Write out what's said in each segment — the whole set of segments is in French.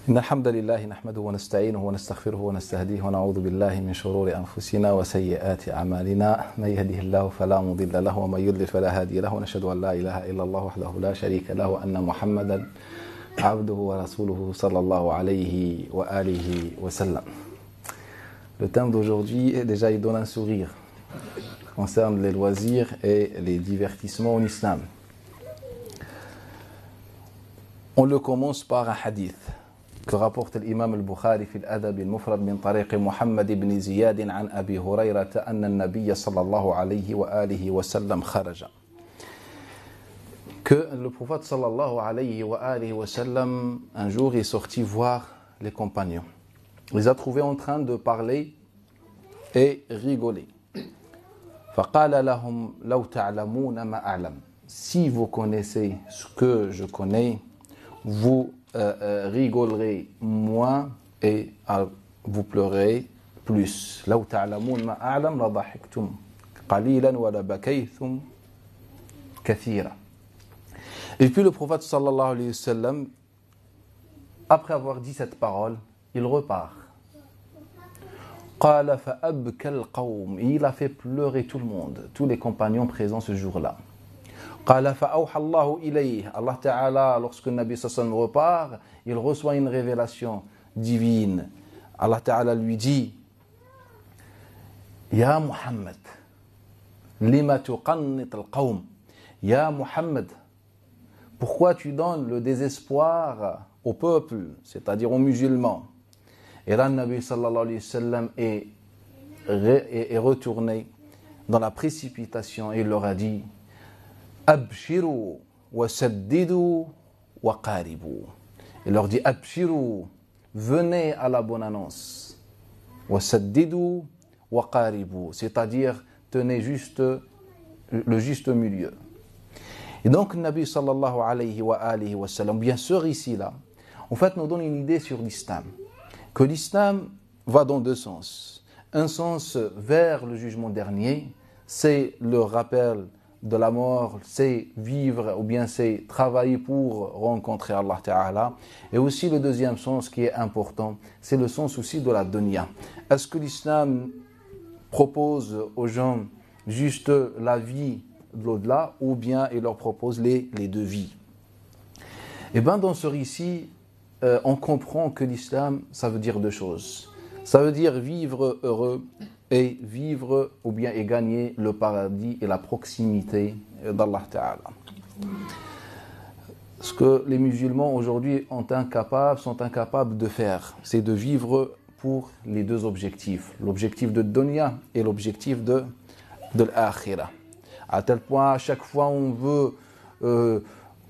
إن الحمد لله نحمده ونستعينه ونستغفره ونستهديه ونعوذ بالله من شرور أنفسنا وسيئات أعمالنا من يهده الله فلا مضل له ومن يضلل فلا هادي له ونشهد أن لا إله إلا الله وحده لا شريك له وأن محمدا عبده ورسوله صلى الله عليه وآله وسلم. Le thème d'aujourd'hui, déjà il donne un sourire, concerne les loisirs et les divertissements en islam. On le commence par un hadith que rapporte l'imam al-Bukhari في الأدب المفرد من طريق محمد بن زياد عن أبي هريرة أن النبي صلى الله عليه وآله وسلم خرج. Que le prophète sallallahu alayhi wa alihi wa sallam un jour est sorti voir les compagnons. Il les a trouvés en train de parler et rigoler. فقال لهم لو تعلمون ما أعلم. Si vous connaissez ce que je connais, vous rigolerez moins et vous pleurez plus. لو تعلمون ما أعلم لضحكتم قليلا ولبكيتم كثيرا. Et puis le prophète sallallahu alayhi wa sallam, après avoir dit cette parole, il repart. قال فأبكى القوم. Il a fait pleurer tout le monde, tous les compagnons présents ce jour-là. قال فأوحى الله إليه. Allah Ta'ala, lorsque le Nabi sallallahu alayhi wa sallam repart, il reçoit une révélation divine. Allah Ta'ala lui dit: Ya Muhammad, lima tuqannit al-qawm. Ya Muhammad, pourquoi tu donnes le désespoir au peuple, c'est-à-dire aux musulmans? Et là, le Nabi sallallahu alayhi wa sallam est retourné dans la précipitation et il leur a dit: Abshiru wa saddidu wa qaribu. Il leur dit: Abshiru, venez à la bonne annonce. Wa saddidu wa qaribu, c'est-à-dire tenez le juste milieu. Et donc, le Nabi sallallahu alayhi wa sallam, bien sûr ici-là, en fait, nous donne une idée sur l'islam. Que l'islam va dans deux sens. Un sens vers le jugement dernier, c'est le rappel de la mort, c'est vivre ou bien c'est travailler pour rencontrer Allah Ta'ala. Et aussi le deuxième sens qui est important, c'est le sens aussi de la dunya. Est-ce que l'islam propose aux gens juste la vie de l'au-delà ou bien il leur propose les deux vies? Et bien dans ce récit, on comprend que l'islam, ça veut dire deux choses. Ça veut dire vivre heureux et vivre ou bien et gagner le paradis et la proximité d'Allah Ta'ala. Ce que les musulmans aujourd'hui sont incapables de faire, c'est de vivre pour les deux objectifs. L'objectif de dunya et l'objectif de l'akhirah. À tel point, à chaque fois on veut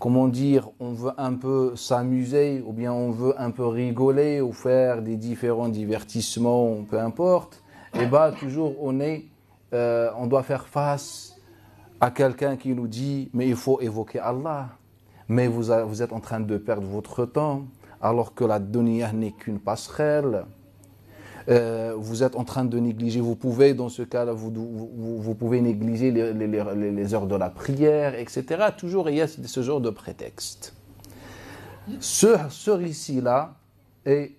on veut un peu s'amuser ou bien on veut un peu rigoler ou faire des différents divertissements, peu importe, et bien toujours on doit faire face à quelqu'un qui nous dit: mais il faut évoquer Allah, mais vous êtes en train de perdre votre temps alors que la dunya n'est qu'une passerelle. Vous êtes en train de négliger, vous pouvez dans ce cas-là, vous pouvez négliger les heures de la prière, etc. Toujours il y a ce genre de prétexte. Ce récit-là est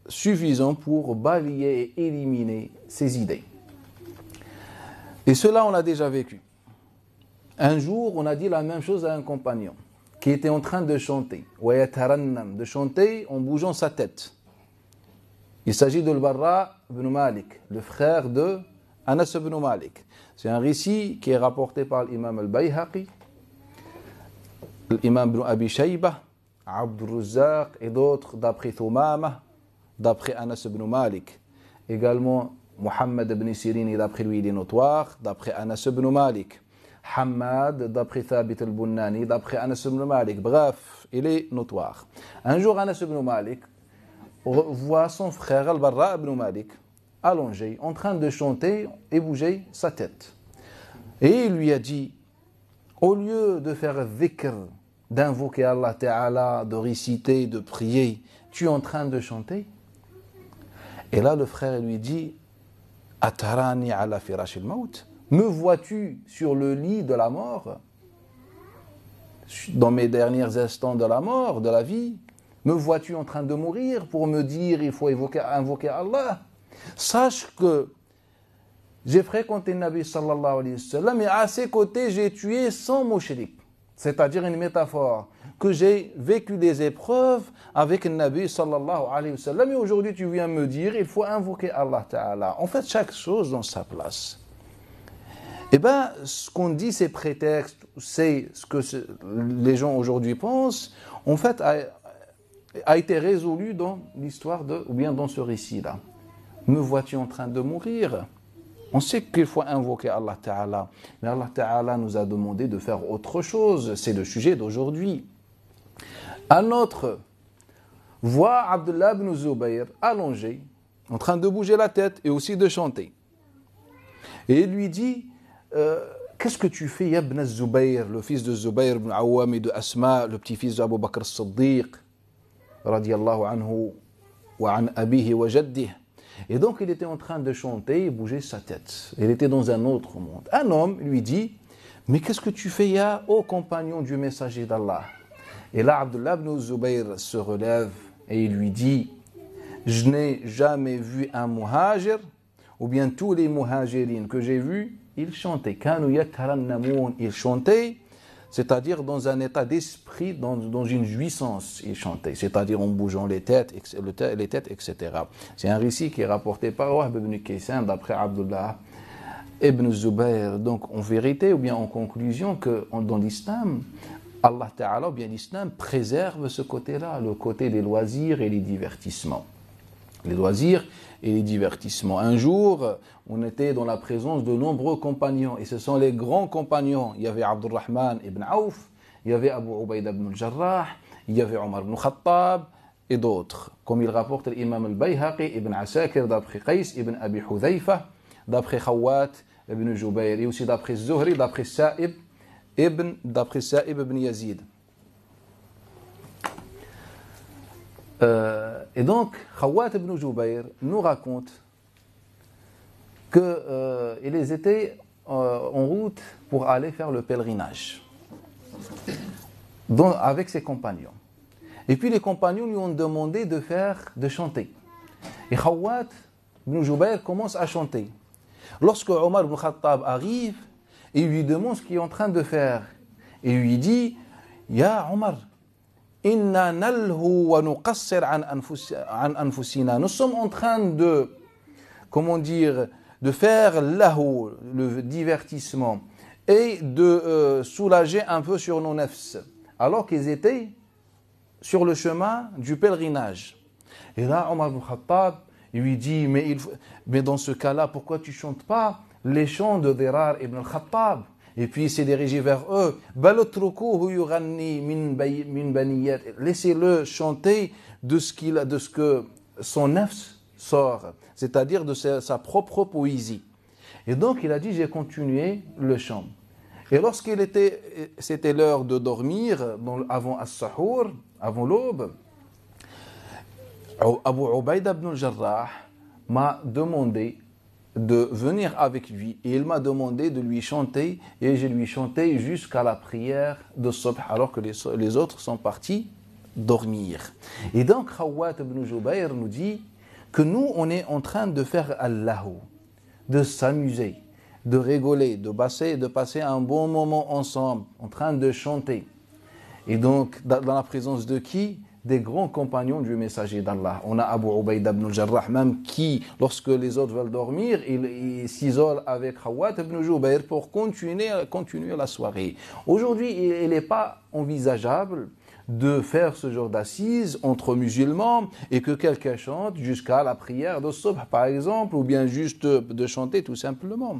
suffisant pour balayer et éliminer ces idées. Et cela, on l'a déjà vécu. Un jour, on a dit la même chose à un compagnon qui était en train de chanter, de chanter en bougeant sa tête. Il s'agit de Al-Barra ibn Malik, le frère de Anas ibn Malik. C'est un récit qui est rapporté par l'imam al-Bayhaqi, l'imam ibn Abi Shayba, Abd al-Razzaq et d'autres d'après Thumama, d'après Anas ibn Malik. Également, Muhammad ibn Sirin, d'après lui, il est notoire, d'après Anas ibn Malik. Hamad, d'après Thabit al-Bunnani, d'après Anas ibn Malik. Bref, il est notoire. Un jour, Anas ibn Malik voit son frère Al-Barra ibn Malik allongé, en train de chanter et bouger sa tête. Et il lui a dit: au lieu de faire dhikr, d'invoquer Allah Ta'ala, de réciter, de prier, tu es en train de chanter? Et là le frère lui dit: Atarani ala firash al-maut, me vois-tu sur le lit de la mort, dans mes derniers instants de la mort, de la vie? Me vois-tu en train de mourir pour me dire il faut invoquer Allah? Sache que j'ai fréquenté le Nabi sallallahu alayhi wa sallam et à ses côtés j'ai tué 100 mushriks. C'est-à-dire une métaphore, que j'ai vécu des épreuves avec le Nabi sallallahu alayhi wa sallam et aujourd'hui tu viens me dire il faut invoquer Allah Ta'ala. En fait, chaque chose dans sa place. Eh bien, ce qu'on dit, ces prétextes, c'est ce que les gens aujourd'hui pensent, en fait, a été résolu dans l'histoire ou bien dans ce récit-là. Me vois-tu en train de mourir? On sait qu'il faut invoquer Allah Ta'ala, mais Allah Ta'ala nous a demandé de faire autre chose. C'est le sujet d'aujourd'hui. Un autre voit Abdullah ibn Zubayr allongé, en train de bouger la tête et aussi de chanter. Et il lui dit, qu'est-ce que tu fais, Ibn Zubayr, le fils de Zubayr ibn Awam et de Asma, le petit-fils d'Abu Bakr as-Siddiq, radiyallahu anhu, wa an abihi wa jaddih. Et donc il était en train de chanter et bouger sa tête. Il était dans un autre monde. Un homme lui dit, mais qu'est-ce que tu fais, ô compagnon du messager d'Allah? Et là, Abdullah ibn Zubayr se relève et il lui dit, je n'ai jamais vu un muhajir, ou bien tous les muhajirines que j'ai vus, ils chantaient. Ils chantaient, c'est-à-dire dans un état d'esprit, dans une jouissance, ils chantaient, c'est-à-dire en bougeant les têtes, etc. C'est un récit qui est rapporté par Wahb ibn Kaysan, d'après Abdullah ibn Zubayr. Donc, en vérité, ou bien en conclusion, que dans l'islam, Allah Ta'ala, ou bien l'islam, préserve ce côté-là, le côté des loisirs et les divertissements. Les loisirs et les divertissements. Un jour, on était dans la présence de nombreux compagnons, et ce sont les grands compagnons. Il y avait Abdurrahman ibn Auf, il y avait Abu Ubaïda ibn al-Jarrah, il y avait Omar ibn Khattab, et d'autres. Comme il rapporte l'imam al-Bayhaqi ibn Asakir, d'après Qais ibn Abi Hudhayfa, d'après Khawat ibn Jubayr, et aussi d'après Zuhri, d'après Sa'ib ibn Yazid. Et donc, Khawat ibn Jubayr nous raconte qu'ils étaient en route pour aller faire le pèlerinage avec ses compagnons. Et puis les compagnons lui ont demandé de chanter. Et Khawat ibn Jubayr commence à chanter. Lorsque Omar ibn Khattab arrive, il lui demande ce qu'il est en train de faire. Et il lui dit, Ya Omar, inna nalhu wa nuqassir an anfusina. Nous sommes en train de faire lahu, le divertissement, et de soulager un peu sur nos nefs, alors qu'ils étaient sur le chemin du pèlerinage. Et là, Omar ibn Khattab, il lui dit, mais dans ce cas-là, pourquoi tu ne chantes pas les chants de Dirar ibn al-Khattab? Et puis il s'est dirigé vers eux. Laissez-le chanter de ce que son nefs sort, c'est-à-dire de sa propre poésie. Et donc il a dit, j'ai continué le chant. Et c'était l'heure de dormir, avant as-sahur, avant l'aube, Abu Ubaïda ibn al-Jarrah m'a demandé de venir avec lui, et il m'a demandé de lui chanter, et je lui chantais jusqu'à la prière de Subh, alors que les autres sont partis dormir. Et donc Khawat ibn Jubayr nous dit que nous, on est en train de faire Allahu, de s'amuser, de rigoler, de passer un bon moment ensemble, en train de chanter. Et donc, dans la présence de qui? Des grands compagnons du messager d'Allah. On a Abu Ubaïda ibn al-Jarrah même qui, lorsque les autres veulent dormir, il s'isole avec Khawat ibn Jubayr pour continuer la soirée. Aujourd'hui, il n'est pas envisageable de faire ce genre d'assises entre musulmans et que quelqu'un chante jusqu'à la prière de Subh, par exemple, ou bien juste de chanter tout simplement.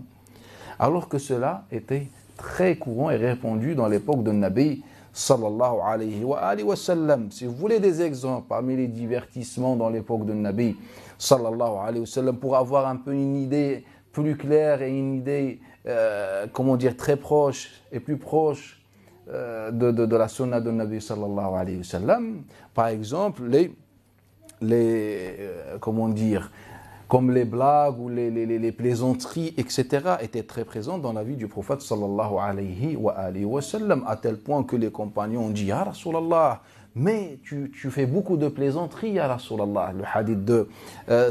Alors que cela était très courant et répandu dans l'époque de Nabi sallallahu alayhi wa sallam. Si vous voulez des exemples parmi les divertissements dans l'époque de Nabi sallallahu alayhi wa sallam, pour avoir un peu une idée plus claire et une idée, très proche et plus proche de la sunna de Nabi sallallahu alayhi wa sallam, par exemple, comme les blagues ou les plaisanteries, etc., étaient très présentes dans la vie du prophète sallallahu alayhi wa sallam, à tel point que les compagnons ont dit, Ya Rasulallah, mais tu fais beaucoup de plaisanteries, ya Rasulallah. Le hadith de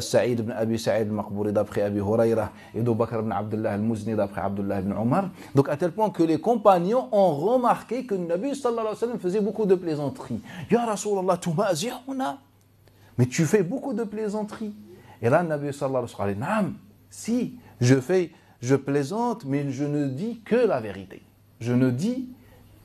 Saïd ibn Abi Saïd al-Maqbouri d'après Abi Huraira et d'Abu Bakr ibn Abdullah al-Muzni d'après Abdullah ibn Omar. Donc à tel point que les compagnons ont remarqué que le Nabi sallallahu alayhi wa sallam faisait beaucoup de plaisanteries. Ya Rasulallah, tumazi'una, mais tu fais beaucoup de plaisanteries. Et là, le Nabi sallallahu alayhi wa sallam, naam, si, je plaisante, mais je ne dis que la vérité. Je ne dis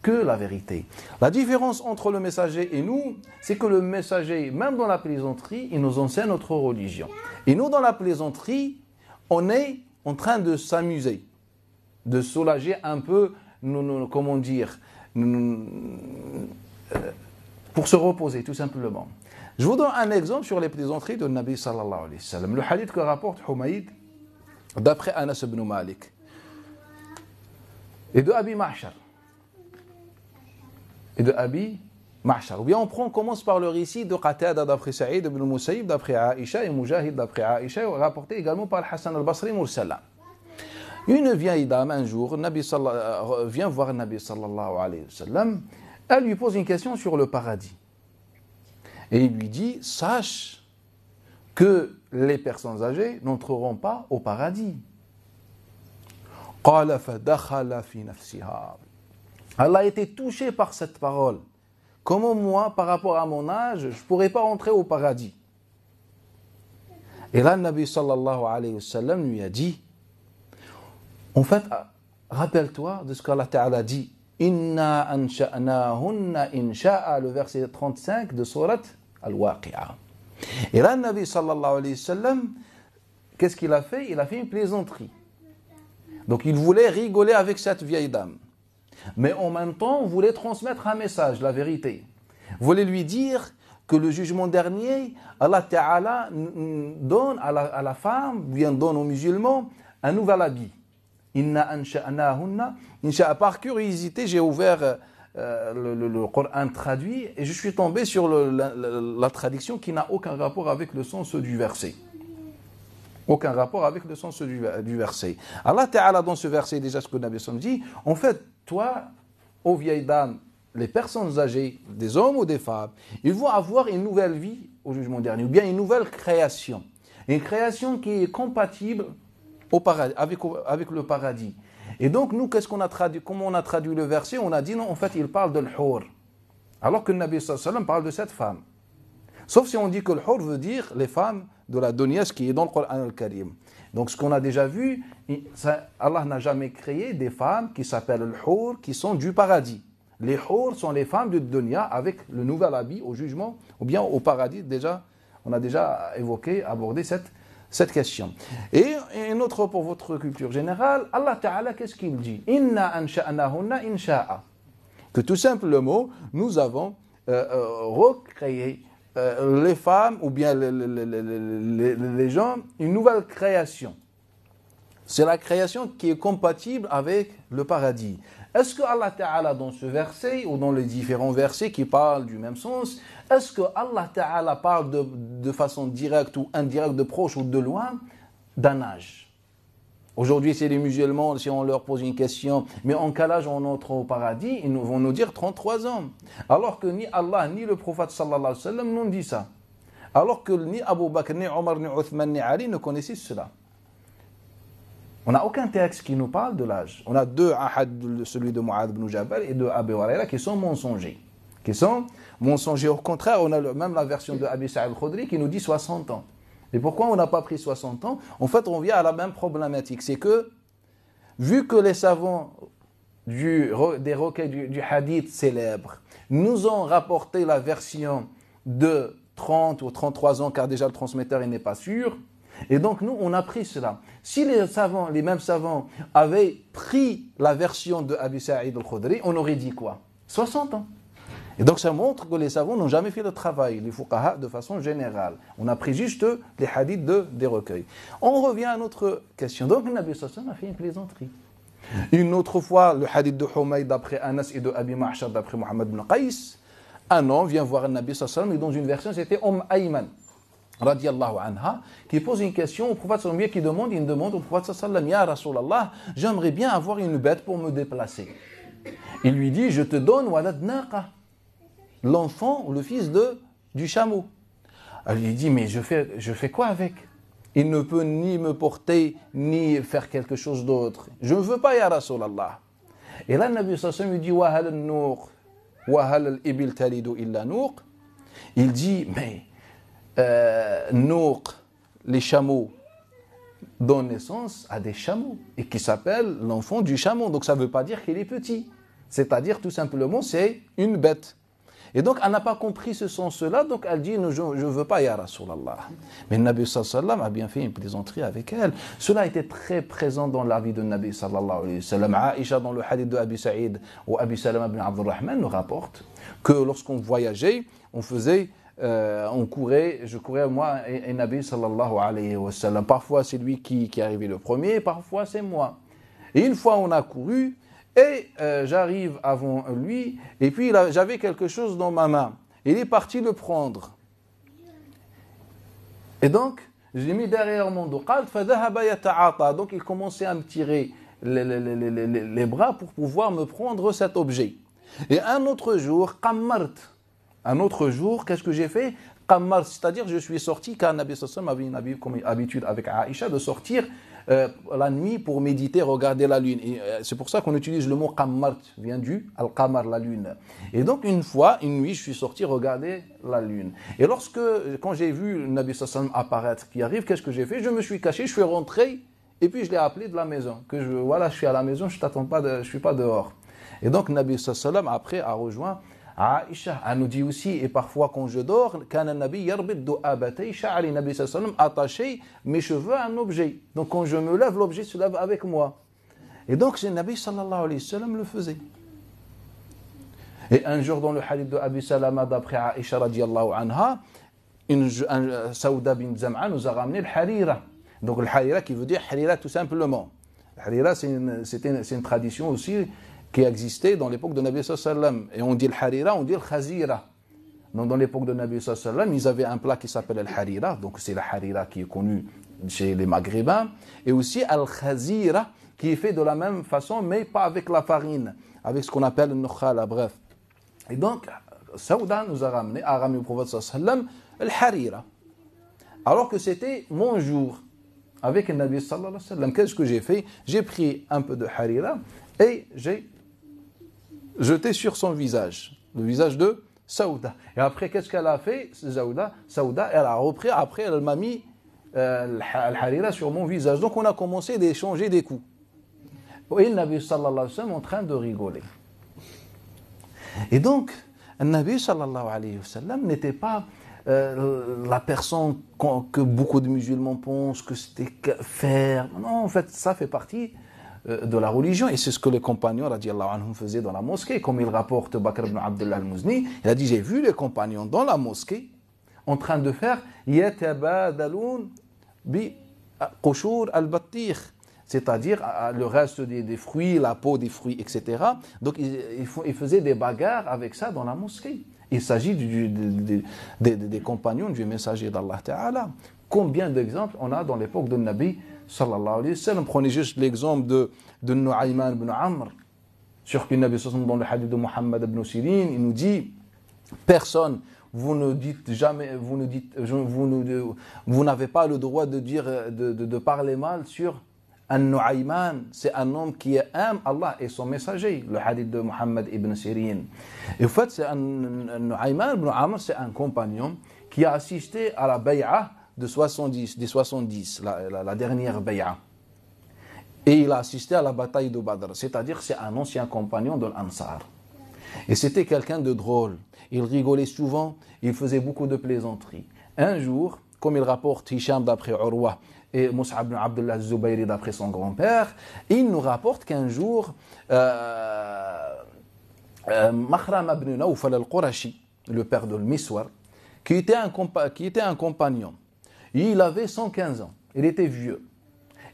que la vérité. La différence entre le messager et nous, c'est que le messager, même dans la plaisanterie, il nous enseigne notre religion. Et nous, dans la plaisanterie, on est en train de s'amuser, de soulager un peu, comment dire, pour se reposer, tout simplement. Je vous donne un exemple sur les plaisanteries de Nabi sallallahu alayhi wa sallam. Le hadith que rapporte Humayd, d'après Anas ibn Malik, et de Abi Ma'shar. Ou bien on commence par le récit de Qatada d'après Saïd ibn Musayyib d'après Aïcha et Mujahid d'après Aïcha, rapporté également par Hassan al-Basri Mursala. Une vieille dame un jour vient voir Nabi sallallahu alayhi wa sallam, elle lui pose une question sur le paradis. Et il lui dit, sache que les personnes âgées n'entreront pas au paradis. قال فدخل في نفسها. Allah a été touché par cette parole. Comment moi, par rapport à mon âge, je ne pourrais pas entrer au paradis? Et là, le Nabi sallallahu alayhi wa sallam lui a dit, en fait, rappelle-toi de ce qu'Allah Ta'ala dit. Inna ansha'nahunna insha'a, le verset 35 de Surat Al-Waqi'a. Et là, le Nabi sallallahu alayhi wa sallam, qu'est-ce qu'il a fait? Il a fait une plaisanterie. Donc il voulait rigoler avec cette vieille dame. Mais en même temps, on voulait transmettre un message, la vérité. On voulait lui dire que le jugement dernier, Allah Ta'ala donne à la femme, bien donne aux musulmans, un nouvel habit. Inna ansha'nahunna. Par curiosité, j'ai ouvert le Coran traduit et je suis tombé sur la traduction qui n'a aucun rapport avec le sens du verset. Aucun rapport avec le sens du verset. Allah Ta'ala, dans ce verset, déjà ce que Nabi Sallam dit, en fait, toi, ô vieilles dames, les personnes âgées, des hommes ou des femmes, ils vont avoir une nouvelle vie au jugement dernier, ou bien une nouvelle création. Une création qui est compatible au paradis, avec le paradis. Et donc, nous, comment on a traduit le verset? On a dit, non, en fait, il parle de l'hur. Alors que le Nabi Sallam parle de cette femme. Sauf si on dit que l'hur veut dire les femmes de la dunya, ce qui est dans le Coran al-Karim. Donc, ce qu'on a déjà vu, Allah n'a jamais créé des femmes qui s'appellent l'hur, qui sont du paradis. Les hur sont les femmes de dunya avec le nouvel habit au jugement, ou bien au paradis. Déjà, on a déjà abordé cette question. Et une autre pour votre culture générale, Allah Ta'ala, qu'est-ce qu'il dit? Inna ansha'nahunna insha'a. Que tout simplement, nous avons recréé les femmes ou bien les gens, une nouvelle création. C'est la création qui est compatible avec le paradis. Est-ce que Allah Ta'ala, dans ce verset ou dans les différents versets qui parlent du même sens, est-ce que Allah Ta'ala parle de façon directe ou indirecte, de proche ou de loin, d'un âge? Aujourd'hui, c'est les musulmans, si on leur pose une question, mais en quel âge on entre au paradis, ils vont nous dire 33 ans. Alors que ni Allah, ni le prophète sallallahu alayhi wa sallam n'ont dit ça. Alors que ni Abu Bakr, ni Omar, ni Uthman, ni Ali ne connaissaient cela. On n'a aucun texte qui nous parle de l'âge. On a deux ahad, celui de Mu'adh ibn Jabal et de Abi Huraira, qui sont mensongers. Au contraire, on a même la version de Abi Sa'id al-Khudri qui nous dit 60 ans. Et pourquoi on n'a pas pris 60 ans? En fait, on vient à la même problématique. C'est que, vu que les savants des recueils du hadith célèbres nous ont rapporté la version de 30 ou 33 ans, car déjà le transmetteur n'est pas sûr, et donc nous, on a pris cela. Si les mêmes savants avaient pris la version de Abi Sa'id al-Khudri, on aurait dit quoi? 60 ans. Et donc ça montre que les savants n'ont jamais fait le travail, les fuqaha de façon générale. On a pris juste les hadiths des recueils. On revient à notre question. Donc le Nabi sallallahu alayhi wa sallam a fait une plaisanterie. Une autre fois, le hadith de Humayd d'après Anas et de Abi Ma'shar d'après Muhammad ibn Qais, un homme vient voir le Nabi sallallahu alayhi wa sallam, et dans une version c'était Ayman, radiyallahu anha, qui pose une question au prophète sallallahu alayhi wa sallam, il demande au prophète sallallahu alayhi wa sallam, Ya Rasulallah, j'aimerais bien avoir une bête pour me déplacer. Il lui dit, je te donne walad naqa. l'enfant ou le fils du chameau. Elle lui dit, mais je fais quoi avec? Il ne peut ni me porter, ni faire quelque chose d'autre. Je ne veux pas, ya Rasulallah. Et là, le Nabi sallallahu alayhi wa sallam lui dit, wa hal al-nuq, wa hal al-ibil talidu illa nuq. Il dit, mais nuq, les chameaux, donnent naissance à des chameaux, et qui s'appelle l'enfant du chameau. Donc ça ne veut pas dire qu'il est petit. C'est-à-dire, tout simplement, c'est une bête. Et donc, elle n'a pas compris ce sens-là, donc elle dit, je ne veux pas, ya Rasulallah. Mais le Nabi sallallahu alayhi wa sallam a bien fait une plaisanterie avec elle. Cela était très présent dans la vie de Nabi sallallahu alayhi wa sallam. Aïcha, dans le hadith de Abi Saïd ou Abi Salama ibn Abdurrahman, nous rapporte que lorsqu'on voyageait, on courait, je courais moi et Nabi sallallahu alayhi wa sallam. Parfois, c'est lui qui arrivait le premier, parfois, c'est moi. Et une fois, on a couru, et j'arrive avant lui, et puis j'avais quelque chose dans ma main. Il est parti le prendre. Et donc, je l'ai mis derrière mon dos. Donc, il commençait à me tirer les bras pour pouvoir me prendre cet objet. Et un autre jour, qu'est-ce que j'ai fait? C'est-à-dire, je suis sorti, car Nabi sallallahu alayhi wa sallam avait comme habitude avec Aïcha de sortir la nuit pour méditer, regarder la lune. Et c'est pour ça qu'on utilise le mot qammart, vient du al-qamar, la lune. Et donc une nuit, je suis sorti regarder la lune. Et quand j'ai vu le Nabi sallallahu alayhi wa sallam apparaître, qui arrive, qu'est-ce que j'ai fait? Je me suis caché, je suis rentré, et puis je l'ai appelé de la maison. Je suis à la maison, je t'attends pas, je suis pas dehors. Et donc Nabi sallallahu alayhi wa sallam après a rejoint Aïcha. Elle nous dit aussi, et parfois quand je dors, kana nabi yarbid du'abatay sha'ri, Nabi sallallahu alayhi wa sallam attaché mes cheveux à un objet. Donc quand je me lève, l'objet se lève avec moi. Et donc c'est Nabi sallallahu alayhi wa sallam le faisait. Et un jour dans le hadith de Abi Salama d'après Aïcha radiyallahu anha, Saouda bin Zam'a nous a ramené le harira. Donc le harira qui veut dire harira tout simplement. Le harira c'est une tradition aussi qui existait dans l'époque de Nabi sallallahu alayhi wa sallam. Et on dit le harira, on dit le khazira. Donc dans l'époque de Nabi sallallahu alayhi wa sallam, ils avaient un plat qui s'appelle le harira. Donc c'est le harira qui est connu chez les maghrébins. Et aussi al khazira qui est fait de la même façon, mais pas avec la farine, avec ce qu'on appelle le nukhala, bref. Et donc, Saouda nous a ramené au prophète sallallahu alayhi wa sallam le harira. Alors que c'était mon jour avec le Nabi sallallahu alayhi wa sallam. Qu'est-ce que j'ai fait? J'ai pris un peu de harira et j'ai jeté sur son visage, le visage de Saouda. Et après, qu'est-ce qu'elle a fait, Saouda, elle a repris, après, elle m'a mis le harira sur mon visage. Donc, on a commencé d'échanger des coups. Et le Nabi sallallahu alayhi wa sallam en train de rigoler. Et donc, le Nabi sallallahu alayhi wa sallam n'était pas la personne que beaucoup de musulmans pensent que c'était faire. Non, en fait, ça fait partie de la religion, et c'est ce que les compagnons radiallahu anhum faisaient dans la mosquée, comme il rapporte Bakr ibn Abdullah al-Muzni. Il a dit, j'ai vu les compagnons dans la mosquée en train de faire yatabadaloun bi qushur al-battikh, c'est-à-dire le reste des fruits, la peau des fruits, etc. Donc ils faisaient des bagarres avec ça dans la mosquée. Il s'agit des compagnons du messager d'Allah Ta'ala. Combien d'exemples on a dans l'époque de Nabi sallallahu alayhi wa sallam? Prenez juste l'exemple de Nu'ayman ibn Amr, sur qui Nabi sallallahu dans le hadith de Muhammad ibn Sirin, il nous dit, personne, vous n'avez pas le droit de dire, de parler mal sur un Nu'ayman, c'est un homme qui aime Allah et son messager, le hadith de Muhammad ibn Sirin. Et en fait, c'est Nu'ayman ibn Amr, c'est un compagnon qui a assisté à la bay'a des 70, la dernière bay'a. Et il a assisté à la bataille de Badr, c'est-à-dire c'est un ancien compagnon de l'Ansar. Et c'était quelqu'un de drôle. Il rigolait souvent, il faisait beaucoup de plaisanteries. Un jour, comme il rapporte Hisham d'après Urwa et Mus'ab ibn Abdullah Zubayri d'après son grand-père, il nous rapporte qu'un jour, Makhram ibn Nawfal al-Qurashi, le père de Miswar, qui était un compagnon, il avait 115 ans, il était vieux,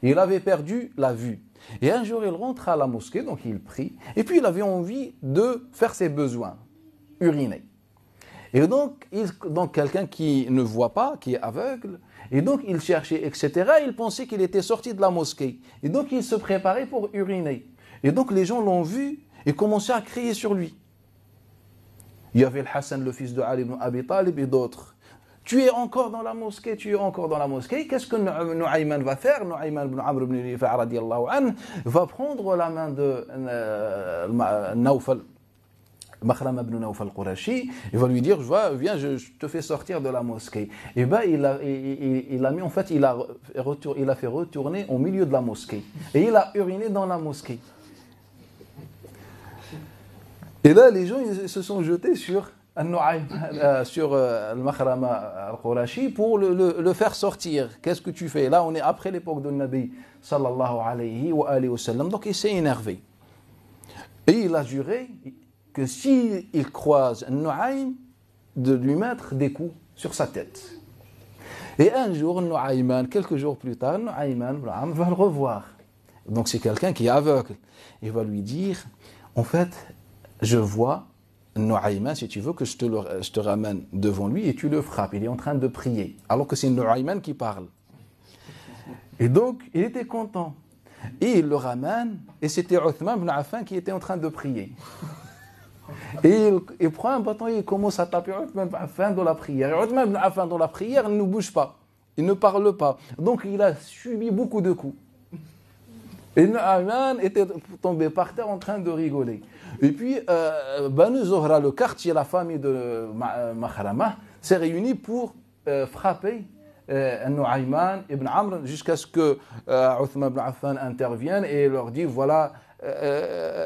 il avait perdu la vue. Et un jour, il rentre à la mosquée, donc il prie, et puis il avait envie de faire ses besoins, uriner. Et donc quelqu'un qui ne voit pas, qui est aveugle, et donc il cherchait, etc. Il pensait qu'il était sorti de la mosquée. Et donc il se préparait pour uriner. Et donc les gens l'ont vu et commençaient à crier sur lui. Il y avait le Hassan, le fils de Ali ibn Abi Talib et d'autres. Tu es encore dans la mosquée, tu es encore dans la mosquée. Qu'est-ce que Nu'ayman va faire? Nu'ayman ibn Amr ibn Rifa'a radiyallahu anhu va prendre la main de Nawfal, Makhrama ibn Nawfal al-Qurashi, il va lui dire, viens, je te fais sortir de la mosquée. Et ben, il a mis, en fait, il a fait retourner au milieu de la mosquée. Et il a uriné dans la mosquée. Et là, les gens, ils se sont jetés sur le Makhrama al-Qurashi pour le faire sortir. Qu'est-ce que tu fais? Là, on est après l'époque de Nabi sallallahu alayhi wa sallam. Donc, il s'est énervé. Et il a juré que s'il croise Nu'aym, de lui mettre des coups sur sa tête. Et un jour, Nu'ayman, quelques jours plus tard, Nu'ayman va le revoir. Donc c'est quelqu'un qui est aveugle. Il va lui dire, en fait, je vois Nu'ayman, si tu veux, que je te ramène devant lui et tu le frappes. Il est en train de prier, alors que c'est Nu'ayman qui parle. Et donc, il était content. Et il le ramène, et c'était Uthman ibn Affan qui était en train de prier. Et il prend un bâton et il commence à taper Uthman ibn Affan dans la prière. Et Uthman ibn Affan dans la prière, il ne bouge pas, il ne parle pas. Donc il a subi beaucoup de coups. Et Nu'ayman était tombé par terre en train de rigoler. Et puis, Banu Zuhra, le quartier, la famille de Makhrama, s'est réunie pour frapper Nu'ayman ibn Amr jusqu'à ce que Uthman ibn Affan intervienne et leur dit, voilà,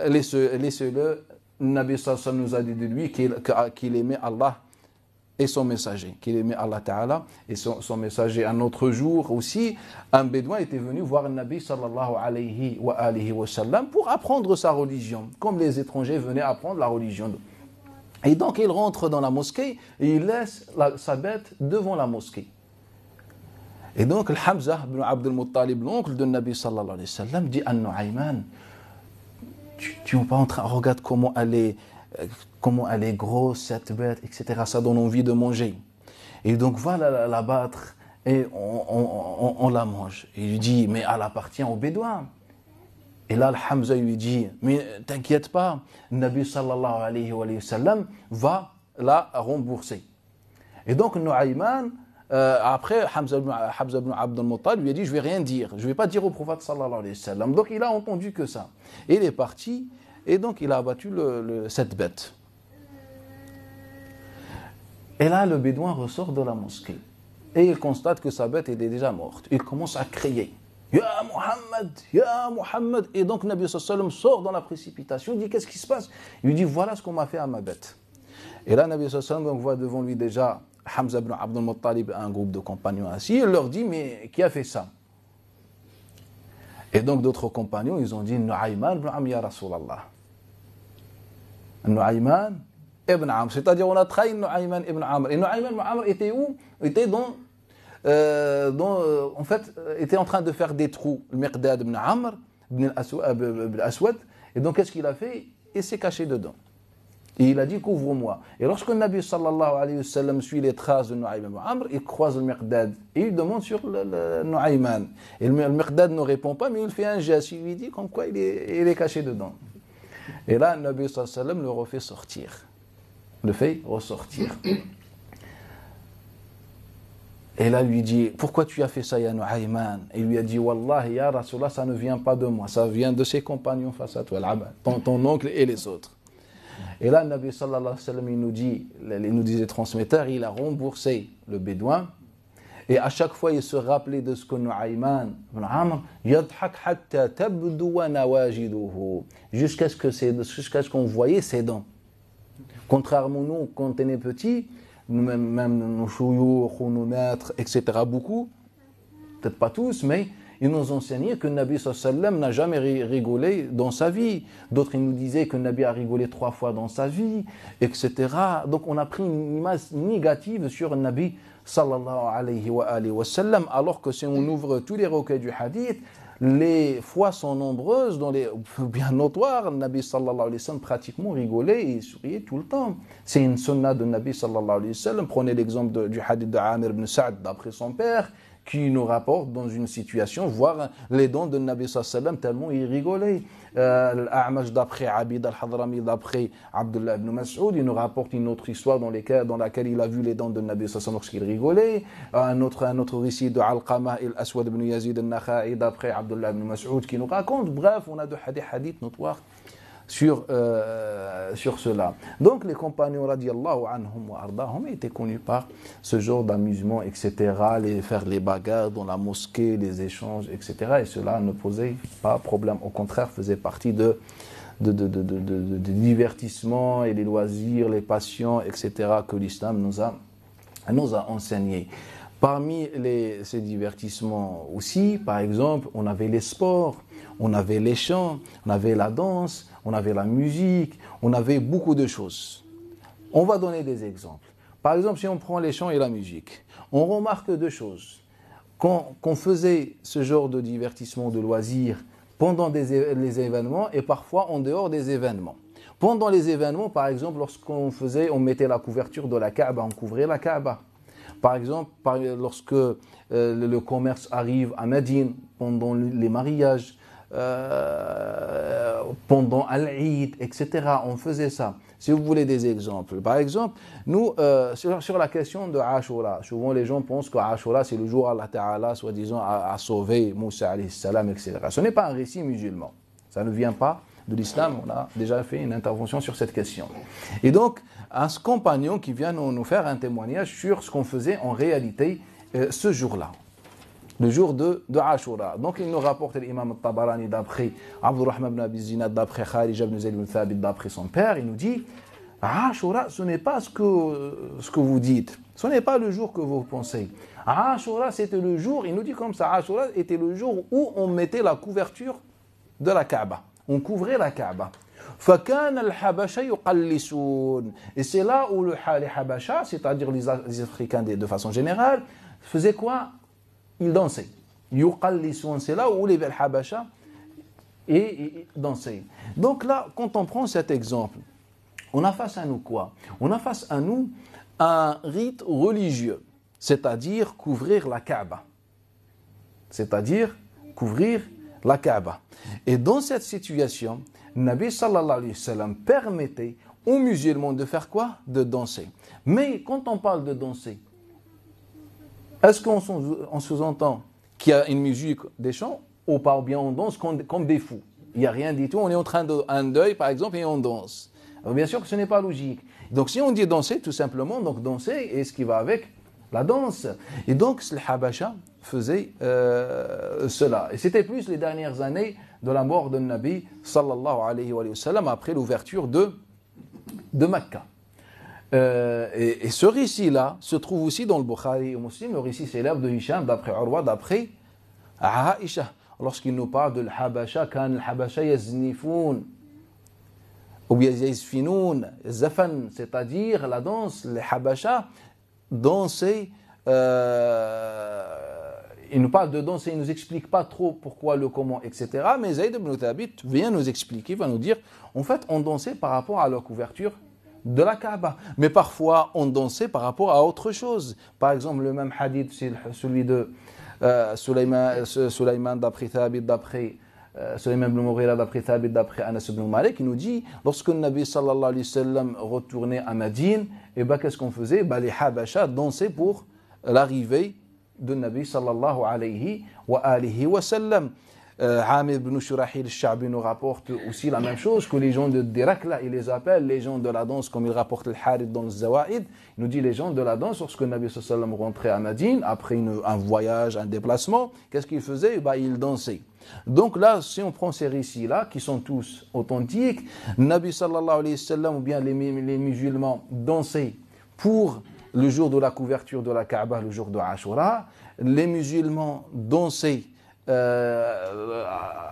laissez-le. Nabi sallallahu alayhi wa sallam nous a dit de lui qu'il aimait Allah et son messager, qu'il aimait Allah Ta'ala et son messager. Un autre jour aussi, un bédouin était venu voir le Nabi sallallahu alayhi wa sallam pour apprendre sa religion, comme les étrangers venaient apprendre la religion. Et donc il rentre dans la mosquée et il laisse sa bête devant la mosquée. Et donc Hamza ibn Abd al-Muttalib, l'oncle de Nabi sallallahu alayhi wa sallam, dit à Nu'ayman, tu n'es pas en train, regarde comment elle est grosse cette bête, etc. Ça donne envie de manger. Et donc va la battre et on la mange. Et il lui dit, mais elle appartient aux Bédouins. Et là, Hamza lui dit, mais t'inquiète pas, Nabi sallallahu alayhi wa sallam va la rembourser. Et donc Nu'ayman, après, Hamza ibn Abd al-Muttalib lui a dit, je ne vais rien dire, je ne vais pas dire au prophète sallallahu alayhi wa sallam. Donc il a entendu que ça. Et il est parti, et donc il a abattu cette bête. Et là, le bédouin ressort de la mosquée. Et il constate que sa bête était déjà morte. Il commence à crier, Ya Muhammad, Ya Muhammad. Et donc Nabi sallallahu alayhi wa sallam sort dans la précipitation, il dit, qu'est-ce qui se passe? Il lui dit, voilà ce qu'on m'a fait à ma bête. Et là, Nabi sallallahu alayhi wa sallam voit devant lui déjà Hamza ibn Abd al-Muttalib, un groupe de compagnons assis, il leur dit, mais qui a fait ça? Et donc d'autres compagnons, ils ont dit, Nu'ayman ibn Amr ya Rasulallah. Nu'ayman ibn Amr, c'est-à-dire on a trahi Nu'ayman ibn Amr. Et Nu'ayman ibn Amr était où? Était en fait, était en train de faire des trous. Le Miqdad ibn Amr, ibn al-Aswad. Et donc qu'est-ce qu'il a fait? Il s'est caché dedans. Et il a dit, couvre-moi. Et lorsque le Nabi sallallahu alayhi wa sallam suit les traces de Nu'ayman ibn Amr, il croise le Miqdad. Et il demande sur le Nu'ayman. Et le Miqdad ne répond pas, mais il fait un geste. Il lui dit comme quoi il est caché dedans. Et là, le Nabi sallallahu alayhi wa sallam le refait sortir. Le fait ressortir. Et là, lui dit, pourquoi tu as fait ça, ya Nu'ayman? Et il lui a dit, Wallahi, ya Rasulallah, ça ne vient pas de moi. Ça vient de ses compagnons face à toi, ton oncle et les autres. Et là, le Nabi sallallahu alayhi wa sallam, il nous dit les transmetteurs, il a remboursé le bédouin. Et à chaque fois, il se rappelait de ce que Nu'ayman ibn Amr, yadhak hatta tabdu nawajiduhu, jusqu'à ce qu'on voyait ses dents. Contrairement à nous, quand on est petit, même nos chouyours, nos maîtres, etc., beaucoup, peut-être pas tous, mais ils nous enseignaient que le Nabi sallallahu alayhi wa sallam n'a jamais rigolé dans sa vie. D'autres, ils nous disaient que le Nabi a rigolé 3 fois dans sa vie, etc. Donc, on a pris une image négative sur le Nabi sallallahu alayhi wa sallam, alors que si on ouvre tous les recueils du hadith, les fois sont nombreuses, bien notoires. Le Nabi sallallahu alayhi wa sallam pratiquement rigolait et souriait tout le temps. C'est une sunna de Nabi sallallahu alayhi wa sallam. Prenez l'exemple du hadith de Amir ibn Sa'd d'après son père, qui nous rapportent dans une situation, voir les dents de Nabi sallallahu alayhi wa sallam, tellement il rigolait. L'A'mash d'après Abid al-Hadrami, d'après Abdullah ibn Mas'ud, il nous rapporte une autre histoire dans laquelle il a vu les dents de Nabi sallallahu alayhi wa sallam lorsqu'il rigolait. Un autre récit de Alqama et l'Aswad ibn Yazid al-Nakha'i, d'après Abdullah ibn Mas'ud, qui nous raconte. Bref, on a des hadiths notoires sur cela. Donc les compagnons radiallahu anhum wa ardahum étaient connus par ce genre d'amusement, etc., faire les bagarres dans la mosquée, les échanges, etc. Et cela ne posait pas problème, au contraire faisait partie de divertissements et les loisirs, les passions, etc., que l'islam nous a enseignés. Parmi ces divertissements aussi, par exemple, on avait les sports, on avait les chants, on avait la danse, on avait la musique, on avait beaucoup de choses. On va donner des exemples. Par exemple, si on prend les chants et la musique, on remarque deux choses. Qu'on faisait ce genre de divertissement, de loisirs, pendant les événements et parfois en dehors des événements. Pendant les événements, par exemple, lorsqu'on mettait la couverture de la Kaaba, on couvrait la Kaaba. Par exemple, lorsque le commerce arrive à Médine, pendant les mariages, pendant Al-Eid, etc. On faisait ça. Si vous voulez des exemples. Par exemple, nous, sur la question de Ashura, souvent les gens pensent que Ashura, c'est le jour où Allah Ta'ala, soi-disant, a sauvé Moussa alayhi salam, etc. Ce n'est pas un récit musulman. Ça ne vient pas de l'islam. On a déjà fait une intervention sur cette question. Et donc, un compagnon qui vient nous faire un témoignage sur ce qu'on faisait en réalité ce jour-là. Le jour de Ashura. Donc il nous rapporte l'imam al-Tabarani d'après Abdurrahman ibn Abi Zinad, d'après Kharija ibn Zayd ibn Thabit, d'après son père. Il nous dit Ashura, ce n'est pas ce que vous dites. Ce n'est pas le jour que vous pensez. Ashura, c'était le jour, il nous dit comme ça, Ashura était le jour où on mettait la couverture de la Kaaba. On couvrait la Kaaba. فَكَانَ الْحَبَشَ يُقَلِّسُونَ. Et c'est là où les Habasha, c'est-à-dire les Africains de façon générale, faisaient quoi? Ils dansaient. Yuqallisun, c'est là où les Habasha dansaient. Donc là, quand on prend cet exemple, on a face à nous quoi? On a face à nous un rite religieux, c'est-à-dire couvrir la Kaaba. C'est-à-dire couvrir la Kaaba. Et dans cette situation, Nabi sallallahu alayhi wa sallam permettait aux musulmans de faire quoi? De danser. Mais quand on parle de danser, est-ce qu'on sous-entend qu'il y a une musique, des chants, ou pas, ou bien on danse comme des fous? Il n'y a rien du tout, on est en train d'un deuil par exemple et on danse. Alors, bien sûr que ce n'est pas logique. Donc si on dit danser, tout simplement, donc danser est ce qui va avec la danse. Et donc les Habasha faisaient cela. Et c'était plus les dernières années de la mort de Nabi sallallahu alayhi wa sallam après l'ouverture de Mecca. Et ce récit-là se trouve aussi dans le Bukhari et Muslim, le récit célèbre de Hisham, d'après Urwa, d'après Aïcha, lorsqu'il nous parle de l'Habasha, kan l'Habasha yaznifun, ou bien yazfinoun, zafan, c'est-à-dire la danse, les Habasha dansaient. Il nous parle de danser, il ne nous explique pas trop pourquoi, le comment, etc. Mais Zayd ibn Thabit vient nous expliquer, va nous dire, en fait, on dansait par rapport à leur couverture de la Kaaba. Mais parfois, on dansait par rapport à autre chose. Par exemple, le même hadith, c'est celui de Sulaiman d'après Thabit, d'après Sulaiman ibn Mughira, d'après Thabit, d'après Anas ibn Malik, qui nous dit, lorsque le Nabi sallallahu alayhi wa sallam retournait à Médine, et qu'est-ce qu'on faisait? Les Habasha dansaient pour l'arrivée de Nabi sallallahu alayhi wa sallam. Amir ibn Shurahil al-Sha'bi nous rapporte aussi la même chose, que les gens de Dirak, là, il les appelle les gens de la danse, comme il rapporte le Harith dans le Zawaïd. Il nous dit les gens de la danse, lorsque Nabi sallallahu alayhi wa sallam rentrait à Médine, après un voyage, un déplacement, qu'est-ce qu'il faisait? Il dansait. Donc là, si on prend ces récits-là, qui sont tous authentiques, Nabi sallallahu alayhi wa sallam, ou bien les musulmans dansaient pour le jour de la couverture de la Kaaba, le jour de Ashura. Les musulmans dansaient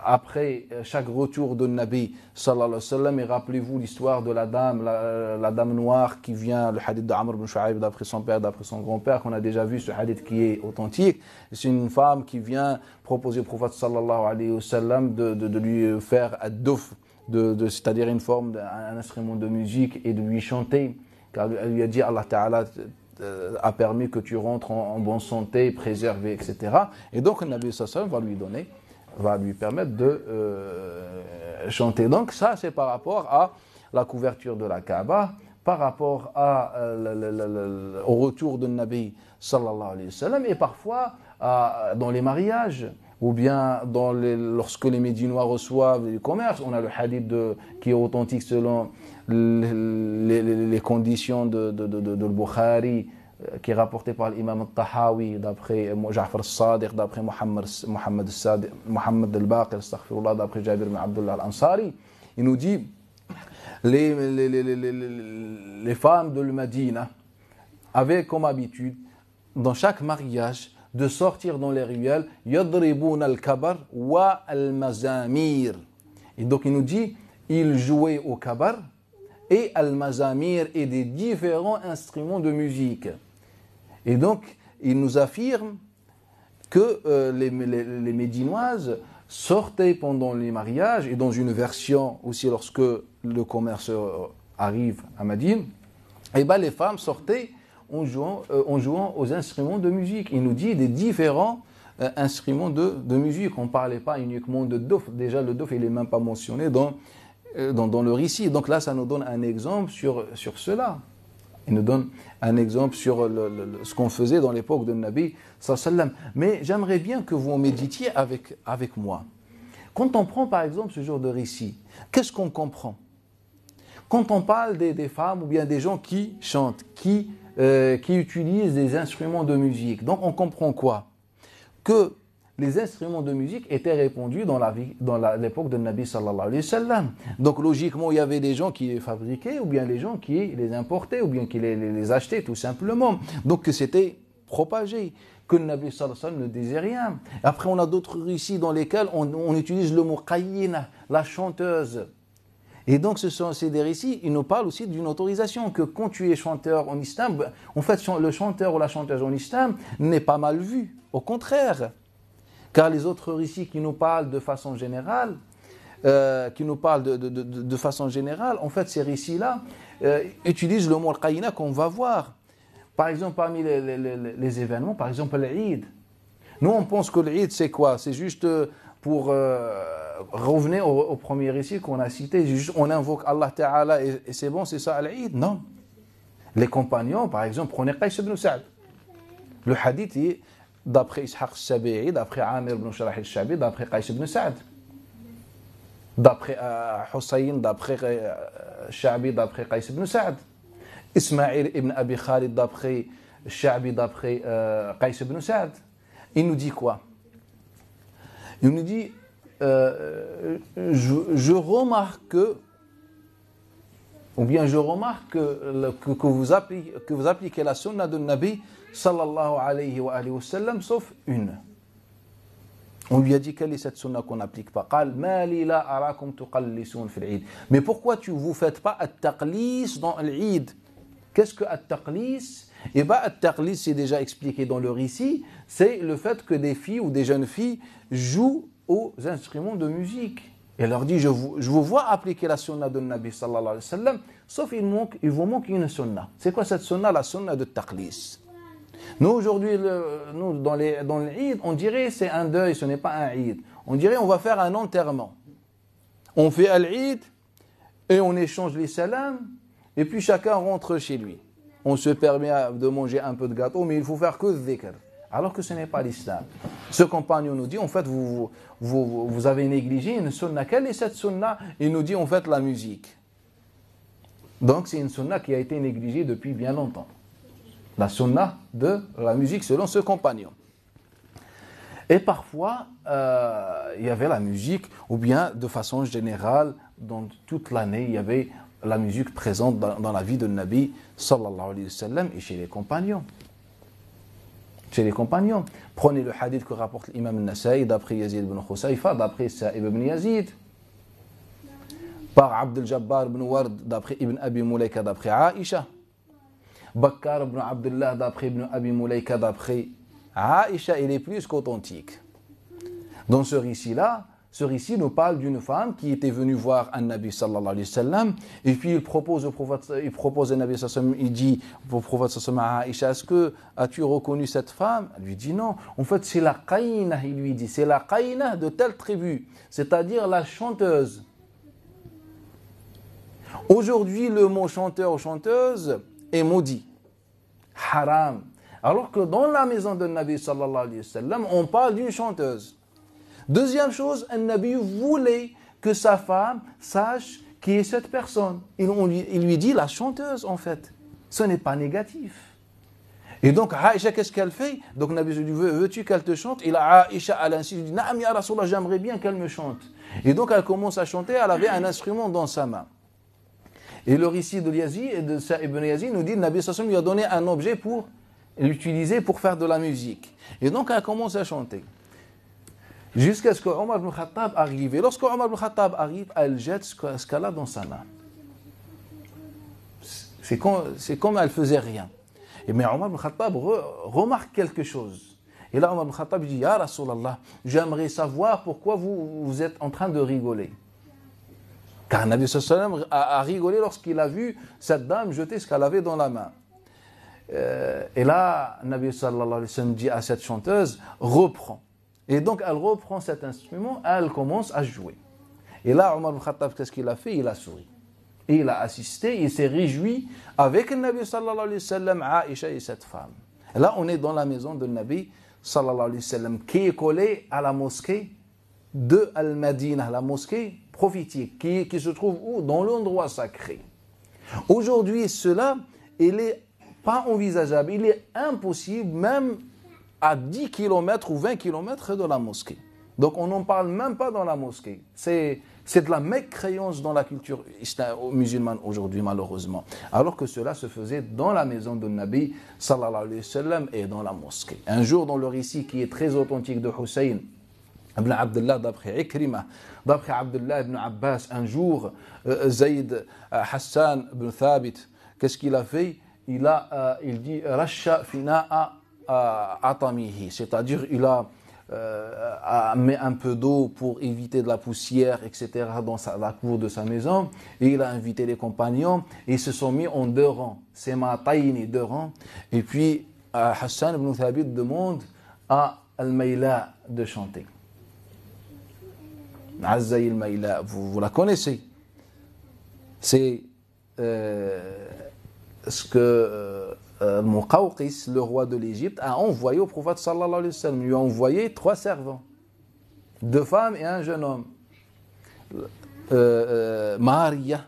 après chaque retour de Nabi sallallahu alayhi wa sallam. Et rappelez-vous l'histoire de la dame noire qui vient, le hadith d'Amr ibn Shu'ayb, d'après son père, d'après son grand-père, qu'on a déjà vu, ce hadith qui est authentique. C'est une femme qui vient proposer au prophète sallallahu alayhi wa sallam de lui faire ad-duf, c'est-à-dire une forme, un instrument de musique, et de lui chanter. Car elle lui a dit, Allah Ta'ala a permis que tu rentres en bonne santé, préservé, etc. Et donc, le Nabi sallallahu alayhi wa sallam va lui permettre de chanter. Donc, ça, c'est par rapport à la couverture de la Kaaba, par rapport au retour de Nabi sallallahu alayhi wa sallam, et parfois dans les mariages, ou bien lorsque les Médinois reçoivent du commerce. On a le hadith qui est authentique selon les conditions de Bukhari, qui est rapporté par l'imam al-Tahawi, d'après Ja'far al-Sadiq, d'après Mohammed al-Baqir, d'après Jabir ibn Abdullah al-Ansari. Il nous dit les femmes de Medina avaient comme habitude, dans chaque mariage, de sortir dans les ruelles, yadribun al-kabar wa al-mazamir. Et donc il nous dit, ils jouaient au kabar et al-mazamir et des différents instruments de musique. Et donc il nous affirme que les Médinoises sortaient pendant les mariages, et dans une version aussi lorsque le commerce arrive à Médine, et ben les femmes sortaient en jouant aux instruments de musique. Il nous dit des différents instruments de musique. On ne parlait pas uniquement de dof. Déjà, le dof, il n'est même pas mentionné dans le récit. Donc là, ça nous donne un exemple sur cela. Il nous donne un exemple sur ce qu'on faisait dans l'époque de Nabi sallallahu alayhi wa sallam. Mais j'aimerais bien que vous méditiez avec moi. Quand on prend par exemple ce genre de récit, qu'est-ce qu'on comprend? Quand on parle des femmes ou bien des gens qui chantent, qui utilisent des instruments de musique. Donc on comprend quoi? Que les instruments de musique étaient répandus dans l'époque de Nabi sallallahu alayhi wa sallam. Donc logiquement, il y avait des gens qui les fabriquaient, ou bien les gens qui les importaient, ou bien qui les achetaient tout simplement. Donc que c'était propagé, que le Nabi sallallahu alayhi wa sallam ne disait rien. Après, on a d'autres récits dans lesquels on utilise le mot qayyina, la chanteuse. Et donc, c'est des récits, ils nous parlent aussi d'une autorisation, que quand tu es chanteur en islam, en fait, le chanteur ou la chanteuse en islam n'est pas mal vu. Au contraire. Car les autres récits qui nous parlent de façon générale, en fait, ces récits-là utilisent le mot al-qayyina qu'on va voir. Par exemple, parmi les événements, par exemple, l'Eid. Nous, on pense que l'Eid, c'est quoi? C'est juste pour revenir au premier récit qu'on a cité, on invoque Allah Ta'ala et c'est bon, c'est ça l'Eid? Non. Les compagnons, par exemple, prenaient Qays ibn Sa'd. Le hadith est d'après Ishaq al-Shabi'i, d'après Amir ibn Sharah al-Shabi, d'après Qays ibn Sa'd. D'après Hussein, d'après Shabi, d'après Qays ibn Sa'd. Ismaïl ibn Abi Khalid, d'après Shabi, d'après Qays ibn Sa'd. Il nous dit quoi? Il nous dit je remarque que vous appliquez la sunna de Nabi sallallahu alayhi wa sallam, sauf une. On lui a dit, quelle est cette sunna qu'on n'applique pas? Mais pourquoi vous ne faites pas at-taqlis dans l'Eid? Qu'est-ce que at-taqlis? Eh bien, at-taqlis, c'est déjà expliqué dans le récit, c'est le fait que des filles ou des jeunes filles jouent aux instruments de musique. Et elle leur dit, je vous vois appliquer la sunna de Nabi sallallahu alayhi wa sallam, sauf il vous manque une sunna. C'est quoi cette sunna? La sunna de taqlis. Nous, aujourd'hui, dans l'Eid, on dirait c'est un deuil, ce n'est pas un Eid. On dirait on va faire un enterrement. On fait l'Eid et on échange les salams et puis chacun rentre chez lui. On se permet de manger un peu de gâteau, mais il faut faire que dhikr. Alors que ce n'est pas l'islam. Ce compagnon nous dit, en fait, vous avez négligé une sunna. Quelle est cette sunna? Il nous dit, en fait, la musique. Donc, c'est une sunna qui a été négligée depuis bien longtemps. La sunna de la musique selon ce compagnon. Et parfois, il y avait la musique, ou bien de façon générale, dans toute l'année, il y avait la musique présente dans la vie de Nabi sallallahu alayhi wa sallam et chez les compagnons. Chez les compagnons. Prenez le hadith que rapporte l'imam al-Nasa'i d'après Yazid ibn Khusayfa, d'après Sa'ib ibn Yazid, par Abd al-Jabbar ibn Ward, d'après Ibn Abi Mulaika, d'après Aïcha, Bakkar ibn Abdullah, d'après Ibn Abi Mulaika, d'après Aïcha, il est plus qu'authentique. Dans ce récit-là, Ce récit nous parle d'une femme qui était venue voir un Nabi sallallahu alayhi wa sallam, et puis il propose au prophète, à Nabi sallallahu alayhi wa sallam, il dit au prophète sallallahu alayhi wa sallam, Aïcha, est-ce que as-tu reconnu cette femme? Elle lui dit non. En fait, c'est la qaïna, il lui dit, c'est la qaïna de telle tribu, c'est-à-dire la chanteuse. Aujourd'hui, le mot chanteur ou chanteuse est maudit, haram. Alors que dans la maison de Nabi sallallahu alayhi wa sallam, on parle d'une chanteuse. Deuxième chose, un Nabi voulait que sa femme sache qui est cette personne. Il lui dit la chanteuse en fait. Ce n'est pas négatif. Et donc Aïcha, qu'est-ce qu'elle fait? Donc Nabi lui dit, veux-tu qu'elle te chante? Et là Aïcha, elle insiste, dit, Naam ya Rasulallah, j'aimerais bien qu'elle me chante. Et donc elle commence à chanter, elle avait un instrument dans sa main. Et le récit de Yazid, de Sa'ib ibn Yazid, nous dit que Nabi sallallahu alayhi wa sallam lui a donné un objet pour l'utiliser pour faire de la musique. Et donc elle commence à chanter. Jusqu'à ce que Omar ibn Khattab arrive. Et lorsque Omar ibn Khattab arrive, elle jette ce qu'elle a dans sa main. C'est comme elle faisait rien. Mais Omar ibn Khattab remarque quelque chose. Et là, Omar ibn Khattab dit, Ya Rasulallah, j'aimerais savoir pourquoi vous êtes en train de rigoler. Car Nabi sallallahu alayhi wa sallam a rigolé lorsqu'il a vu cette dame jeter ce qu'elle avait dans la main. Et là, Nabi sallallahu alayhi wa sallam dit à cette chanteuse, reprends. Et donc, elle reprend cet instrument, elle commence à jouer. Et là, Omar ibn Khattab, qu'est-ce qu'il a fait? Il a souri. Et il a assisté, il s'est réjoui avec le Nabi sallallahu alayhi wa sallam, Aïcha et cette femme. Et là, on est dans la maison de Nabi sallallahu alayhi wa sallam, qui est collée à la mosquée de Al-Madinah, la mosquée prophétique, qui se trouve où? Dans l'endroit sacré. Aujourd'hui, cela, il n'est pas envisageable, il est impossible, même à 10 km ou 20 km de la mosquée. Donc on n'en parle même pas dans la mosquée. C'est de la mécréance dans la culture musulmane aujourd'hui, malheureusement. Alors que cela se faisait dans la maison de Nabi sallallahu alayhi wa sallam et dans la mosquée. Un jour, dans le récit qui est très authentique de Hussein ibn Abdullah, d'après Ikrimah, d'après Abdullah ibn Abbas, un jour, Zayd Hassan ibn Thabit, qu'est-ce qu'il a fait? Il dit Rasha fina'a atamihi, c'est-à-dire il a mis un peu d'eau pour éviter de la poussière, etc., dans la cour de sa maison, et il a invité les compagnons, et ils se sont mis en deux rangs, c'est matayni, deux rangs, et puis Hassan ibn Thabit demande à Al-Mayla de chanter. Azzaï al-Mayla, vous la connaissez, c'est ce que Muqawqis, le roi de l'Égypte, a envoyé au prophète sallallahu alayhi wa sallam. Il lui a envoyé 3 servants, 2 femmes et un jeune homme. Maria,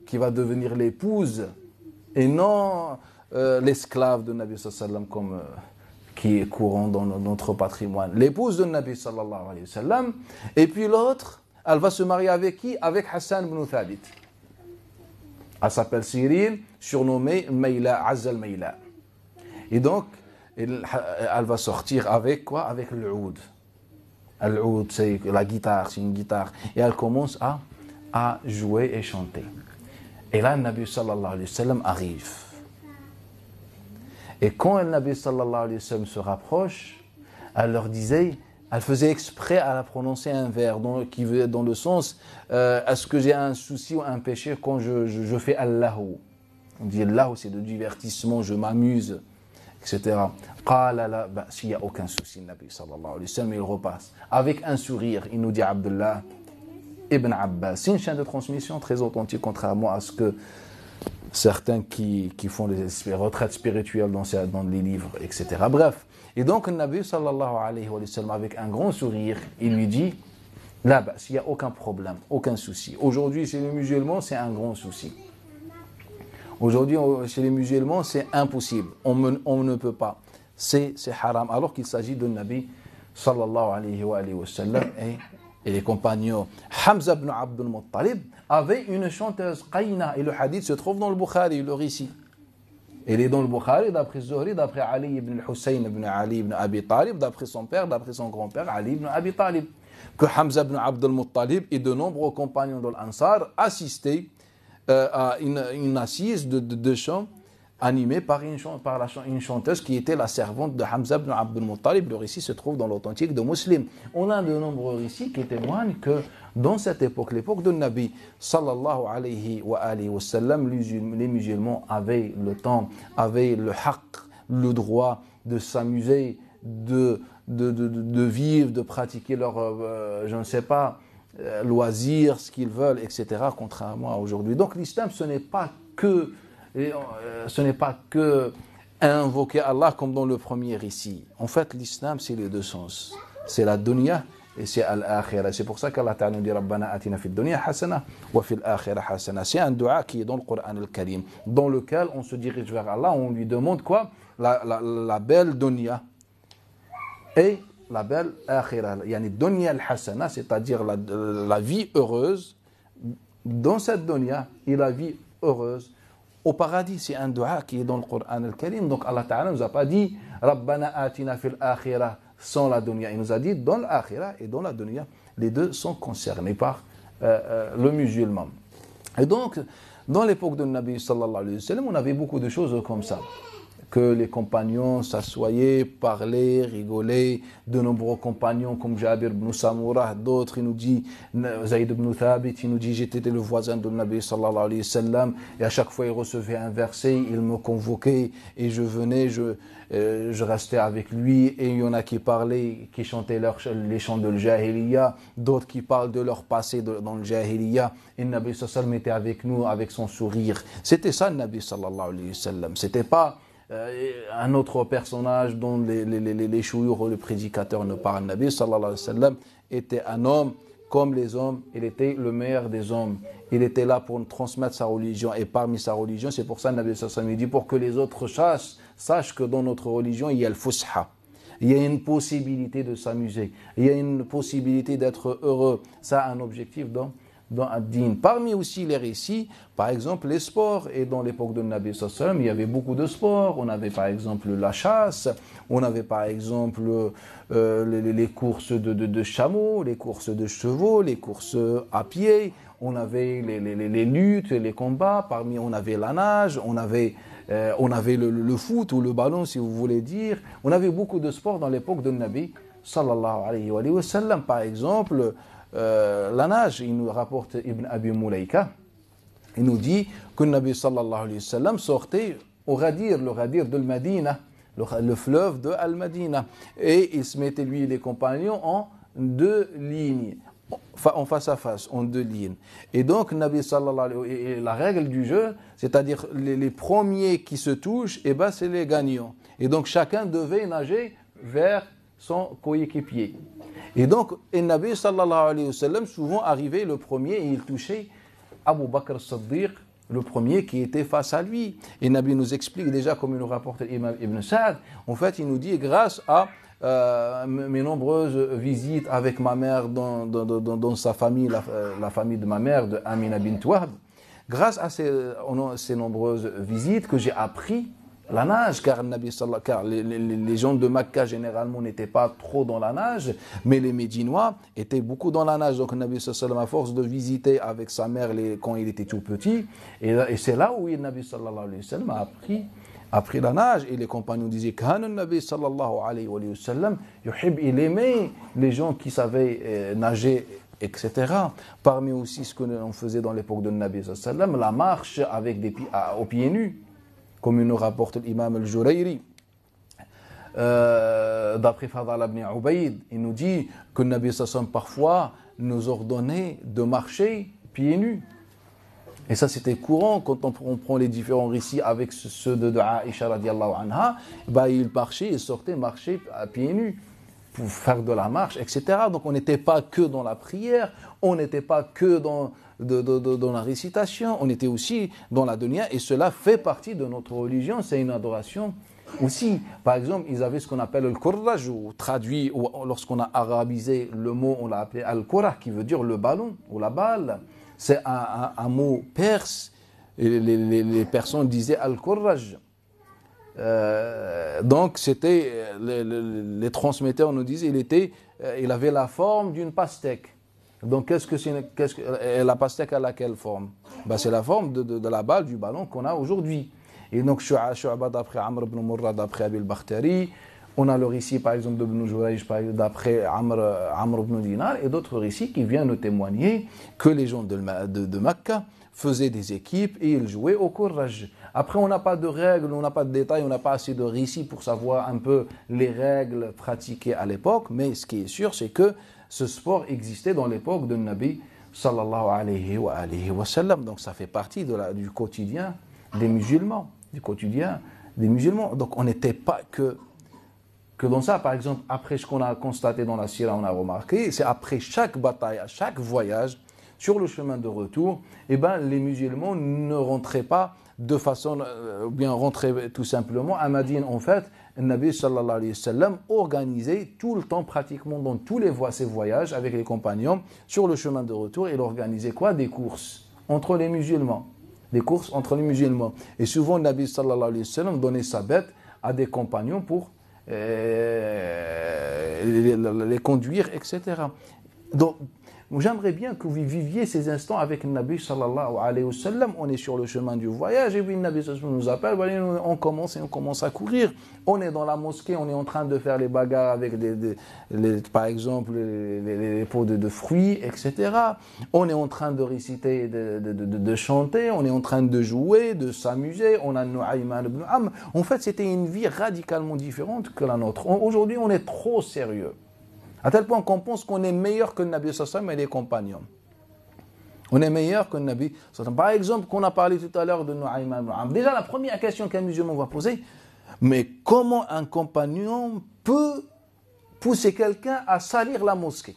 qui va devenir l'épouse et non l'esclave de Nabi sallallahu alayhi wa sallam, comme qui est courant dans notre patrimoine. L'épouse de Nabi sallallahu alayhi wa sallam. Et puis l'autre, elle va se marier avec qui? Avec Hassan ibn Thabit. Elle s'appelle Sirin, surnommée Mayla, Azzal Mayla. Et donc, elle va sortir avec quoi? Avec l'oud. L'oud, c'est la guitare, c'est une guitare. Et elle commence à jouer et chanter. Et là, le Nabi sallallahu alayhi wa sallam arrive. Et quand le Nabi sallallahu alayhi wa sallam se rapproche, elle leur disait, elle faisait exprès à la prononcer un vers qui veut dans le sens est-ce que j'ai un souci ou un péché quand je fais Allahu? On dit Allahu, c'est de divertissement, je m'amuse, etc. Qala la s'il n'y a aucun souci, le Nabi sallallahu alayhi wa sallam, il repasse avec un sourire. Il nous dit Abdullah ibn Abbas. C'est une chaîne de transmission très authentique, contrairement à ce que certains qui font des retraites spirituelles dans les livres, etc. Bref. Et donc, le Nabi sallallahu alayhi wa sallam, avec un grand sourire, il lui dit là-bas, s'il n'y a aucun problème, aucun souci. Aujourd'hui, chez les musulmans, c'est un grand souci. Aujourd'hui, chez les musulmans, c'est impossible. On ne peut pas. C'est haram. Alors qu'il s'agit de Nabi sallallahu alayhi wa sallam et les compagnons. Hamza ibn Abdul Muttalib avait une chanteuse, Qayna, et le hadith se trouve dans le Bukhari, le récit. Il est dans le Bukhari, d'après Zuhri, d'après Ali ibn Hussein ibn Ali ibn Abi Talib, d'après son père, d'après son grand-père, Ali ibn Abi Talib, que Hamza ibn Abdul Muttalib et de nombreux compagnons de l'Ansar assistaient à une assise de chant animé par une chanteuse qui était la servante de Hamza ibn Abdul Muttalib. Le récit se trouve dans l'authentique de Muslim. On a de nombreux récits qui témoignent que dans cette époque, l'époque de Nabi sallallahu alayhi wa sallam, les musulmans avaient le temps, avaient le haqq, le droit de s'amuser, de vivre, de pratiquer leur, je ne sais pas, loisirs, ce qu'ils veulent, etc., contrairement à aujourd'hui. Donc l'islam, ce n'est pas que invoquer Allah comme dans le premier ici. En fait, l'islam, c'est les deux sens. C'est la dunya et c'est al-akhirah. C'est pour ça qu'Allah Ta'ala nous dit Rabbana atina fid dunya hasana wa fil akhirah hasana. C'est un dua qui est dans le Coran al-Karim, dans lequel on se dirige vers Allah, on lui demande quoi? La belle dunya et la belle akhirah. Yani dunya al-hasana, c'est-à-dire la vie heureuse dans cette dunya et la vie heureuse au paradis. C'est un dua qui est dans le Coran al-Karim. Donc Allah Ta'ala nous a pas dit Rabbana atina fil akhirah sans la dunya. Il nous a dit dans l'akhirah et dans la dunya. Les deux sont concernés par le musulman. Et donc, dans l'époque de Nabi sallallahu alayhi wa sallam, on avait beaucoup de choses comme ça. Que les compagnons s'assoyaient, parlaient, rigolaient. De nombreux compagnons comme Jabir ibn Samurah, d'autres, il nous dit, Zayd ibn Thabit, il nous dit, j'étais le voisin de Nabi sallallahu alayhi wa sallam, et à chaque fois il recevait un verset, il me convoquait, et je venais, je restais avec lui, et il y en a qui parlaient, qui chantaient les chants de Jahiliya, d'autres qui parlent de leur passé dans le Jahiliya, et Nabi sallallahu alayhi wa sallam était avec nous, avec son sourire. C'était ça, Nabi sallallahu alayhi wa sallam. C'était pas un autre personnage dont les chouïrs ou le prédicateur ne parlent. Nabi sallallahu alayhi wa sallam était un homme comme les hommes, il était le meilleur des hommes. Il était là pour transmettre sa religion, et parmi sa religion, c'est pour ça que Nabi sallallahu alayhi wa sallam dit pour que les autres sachent que dans notre religion, il y a le fusha. Il y a une possibilité de s'amuser, il y a une possibilité d'être heureux. Ça a un objectif dans ad-din. Parmi aussi les récits, par exemple les sports, et dans l'époque de Nabi sallallahu alayhi wa sallam, il y avait beaucoup de sports. On avait par exemple la chasse, on avait par exemple les courses de chameaux, les courses de chevaux, les courses à pied, on avait les luttes, les combats, parmi on avait la nage, on avait le foot ou le ballon si vous voulez dire. On avait beaucoup de sports dans l'époque de Nabi sallallahu alayhi wa sallam. Par exemple, la nage, il nous rapporte Ibn Abi Mulaika, il nous dit que le Nabi sallallahu alayhi wa sallam sortait au Ghadir, le Ghadir de Medina, le fleuve de Al-Madina, et il se mettait lui et les compagnons en deux lignes, en face à face, en deux lignes. Et donc, Nabi sallallahu alayhi wa sallam, et la règle du jeu, c'est-à-dire les premiers qui se touchent, et ben c'est les gagnants. Et donc, chacun devait nager vers son coéquipier. Et donc, le Nabi sallallahu alayhi wa sallam, souvent arrivait le premier et il touchait Abu Bakr as-Siddiq, le premier qui était face à lui. Et le Nabi nous explique déjà, comme il nous rapporte l'imam Ibn Sa'd, en fait, il nous dit, grâce à mes nombreuses visites avec ma mère dans sa famille, la famille de ma mère, de Amina bint Wahb, grâce à ces nombreuses visites que j'ai appris la nage, car les gens de Makka généralement n'étaient pas trop dans la nage, mais les Médinois étaient beaucoup dans la nage. Donc le Nabi sallallahu alayhi wa sallam, à force de visiter avec sa mère quand il était tout petit, et c'est là où le Nabi sallallahu alayhi wa sallam a appris la nage. Et les compagnons disaient Kana Nabi sallallahu alayhi wa sallam yuhib, il aimait les gens qui savaient nager, etc. Parmi aussi ce que l'on faisait dans l'époque de Nabi sallallahu alayhi wa sallam, la marche avec aux pieds nus, comme il nous rapporte l'imam al-Jurayri, d'après Fadal ibn Ubayd, il nous dit que le Nabi sallallahu alayhi wa sallam parfois nous ordonnait de marcher pieds nus. Et ça c'était courant quand on prend les différents récits avec ceux de Aïcha radiallahu anha, il marchait, il sortait marcher à pieds nus pour faire de la marche, etc. Donc on n'était pas que dans la prière, on n'était pas que dans la récitation, on était aussi dans la dunya, et cela fait partie de notre religion, c'est une adoration aussi. Par exemple, ils avaient ce qu'on appelle le kurraj, ou traduit, ou lorsqu'on a arabisé le mot, on l'a appelé al-kurah, qui veut dire le ballon ou la balle. C'est un mot perse, et les personnes disaient al-kurraj. Donc c'était les transmetteurs nous disent il avait la forme d'une pastèque. Donc la pastèque a laquelle forme? C'est la forme de la balle, du ballon qu'on a aujourd'hui. Et donc Shu'ba d'après Amr ibn Murra, d'après Abi al-Bakhtari. On a le récit par exemple de Ibn Jurayj d'après Amr ibn Dinar et d'autres récits qui viennent nous témoigner que les gens de Mecca faisaient des équipes et ils jouaient au Qurraj. Après, on n'a pas de règles, on n'a pas de détails, on n'a pas assez de récits pour savoir un peu les règles pratiquées à l'époque, mais ce qui est sûr, c'est que ce sport existait dans l'époque de Nabi sallallahu alayhi wa sallam. Donc ça fait partie du quotidien des musulmans, Donc on n'était pas que dans ça. Par exemple, après ce qu'on a constaté dans la Sira, on a remarqué, c'est après chaque bataille, à chaque voyage, sur le chemin de retour, les musulmans ne rentraient pas de façon, ou bien rentraient tout simplement à Médine. En fait, le Nabi sallallahu alayhi wa sallam organisait tout le temps, pratiquement dans tous ses voyages avec les compagnons, sur le chemin de retour, il organisait quoi? Des courses entre les musulmans. Et souvent, le Nabi sallallahu alayhi wa sallam donnait sa bête à des compagnons pour les conduire, etc. Donc, j'aimerais bien que vous viviez ces instants avec le Nabi sallallahu alayhi wa sallam. On est sur le chemin du voyage et puis le Nabi sallallahu alayhi wa sallam nous appelle. Voilà, on commence à courir. On est dans la mosquée, on est en train de faire les bagarres avec par exemple les pots de fruits, etc. On est en train de réciter, de chanter, on est en train de jouer, de s'amuser. On a Nu'ayman ibn Amr. En fait, c'était une vie radicalement différente que la nôtre. Aujourd'hui, on est trop sérieux. À tel point qu'on pense qu'on est meilleur que le Nabi sallallahu alayhi wa sallam et les compagnons. On est meilleur que le Nabi sallallahu alayhi wa sallam. Par exemple, qu'on a parlé tout à l'heure de Nu'ayman ibn Amr. Déjà, la première question qu'un musulman va poser, mais comment un compagnon peut pousser quelqu'un à salir la mosquée?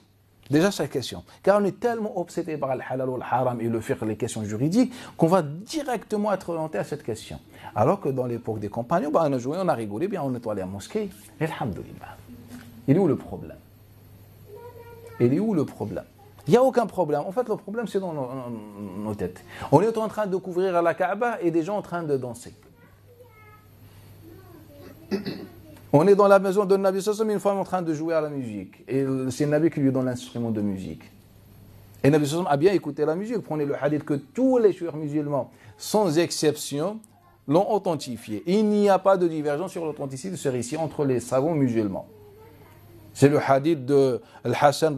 Déjà, cette question. Car on est tellement obsédé par le halal ou le haram et le fiqh, les questions juridiques, qu'on va directement être orienté à cette question. Alors que dans l'époque des compagnons, on a joué, on a rigolé, bien on nettoie la mosquée. Et alhamdoulilah. Il est où le problème? Il n'y a aucun problème. En fait, le problème, c'est dans nos têtes. On est en train de couvrir à la Kaaba et des gens en train de danser. On est dans la maison de Nabi sallallahu alayhi wa sallam, une femme en train de jouer à la musique. Et c'est le Nabi qui lui donne l'instrument de musique. Et Nabi sallallahu alayhi wa sallam a bien écouté la musique. Prenez le hadith que tous les chouïrs musulmans, sans exception, l'ont authentifié. Il n'y a pas de divergence sur l'authenticité de ce récit entre les savants musulmans. C'est le hadith de Al-Hassan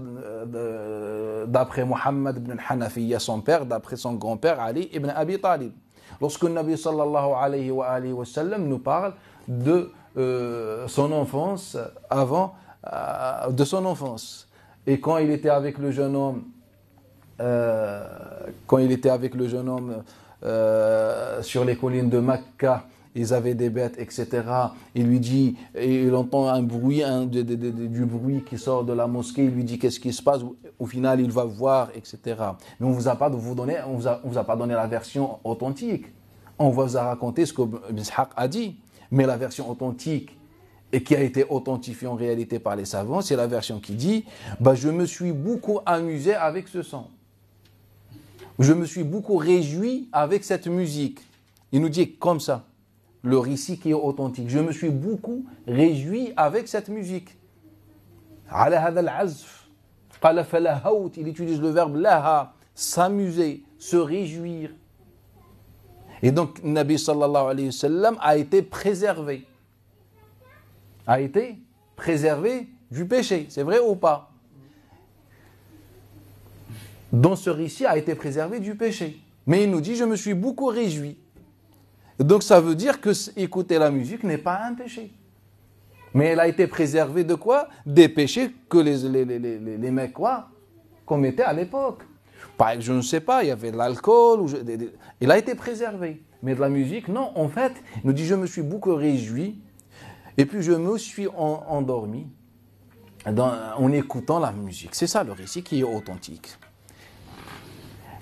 d'après Muhammad ibn al-Hanafiya, son père, d'après son grand-père Ali ibn Abi Talib. Lorsque le Nabi sallallahu alayhi wa sallam nous parle de son enfance, de son enfance. Et quand il était avec le jeune homme, sur les collines de Mecca, ils avaient des bêtes, etc. Il lui dit, et il entend un bruit, du bruit qui sort de la mosquée. Il lui dit qu'est-ce qui se passe. Au final, il va voir, etc. Mais on vous a pas donné la version authentique. On vous a raconté ce que Ibn Ishaq a dit. Mais la version authentique, et qui a été authentifiée en réalité par les savants, c'est la version qui dit je me suis beaucoup amusé avec ce son. Je me suis beaucoup réjoui avec cette musique. Il nous dit comme ça. Le récit qui est authentique. Je me suis beaucoup réjoui avec cette musique. Il utilise le verbe laha, s'amuser, se réjouir. Et donc, Nabi sallallahu alayhi wa sallam a été préservé. A été préservé du péché. C'est vrai ou pas? Dans ce récit, a été préservé du péché. Mais il nous dit, je me suis beaucoup réjoui. Donc ça veut dire que écouter la musique n'est pas un péché. Mais elle a été préservée de quoi? Des péchés que les mecs commettaient à l'époque. Par exemple, je ne sais pas, il y avait de l'alcool. Il a été préservé. Mais de la musique, non. En fait, il nous dit, je me suis beaucoup réjoui. Et puis je me suis endormi en écoutant la musique. C'est ça le récit qui est authentique.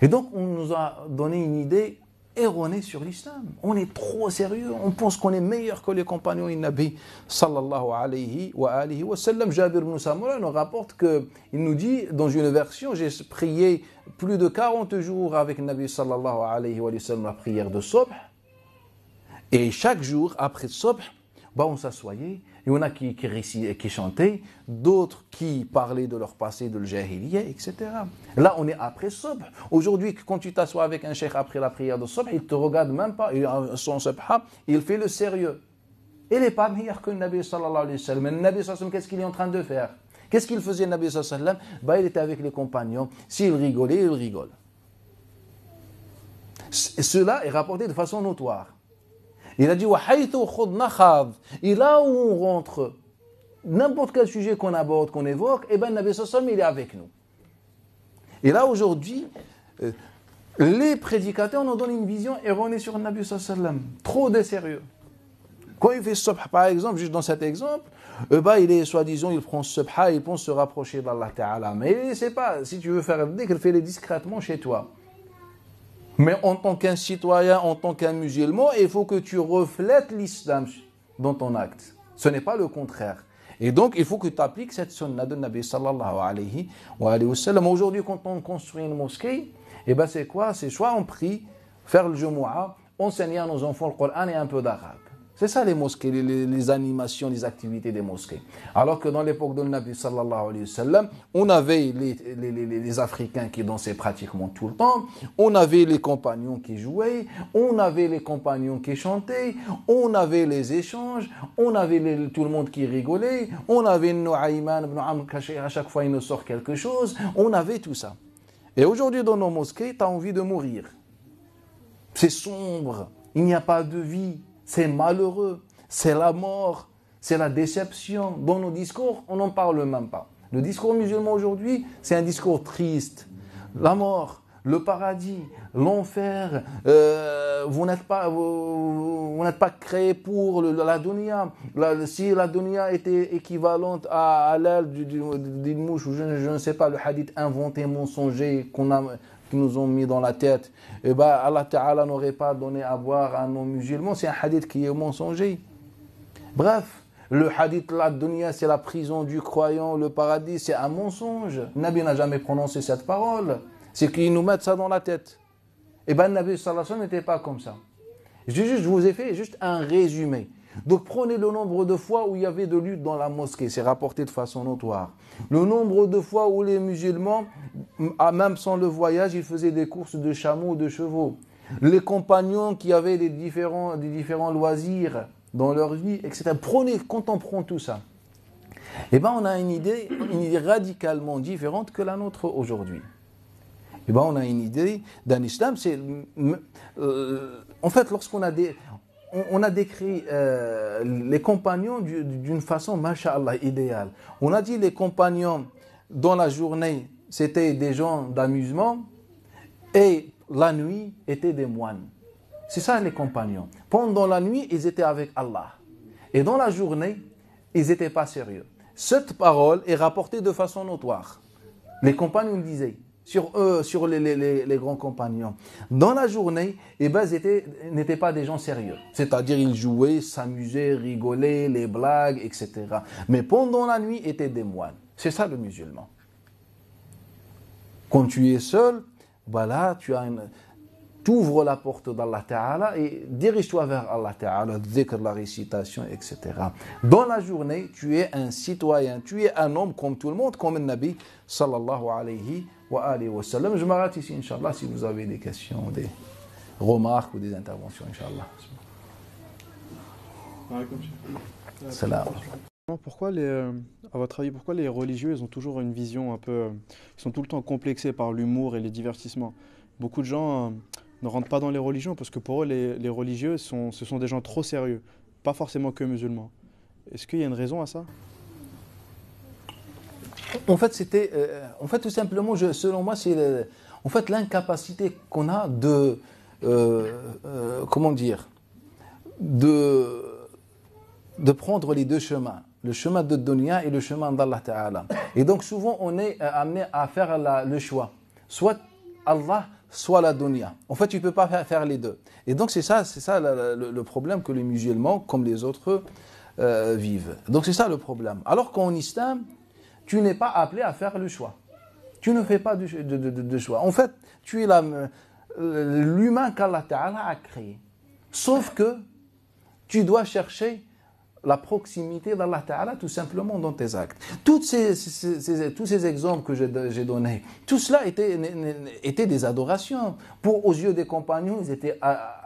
Et donc on nous a donné une idée erroné sur l'islam. On est trop sérieux, on pense qu'on est meilleur que les compagnons du Nabi sallallahu alayhi wa sallam. Jabir ibn Samura nous rapporte qu'il nous dit dans une version, j'ai prié plus de 40 jours avec le Nabi sallallahu alayhi wa sallam la prière de Subh, et chaque jour après Subh, on s'assoyait Il y en a qui chantaient, d'autres qui parlaient de leur passé, de l'jahiliya, etc. Là, on est après Subh. Aujourd'hui, quand tu t'assois avec un cheikh après la prière de Subh, il ne te regarde même pas. Son Subha, il fait le sérieux. Il n'est pas meilleur que le Nabi sallallahu alayhi wa sallam. Mais le Nabi sallallahu alayhi wa sallam, qu'est-ce qu'il est en train de faire? Qu'est-ce qu'il faisait, le Nabi sallallahu alayhi wa sallam? Il était avec les compagnons. S'il rigolait, il rigole. Cela est rapporté de façon notoire. Il a dit et là où on rentre, n'importe quel sujet qu'on aborde, qu'on évoque, le Nabi sallallahu alayhi wa sallam, il est avec nous. Et là aujourd'hui, les prédicateurs nous donnent une vision erronée sur le Nabi sallallahu alayhi wa sallam. Trop de sérieux. Quand il fait subh, par exemple, juste dans cet exemple, il est soi-disant, il prend subha, il pense se rapprocher d'Allah Ta'ala. Mais il ne sait pas, si tu veux faire le dhikr, fais-le discrètement chez toi. Mais en tant qu'un citoyen, en tant qu'un musulman, il faut que tu reflètes l'islam dans ton acte. Ce n'est pas le contraire. Et donc, il faut que tu appliques cette sunna de Nabi sallallahu alayhi wa sallam. Aujourd'hui, quand on construit une mosquée, c'est quoi? C'est soit on prie, faire le Jumu'ah, enseigner à nos enfants le Coran et un peu d'arabe. C'est ça les mosquées, les animations, les activités des mosquées. Alors que dans l'époque de Nabi sallallahu alayhi wa sallam, on avait les Africains qui dansaient pratiquement tout le temps, on avait les compagnons qui jouaient, on avait les compagnons qui chantaient, on avait les échanges, on avait tout le monde qui rigolait, on avait Nu'ayman ibn Amr à chaque fois il nous sort quelque chose, on avait tout ça. Et aujourd'hui dans nos mosquées, tu as envie de mourir. C'est sombre, il n'y a pas de vie. C'est malheureux, c'est la mort, c'est la déception. Dans nos discours, on n'en parle même pas. Le discours musulman aujourd'hui, c'est un discours triste. La mort, le paradis, l'enfer, vous n'êtes pas créé pour la dunya. Si la dunya était équivalente à l'aile d'une mouche, ou je ne sais pas, le hadith inventé, mensonger qui nous ont mis dans la tête, Allah Ta'ala n'aurait pas donné à boire à nos musulmans, c'est un hadith qui est mensonger. Bref, le hadith la dunya, c'est la prison du croyant, le paradis, c'est un mensonge. Nabi n'a jamais prononcé cette parole. C'est qu'ils nous mettent ça dans la tête. Nabi sallallahu alayhi wa sallam n'était pas comme ça. Je vous ai fait juste un résumé. Donc prenez le nombre de fois où il y avait de lutte dans la mosquée, c'est rapporté de façon notoire. Le nombre de fois où les musulmans, même sans le voyage, ils faisaient des courses de chameaux ou de chevaux. Les compagnons qui avaient des différents loisirs dans leur vie, etc. Quand on prend tout ça, on a une idée radicalement différente que la nôtre aujourd'hui. On a une idée d'un islam, en fait, lorsqu'on a on a décrit les compagnons d'une façon, masha'Allah, idéale. On a dit les compagnons, dans la journée, c'était des gens d'amusement et la nuit, étaient des moines. C'est ça les compagnons. Pendant la nuit, ils étaient avec Allah. Et dans la journée, ils n'étaient pas sérieux. Cette parole est rapportée de façon notoire. Les compagnons disaient, sur les grands compagnons. Dans la journée, ils n'étaient pas des gens sérieux. C'est-à-dire, ils jouaient, s'amusaient, rigolaient, les blagues, etc. Mais pendant la nuit, étaient des moines. C'est ça le musulman. Quand tu es seul, là, tu ouvres la porte d'Allah Ta'ala et dirige-toi vers Allah Ta'ala, dhikr, la récitation, etc. Dans la journée, tu es un citoyen, tu es un homme comme tout le monde, comme le Nabi sallallahu alayhi wa sallam. Je m'arrête ici, Inch'Allah, si vous avez des questions, des remarques ou des interventions, Inch'Allah. Salam. Pourquoi à votre avis, pourquoi les religieux, ils ont toujours une vision un peu... Ils sont tout le temps complexés par l'humour et les divertissements. Beaucoup de gens ne rentrent pas dans les religions parce que pour eux, les religieux, ce sont des gens trop sérieux. Pas forcément que musulmans. Est-ce qu'il y a une raison à ça? En fait, tout simplement, selon moi, c'est l'incapacité qu'on a de prendre les deux chemins, le chemin de dunya et le chemin d'Allah Ta'ala. Et donc souvent on est amené à faire le choix, soit Allah, soit la dunya. En fait, tu ne peux pas faire les deux. Et donc c'est ça le problème que les musulmans, comme les autres, vivent. Donc c'est ça le problème. Alors qu'en islam, tu n'es pas appelé à faire le choix. Tu ne fais pas de choix. En fait, tu es l'humain qu'Allah Ta'ala a créé. Sauf que tu dois chercher la proximité d'Allah Ta'ala tout simplement dans tes actes. Tous ces exemples que j'ai donnés, tout cela était des adorations. Aux yeux des compagnons, ils étaient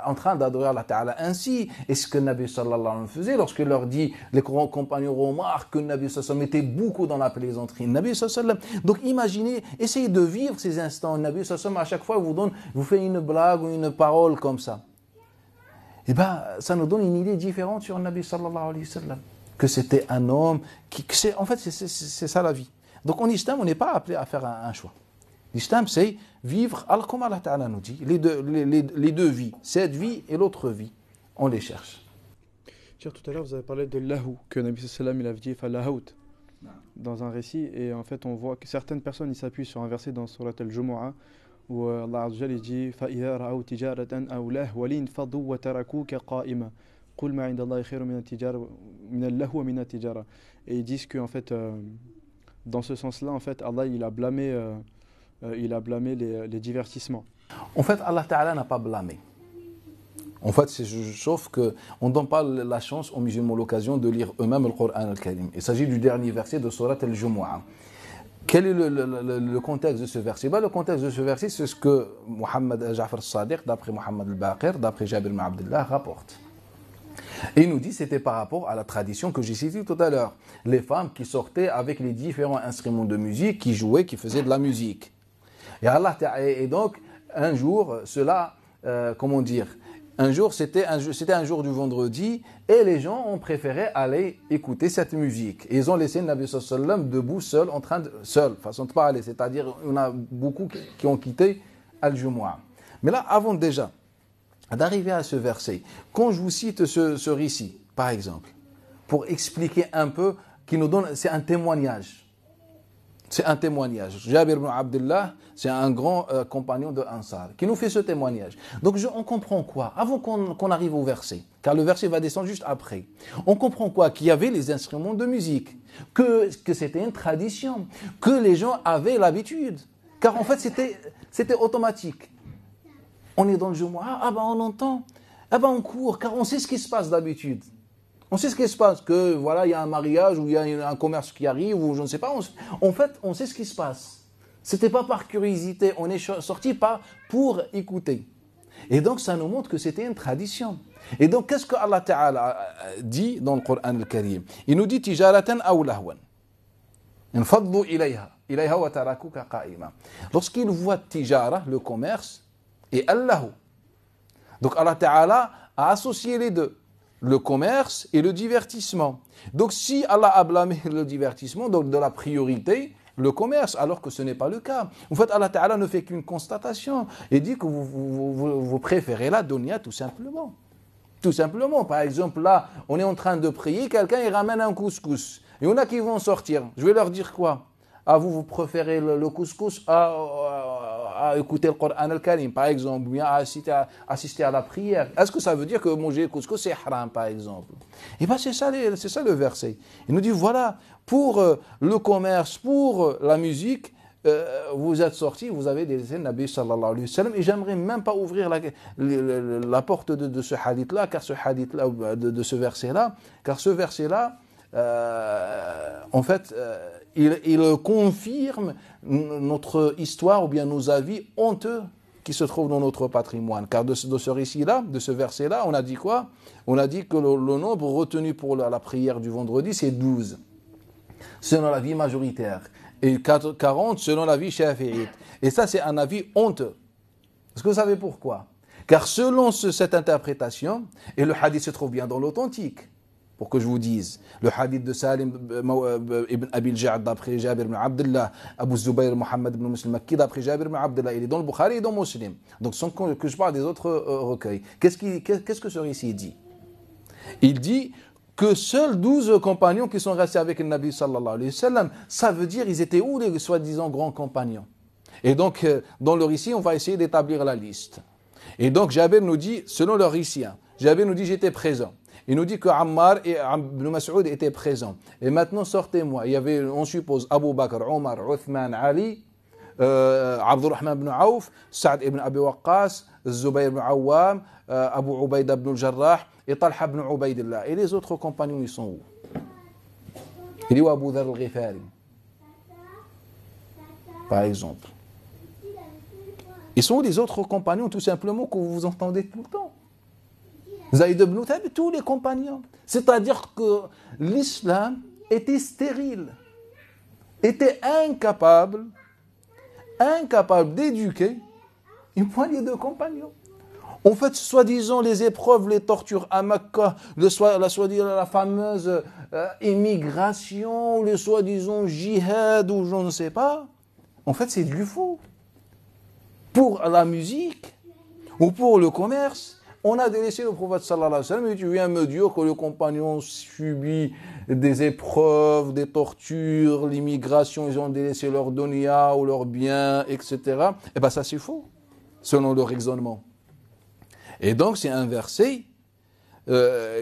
en train d'adorer Allah Ta'ala ainsi. Et ce que Nabi sallallahu alayhi wa sallam faisait, lorsqu'il leur dit, les compagnons remarquent que Nabi sallallahu alayhi wa sallam était beaucoup dans la plaisanterie. Nabi sallallahu alayhi wa sallam, donc imaginez, essayez de vivre ces instants. Nabi sallallahu alayhi wa sallam, à chaque fois, vous fait une blague ou une parole comme ça. Eh bien, ça nous donne une idée différente sur le Nabi sallallahu alayhi wa sallam. Que c'était un homme, en fait, c'est ça la vie. Donc en islam, on n'est pas appelé à faire un choix. L'islam, c'est vivre, alors comme Allah Ta'ala nous dit, les deux vies, cette vie et l'autre vie, on les cherche. Tout à l'heure, vous avez parlé de lahu, que Nabi sallallahu alayhi wa sallam avait dit falahout dans un récit, et en fait, on voit que certaines personnes, ils s'appuient sur un verset dans Surat al-Jumu'ah, où Allah Azza wa Jalla dit فَإِذَا رَأَوْا تِجَارَةً أَوْ لَهْوًا انفَضُّوا وَتَرَكُوكَ قَائِمًا قُلْ مَا عِندَ اللَّهِ خَيْرٌ مِنَ اللَّهْوِ وَمِنَ التِّجَارَةِ. Et ils disent que en fait, dans ce sens-là, en fait, Allah il a blâmé les divertissements. En fait, Allah Ta'ala n'a pas blâmé. En fait, sauf qu'on ne donne pas la chance aux musulmans l'occasion de lire eux-mêmes le Coran al-Karim. Il s'agit du dernier verset de Surat al-Jumu'ah. Quel est le contexte de ce verset? Le contexte de ce verset, c'est ce que Mohammed Ja'far al-Sadiq, d'après Mohammed al-Baqir, d'après Jabir ibn Abdullah, rapporte. Et il nous dit c'était par rapport à la tradition que j'ai citée tout à l'heure. Les femmes qui sortaient avec les différents instruments de musique, qui jouaient, qui faisaient de la musique. Et donc, un jour, un jour, c'était un jour du vendredi, et les gens ont préféré aller écouter cette musique. Et ils ont laissé le Nabi sallallahu alayhi wa sallam debout, façon de parler. C'est-à-dire, il y en a beaucoup qui ont quitté Al-Jumu'ah. Mais là, avant déjà d'arriver à ce verset, quand je vous cite ce récit, par exemple, pour expliquer un peu, qui nous donne, c'est un témoignage. C'est un témoignage. Jabir ibn Abdullah, c'est un grand compagnon de Ansar, qui nous fait ce témoignage. Donc on comprend quoi? Avant qu'on arrive au verset, car le verset va descendre juste après. On comprend quoi? Qu'il y avait les instruments de musique, que c'était une tradition, que les gens avaient l'habitude. Car en fait, c'était automatique. On est dans le Jumu'ah, on entend, on court, car on sait ce qui se passe d'habitude. On sait ce qui se passe, que voilà, il y a un mariage ou il y a un commerce qui arrive ou je ne sais pas. En fait, on sait ce qui se passe. C'était pas par curiosité, on est sorti pas pour écouter. Et donc ça nous montre que c'était une tradition. Et donc qu'est-ce que Allah Ta'ala dit dans le Coran al-Karim? Il nous dit tijaratan aw lahwan. Infaddu ilayha wa tarakuka qa'ima. Lorsqu'il voit tijara, le commerce, et Allahu. Donc Allah Ta'ala a associé les deux. Le commerce et le divertissement. Donc si Allah a blâmé le divertissement, donc de la priorité, le commerce, alors que ce n'est pas le cas. En fait, Allah Ta'ala ne fait qu'une constatation et dit que vous préférez la dunya tout simplement. Tout simplement. Par exemple, là, on est en train de prier, quelqu'un il ramène un couscous. Il y en a qui vont sortir. Je vais leur dire quoi? Vous préférez le couscous à écouter le Coran al-Karim, par exemple, ou bien à assister à la prière. Est-ce que ça veut dire que manger le couscous, c'est haram, par exemple? Et bien, c'est ça le verset. Il nous dit, voilà, pour le commerce, pour la musique, vous êtes sortis, vous avez délaissé le Nabi sallallahu alayhi wa sallam, et j'aimerais même pas ouvrir la porte de ce hadith-là, car ce hadith-là, de ce verset-là, car ce verset-là, en fait, il confirme notre histoire ou bien nos avis honteux qui se trouvent dans notre patrimoine. Car de ce récit-là, de ce verset-là, on a dit quoi? On a dit que le nombre retenu pour la prière du vendredi, c'est 12, selon l'avis majoritaire, et 40 selon l'avis shafi'ite. Et ça, c'est un avis honteux. Est-ce que vous savez pourquoi? Car selon cette interprétation, et le hadith se trouve bien dans l'authentique, pour que je vous dise, le hadith de Salim ibn Abil Ja'd d'après Jabir ibn Abdullah, Abu Zubayr Muhammad ibn Muslim Makki d'après Jabir ibn Abdullah, il est dans le Bukhari et dans Muslim. Donc sans que je parle des autres recueils. Qu'est-ce que ce récit dit? Il dit que seuls 12 compagnons qui sont restés avec le Nabi sallallahu alayhi wa sallam, ça veut dire ils étaient où les soi-disant grands compagnons? Et donc dans le récit, on va essayer d'établir la liste. Et donc Jabir nous dit, selon le récit, Jabir nous dit j'étais présent. Il nous dit que Ammar et Ibn Mas'ud étaient présents. Et maintenant, sortez-moi. Il y avait, on suppose, Abu Bakr, Omar, Uthman, Ali, Abdurrahman ibn Auf, Saad ibn Abi Waqqas, Zubayr ibn Awwam, Abu Ubaida ibn al-Jarrah et Talha ibn Ubaidillah. Et les autres compagnons, ils sont où? Il est où Abu Dharr al-Ghifari, par exemple? Ils sont où les autres compagnons, tout simplement, que vous entendez tout le temps? Zayd ibn Thabit, tous les compagnons. C'est-à-dire que l'islam était stérile, était incapable d'éduquer une poignée de compagnons. En fait, soi-disant, les épreuves, les tortures à Mecca, la fameuse immigration, le soi-disant jihad, ou je ne sais pas, en fait, c'est du faux. Pour la musique, ou pour le commerce, on a délaissé le prophète sallallahu alayhi wa sallam, et tu viens me dire que le compagnon subit des épreuves, des tortures, l'immigration, ils ont délaissé leur dunya ou leurs biens, etc. Eh bien ça c'est faux, selon leur raisonnement. Et donc c'est un verset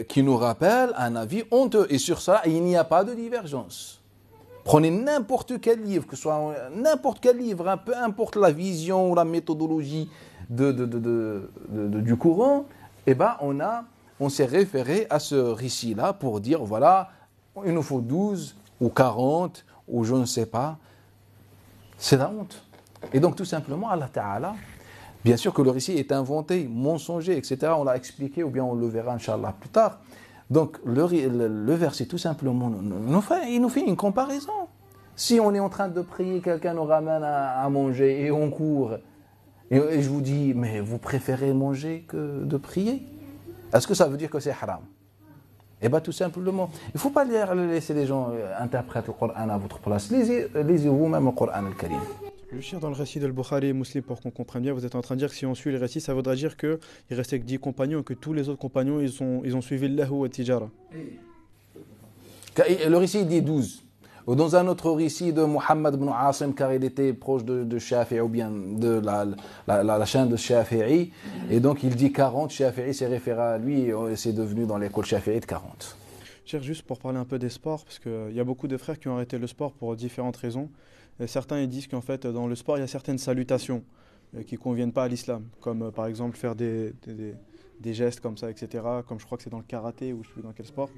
qui nous rappelle un avis honteux. Et sur ça, il n'y a pas de divergence. Prenez n'importe quel livre, que ce soit n'importe quel livre, hein, peu importe la vision ou la méthodologie du Coran, eh ben on s'est référé à ce récit-là pour dire, voilà, il nous faut 12 ou 40 ou je ne sais pas. C'est la honte. Et donc tout simplement, Allah Ta'ala, bien sûr que le récit est inventé, mensonger, etc. On l'a expliqué ou bien on le verra, Inch'Allah, plus tard. Donc le verset tout simplement, il nous fait une comparaison. Si on est en train de prier, quelqu'un nous ramène à manger et on court, et je vous dis, mais vous préférez manger que de prier? Est-ce que ça veut dire que c'est haram? Eh bien tout simplement, il ne faut pas laisser les gens interpréter le Coran à votre place. Lisez vous-même le Coran al-Karim. Le chien dans le récit de Al-Bukhari et Muslim, pour qu'on comprenne bien, vous êtes en train de dire que si on suit le récit, ça voudrait dire qu'il restait que 10 compagnons et que tous les autres compagnons, ils ont suivi l'Lahu et Tijara. Le récit dit 12. Dans un autre récit de Muhammad ibn Asim, car il était proche de Shafi'i, ou bien de la chaîne de Shafi'i, et donc il dit 40, Shafi'i s'est référé à lui, et c'est devenu dans l'école Shafi'i de 40. Cher, juste pour parler un peu des sports, parce qu'il y a beaucoup de frères qui ont arrêté le sport pour différentes raisons. Et certains ils disent qu'en fait, dans le sport, il y a certaines salutations qui ne conviennent pas à l'islam, comme par exemple faire des gestes comme ça, etc. Comme je crois que c'est dans le karaté ou je sais dans quel sport,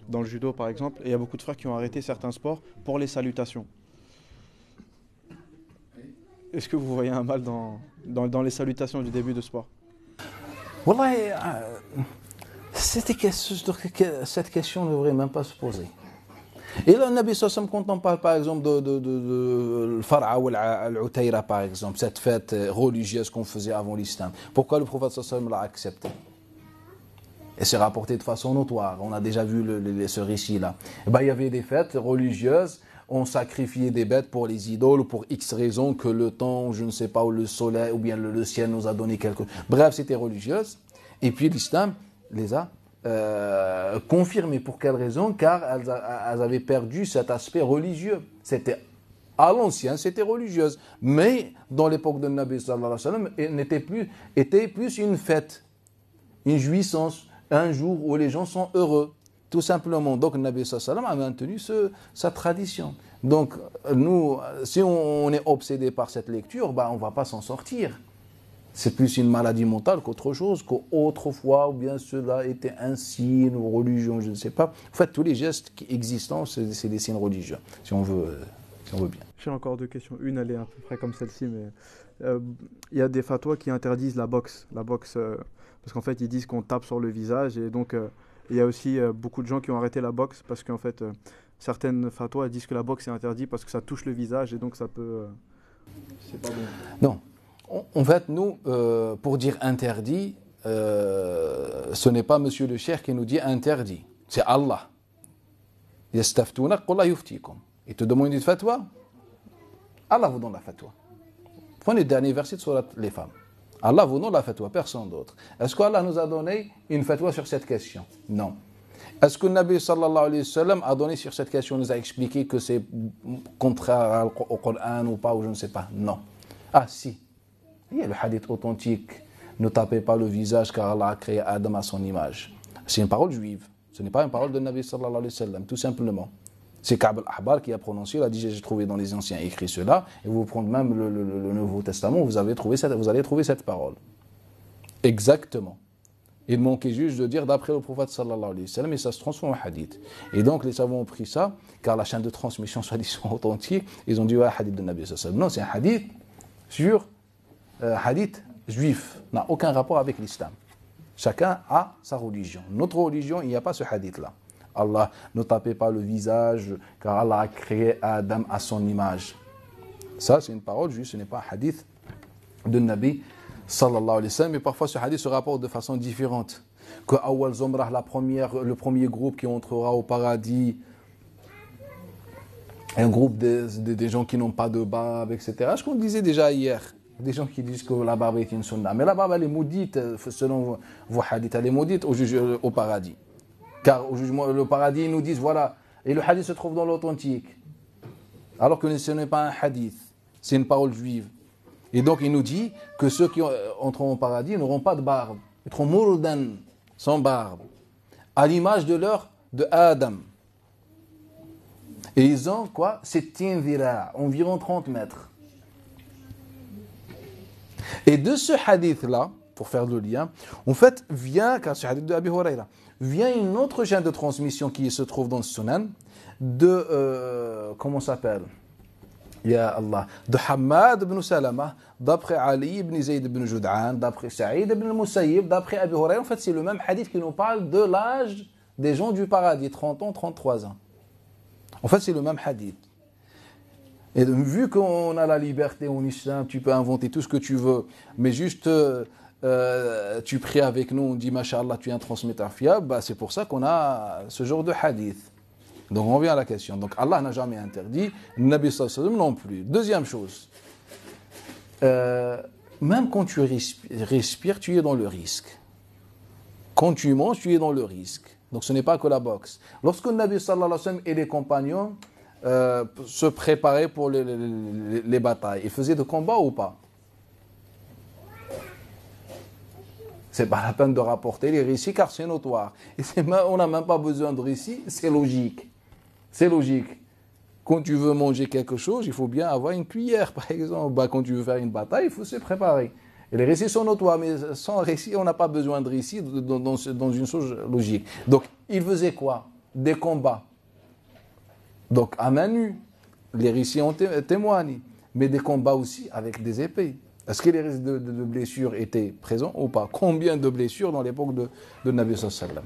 dans le judo par exemple. Et il y a beaucoup de frères qui ont arrêté certains sports pour les salutations. Est-ce que vous voyez un mal dans les salutations du début de sport? Wallahi, cette question ne devrait même pas se poser. Et là, le Nabi sallam, quand on parle par exemple de Far'a ou al-Utayra par exemple, cette fête religieuse qu'on faisait avant l'islam, pourquoi le prophète sallam l'a accepté? Et c'est rapporté de façon notoire, on a déjà vu ce récit-là. Eh ben, il y avait des fêtes religieuses, on sacrifiait des bêtes pour les idoles, pour X raisons, que le temps, je ne sais pas, ou le soleil, ou bien le ciel nous a donné quelque chose. Bref, c'était religieuse. Et puis l'islam les a confirmées. Pour quelle raison? Car elles avaient perdu cet aspect religieux. C'était à l'ancien, c'était religieuse. Mais dans l'époque de Nabi sallallahu alayhi wa sallam, était plus une fête, une jouissance, un jour où les gens sont heureux. Tout simplement. Donc, le Nabi sallallahu alayhi wa sallam a maintenu sa tradition. Donc, nous, si on est obsédé par cette lecture, on ne va pas s'en sortir. C'est plus une maladie mentale qu'autre chose, qu'autrefois, ou bien cela était un signe ou religion, je ne sais pas. En fait, tous les gestes existants, c'est des signes religieux, si on veut bien. J'ai encore deux questions. Une, elle est à peu près comme celle-ci, mais il y a des fatwas qui interdisent la boxe. Parce qu'en fait, ils disent qu'on tape sur le visage, et donc il y a aussi beaucoup de gens qui ont arrêté la boxe, parce qu'en fait, certaines fatwas disent que la boxe est interdite parce que ça touche le visage, et donc ça peut... c'est pas bon. Non. En fait, nous, pour dire interdit, ce n'est pas Monsieur le Cheikh qui nous dit interdit. C'est Allah. Yastaftounak, qul la yuftikum. Il te demande une fatwa. Allah vous donne la fatwa. Prenez le dernier verset de Surat les femmes. Allah vous donne la fatwa, personne d'autre. Est-ce qu'Allah nous a donné une fatwa sur cette question? Non. Est-ce que le Nabi sallallahu alayhi wa sallam a donné sur cette question, nous a expliqué que c'est contraire au Coran ou pas, ou je ne sais pas? Non. Ah si. Il y a le hadith authentique, ne tapez pas le visage car Allah a créé Adam à son image. C'est une parole juive, ce n'est pas une parole de Nabi sallallahu alayhi wa sallam, tout simplement. C'est Ka'b al-Ahbar qui a prononcé, il a dit j'ai trouvé dans les anciens écrits cela, et vous prenez même le Nouveau Testament, vous allez trouver cette parole. Exactement. Il manquait juste de dire d'après le prophète sallallahu alayhi wa sallam, et ça se transforme en hadith. Et donc les savants ont pris ça, car la chaîne de transmission soi-disant authentique, ils ont dit ouais, hadith de Nabi sallallahu alayhi wa sallam. Non, c'est un hadith sur hadith juif, n'a aucun rapport avec l'islam. Chacun a sa religion. Notre religion, il n'y a pas ce hadith-là. Allah, ne tapez pas le visage, car Allah a créé Adam à son image. Ça, c'est une parole juste, ce n'est pas un hadith de Nabi sallallahu alayhi wa sallam. Mais parfois, ce hadith se rapporte de façon différente. Que Awal Zomrah, le premier groupe qui entrera au paradis, un groupe des gens qui n'ont pas de barbe, etc. Ce qu'on disait déjà hier. Des gens qui disent que la barbe est une sunna. Mais la barbe, elle est maudite, selon vos hadiths, elle est maudite au paradis. Car au jugement, le paradis, ils nous disent, voilà, et le hadith se trouve dans l'authentique. Alors que ce n'est pas un hadith, c'est une parole juive. Et donc, il nous dit que ceux qui entreront au paradis n'auront pas de barbe. Ils seront mouldan, sans barbe. À l'image de Adam. Et ils ont quoi? 70 dhira, environ 30 mètres. Et de ce hadith-là, pour faire le lien, en fait, car ce hadith de Abi Huraira, vient une autre chaîne de transmission qui se trouve dans le Sunan, comment s'appelle? Ya Allah, de Hamad ibn Salama, d'après Ali ibn Zayd ibn Jud'an, d'après Saïd ibn Musayyib, d'après Abi Huraira. En fait, c'est le même hadith qui nous parle de l'âge des gens du paradis, 30 ans, 33 ans. En fait, c'est le même hadith. Et vu qu'on a la liberté en islam, tu peux inventer tout ce que tu veux, mais juste tu pries avec nous, on dit Masha'Allah, tu es un transmetteur fiable, bah, c'est pour ça qu'on a ce genre de hadith. Donc on revient à la question. Donc Allah n'a jamais interdit, Nabi sallallahu alayhi wa sallam non plus. Deuxième chose, même quand tu respires, tu es dans le risque. Quand tu manges, tu es dans le risque. Donc ce n'est pas que la boxe. Lorsque Nabi sallallahu alayhi wa sallam et les compagnons se préparaient pour les batailles, ils faisaient de combat ou pas? C'est pas la peine de rapporter les récits car c'est notoire. Et on n'a même pas besoin de récits, c'est logique. C'est logique. Quand tu veux manger quelque chose, il faut bien avoir une cuillère, par exemple. Bah, quand tu veux faire une bataille, il faut se préparer. Et les récits sont notoires, mais sans récits, on n'a pas besoin de récits dans une chose logique. Donc, ils faisaient quoi? Des combats. Donc, à main nue, les récits en témoignent. Mais des combats aussi avec des épées. Est-ce que les risques de blessures étaient présents ou pas? Combien de blessures dans l'époque de Nabi sallallahu alayhi wa sallam?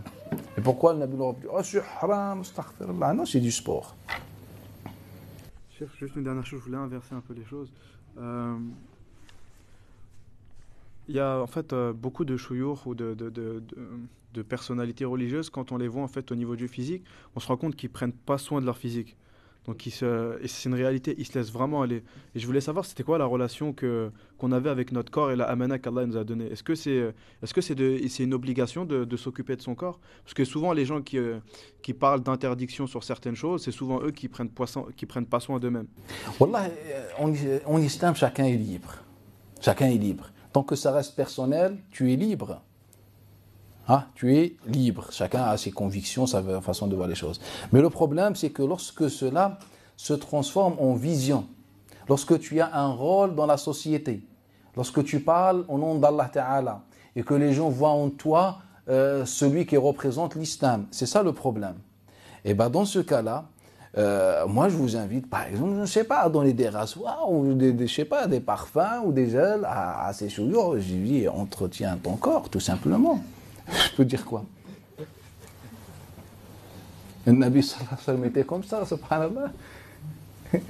Et pourquoi le Nabi leur a dit oh, c'est haram, astaghfirullah. Non, c'est du sport. Cheikh, juste une dernière chose, je voulais inverser un peu les choses. Il y a en fait beaucoup de chouyours ou de personnalités religieuses, quand on les voit en fait au niveau du physique, on se rend compte qu'ils ne prennent pas soin de leur physique. Donc et c'est une réalité, ils se laissent vraiment aller. Et je voulais savoir c'était quoi la relation qu'on avait avec notre corps et la amana qu'Allah nous a donnée. Est-ce que c'est une obligation de s'occuper de son corps? Parce que souvent les gens qui parlent d'interdiction sur certaines choses, c'est souvent eux qui prennent pas soin d'eux-mêmes. Wallah, en islam, chacun est libre. Chacun est libre. Tant que ça reste personnel, tu es libre. Ah, tu es libre. Chacun a ses convictions, sa façon de voir les choses. Mais le problème, c'est que lorsque cela se transforme en vision, lorsque tu as un rôle dans la société, lorsque tu parles au nom d'Allah Ta'ala, et que les gens voient en toi celui qui représente l'islam, c'est ça le problème. Et bien dans ce cas-là, moi je vous invite, par exemple, je ne sais pas, à donner des rasoirs, ou je sais pas, des parfums, ou des gels à ces chouyours. Je dis, entretiens ton corps, tout simplement. Je peux dire quoi? Le Nabi sallallahu alayhi wa sallam était comme ça, subhanallah.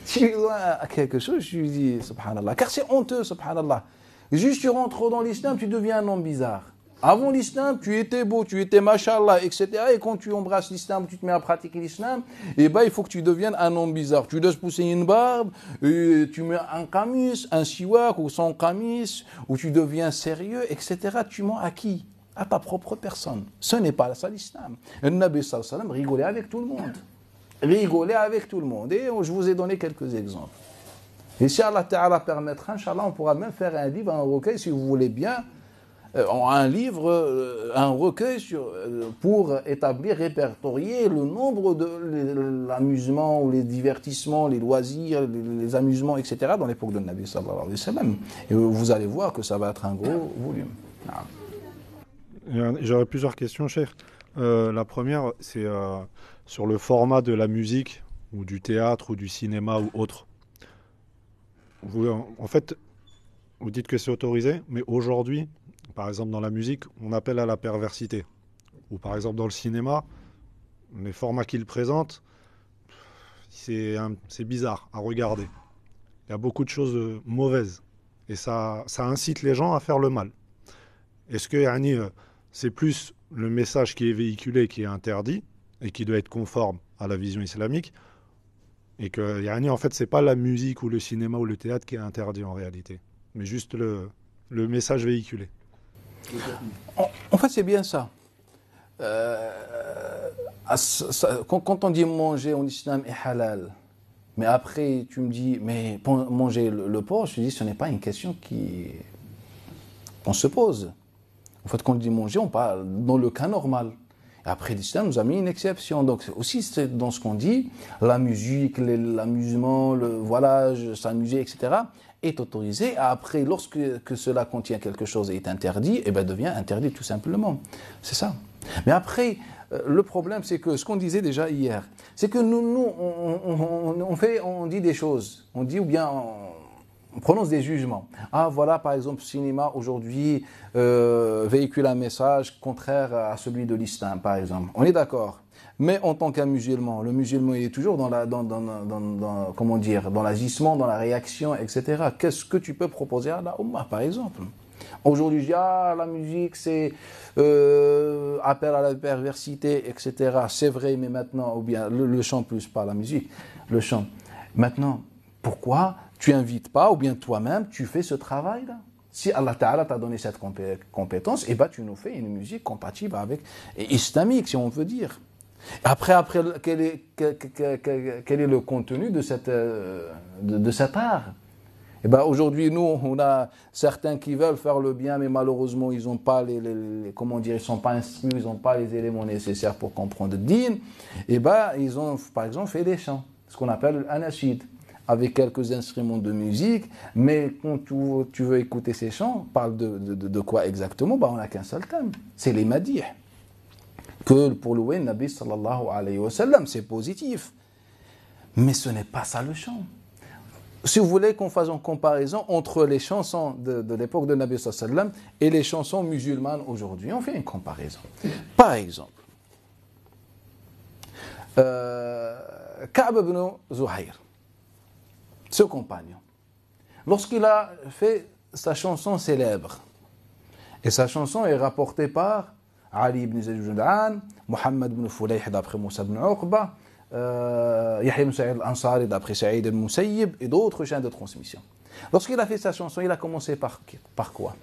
Tu lui dois quelque chose, je lui dis, subhanallah. Car c'est honteux, subhanallah. Juste tu rentres dans l'islam, tu deviens un homme bizarre. Avant l'islam, tu étais beau, tu étais mashallah, etc. Et quand tu embrasses l'islam, tu te mets à pratiquer l'islam, et ben il faut que tu deviennes un homme bizarre. Tu laisses pousser une barbe, et tu mets un camis, un siwak ou sans camis, ou tu deviens sérieux, etc. Tu mens à qui? À ta propre personne. Ce n'est pas ça l'islam. Le Nabi sallallahu alayhi wa sallam rigolait avec tout le monde. Rigolait avec tout le monde. Et je vous ai donné quelques exemples. Et si Allah Ta'ala permettra, Inch'Allah, on pourra même faire un livre, un recueil, si vous voulez bien, un livre, un recueil pour établir, répertorier le nombre de l'amusement ou les divertissements, les loisirs, les amusements, etc. dans l'époque de Nabi sallallahu alayhi wa sallam. Et vous allez voir que ça va être un gros volume. J'aurais plusieurs questions, cher. La première, c'est sur le format de la musique, ou du théâtre, ou du cinéma, ou autre. En fait, vous dites que c'est autorisé, mais aujourd'hui, par exemple dans la musique, on appelle à la perversité. Ou par exemple dans le cinéma, les formats qu'ils présentent, c'est bizarre à regarder. Il y a beaucoup de choses mauvaises. Et ça incite les gens à faire le mal. Est-ce que yani, c'est plus le message qui est véhiculé qui est interdit et qui doit être conforme à la vision islamique, et que yani, en fait, c'est pas la musique ou le cinéma ou le théâtre qui est interdit en réalité, mais juste le message véhiculé. En fait, c'est bien ça. Quand on dit manger en islam est halal, mais après tu me dis, mais manger le porc, je te dis, ce n'est pas une question qu'on se pose. En fait, quand on dit manger, on parle dans le cas normal. Et après, l'islam nous a mis une exception. Donc, aussi, c'est dans ce qu'on dit, la musique, l'amusement, voilà, s'amuser, etc., est autorisé. Après, lorsque cela contient quelque chose et est interdit, eh bien, devient interdit tout simplement. C'est ça. Mais après, le problème, c'est que ce qu'on disait déjà hier, c'est que nous on dit des choses, on dit ou bien on prononce des jugements. Ah voilà, par exemple, le cinéma aujourd'hui véhicule un message contraire à celui de l'islam, par exemple. On est d'accord. Mais en tant qu'un musulman, le musulman il est toujours dans comment dire, dans l'agissement, dans la réaction, etc. Qu'est-ce que tu peux proposer à la Ummah, par exemple? Aujourd'hui, je dis, la musique, c'est appel à la perversité, etc. C'est vrai, mais maintenant, ou bien le chant plus, pas la musique, le chant. Maintenant, pourquoi tu invites pas, ou bien toi-même, tu fais ce travail-là? Si Allah Ta'ala t'a donné cette compétence, eh ben, tu nous fais une musique compatible avec, et islamique, si on veut dire. Après, quel est le contenu de cet art? Eh ben, aujourd'hui, nous, on a certains qui veulent faire le bien, mais malheureusement, ils n'ont pas comment dire, ils sont pas instruits, ils n'ont pas les éléments nécessaires pour comprendre le din. Eh ben, ils ont, par exemple, fait des chants, ce qu'on appelle anashid, avec quelques instruments de musique, mais quand tu veux écouter ces chants, parle de quoi exactement? Ben, on n'a qu'un seul thème, c'est les madih. Que pour louer le Nabi sallallahu alayhi wa sallam, c'est positif. Mais ce n'est pas ça le chant. Si vous voulez qu'on fasse une comparaison entre les chansons de l'époque de Nabi sallallahu alayhi wa sallam et les chansons musulmanes aujourd'hui, on fait une comparaison. Par exemple, Ka'b ibn Zuhayr, ce compagnon, lorsqu'il a fait sa chanson célèbre, et sa chanson est rapportée par Ali ibn Zayd al-Jud'an, Muhammad ibn Fulayh d'après Moussa ibn Uqba, Yahya ibn Sa'id al-Ansari d'après Sa'id al-Musayyib et d'autres chaînes de transmission. Lorsqu'il a fait sa chanson, il a commencé par quoi?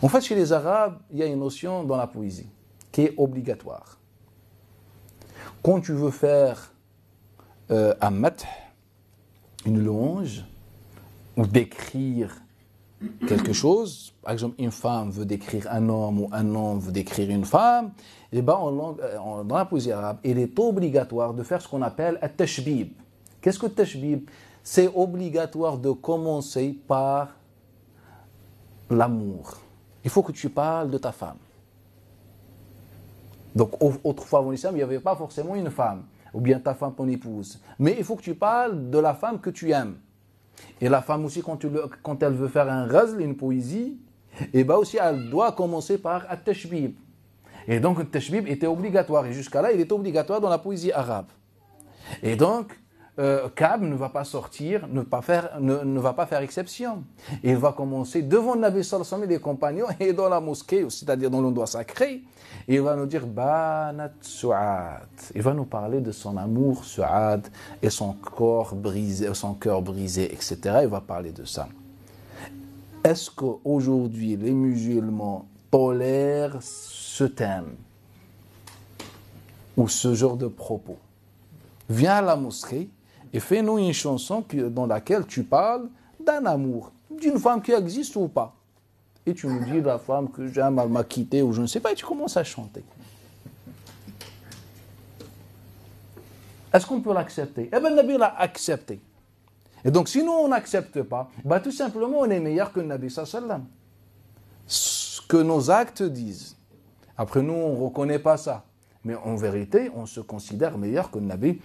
En fait, chez les Arabes, il y a une notion dans la poésie qui est obligatoire. Quand tu veux faire un math, une louange, ou décrire quelque chose, par exemple une femme veut décrire un homme ou un homme veut décrire une femme, et ben dans la poésie arabe, il est obligatoire de faire ce qu'on appelle un tashbib. Qu'est-ce que le tashbib? C'est obligatoire de commencer par l'amour. Il faut que tu parles de ta femme. Donc autrefois en islam, il n'y avait pas forcément une femme, ou bien ta femme, ton épouse. Mais il faut que tu parles de la femme que tu aimes. Et la femme aussi, quand elle veut faire un ghazl, une poésie, et ben aussi elle doit commencer par un tashbib. Et donc le tashbib était obligatoire. Et jusqu'à là, il est obligatoire dans la poésie arabe. Et donc, Ka'b ne va pas sortir, ne va pas faire exception. Il va commencer devant le Nabi sallallahu alayhi wa sallam et les compagnons et dans la mosquée, c'est-à-dire dans l'endroit sacré. Et il va nous dire Banat Su'ad. Il va nous parler de son amour Su'ad et son cœur brisé, etc. Il va parler de ça. Est-ce qu'aujourd'hui les musulmans tolèrent ce thème ou ce genre de propos? Viens à la mosquée et fais-nous une chanson dans laquelle tu parles d'un amour, d'une femme qui existe ou pas. Et tu nous dis, la femme que j'aime, elle m'a quitté, ou je ne sais pas, et tu commences à chanter. Est-ce qu'on peut l'accepter? Eh bien, le Nabi l'a accepté. Et donc, si nous, on n'accepte pas, bah, tout simplement, on est meilleur que le Nabi sallallahu alayhi wa sallam. que nos actes disent. Après nous, on ne reconnaît pas ça. Mais en vérité, on se considère meilleur que le Nabi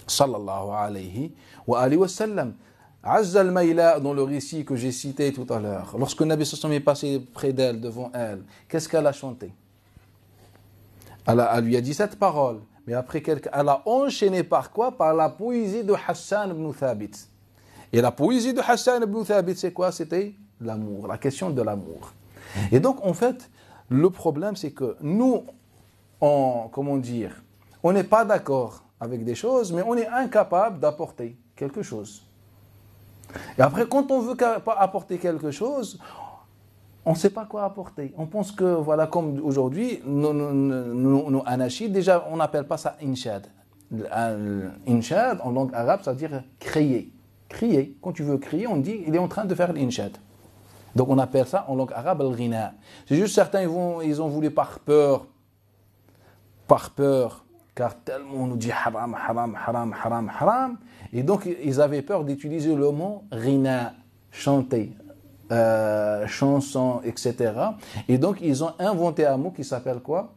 sallallahu alayhi wa sallam. Azza al-Maïla, dans le récit que j'ai cité tout à l'heure, lorsque le Nabi sallallahu alayhi wa sallam est passé près d'elle, devant elle, qu'est-ce qu'elle a chanté? Elle lui a dit cette parole. Mais après, elle a enchaîné par quoi? Par la poésie de Hassan ibn Thabit. Et la poésie de Hassan ibn Thabit, c'est quoi? C'était l'amour, la question de l'amour. Et donc, en fait, le problème, c'est que nous, comment dire, on n'est pas d'accord avec des choses, mais on est incapable d'apporter quelque chose. Et après, quand on veut apporter quelque chose, on ne sait pas quoi apporter. On pense que, voilà, comme aujourd'hui, nos anachid, déjà, on n'appelle pas ça inshad. Inshad, en langue arabe, ça veut dire crier. Crier. Quand tu veux crier, on dit, il est en train de faire l'inshad. Donc, on appelle ça, en langue arabe, al-ghina. C'est juste certains, ils ont voulu par peur, car tellement on nous dit haram, haram, haram, haram, haram. Et donc, ils avaient peur d'utiliser le mot ghina, chanter. Chansons, etc. Et donc, ils ont inventé un mot qui s'appelle quoi?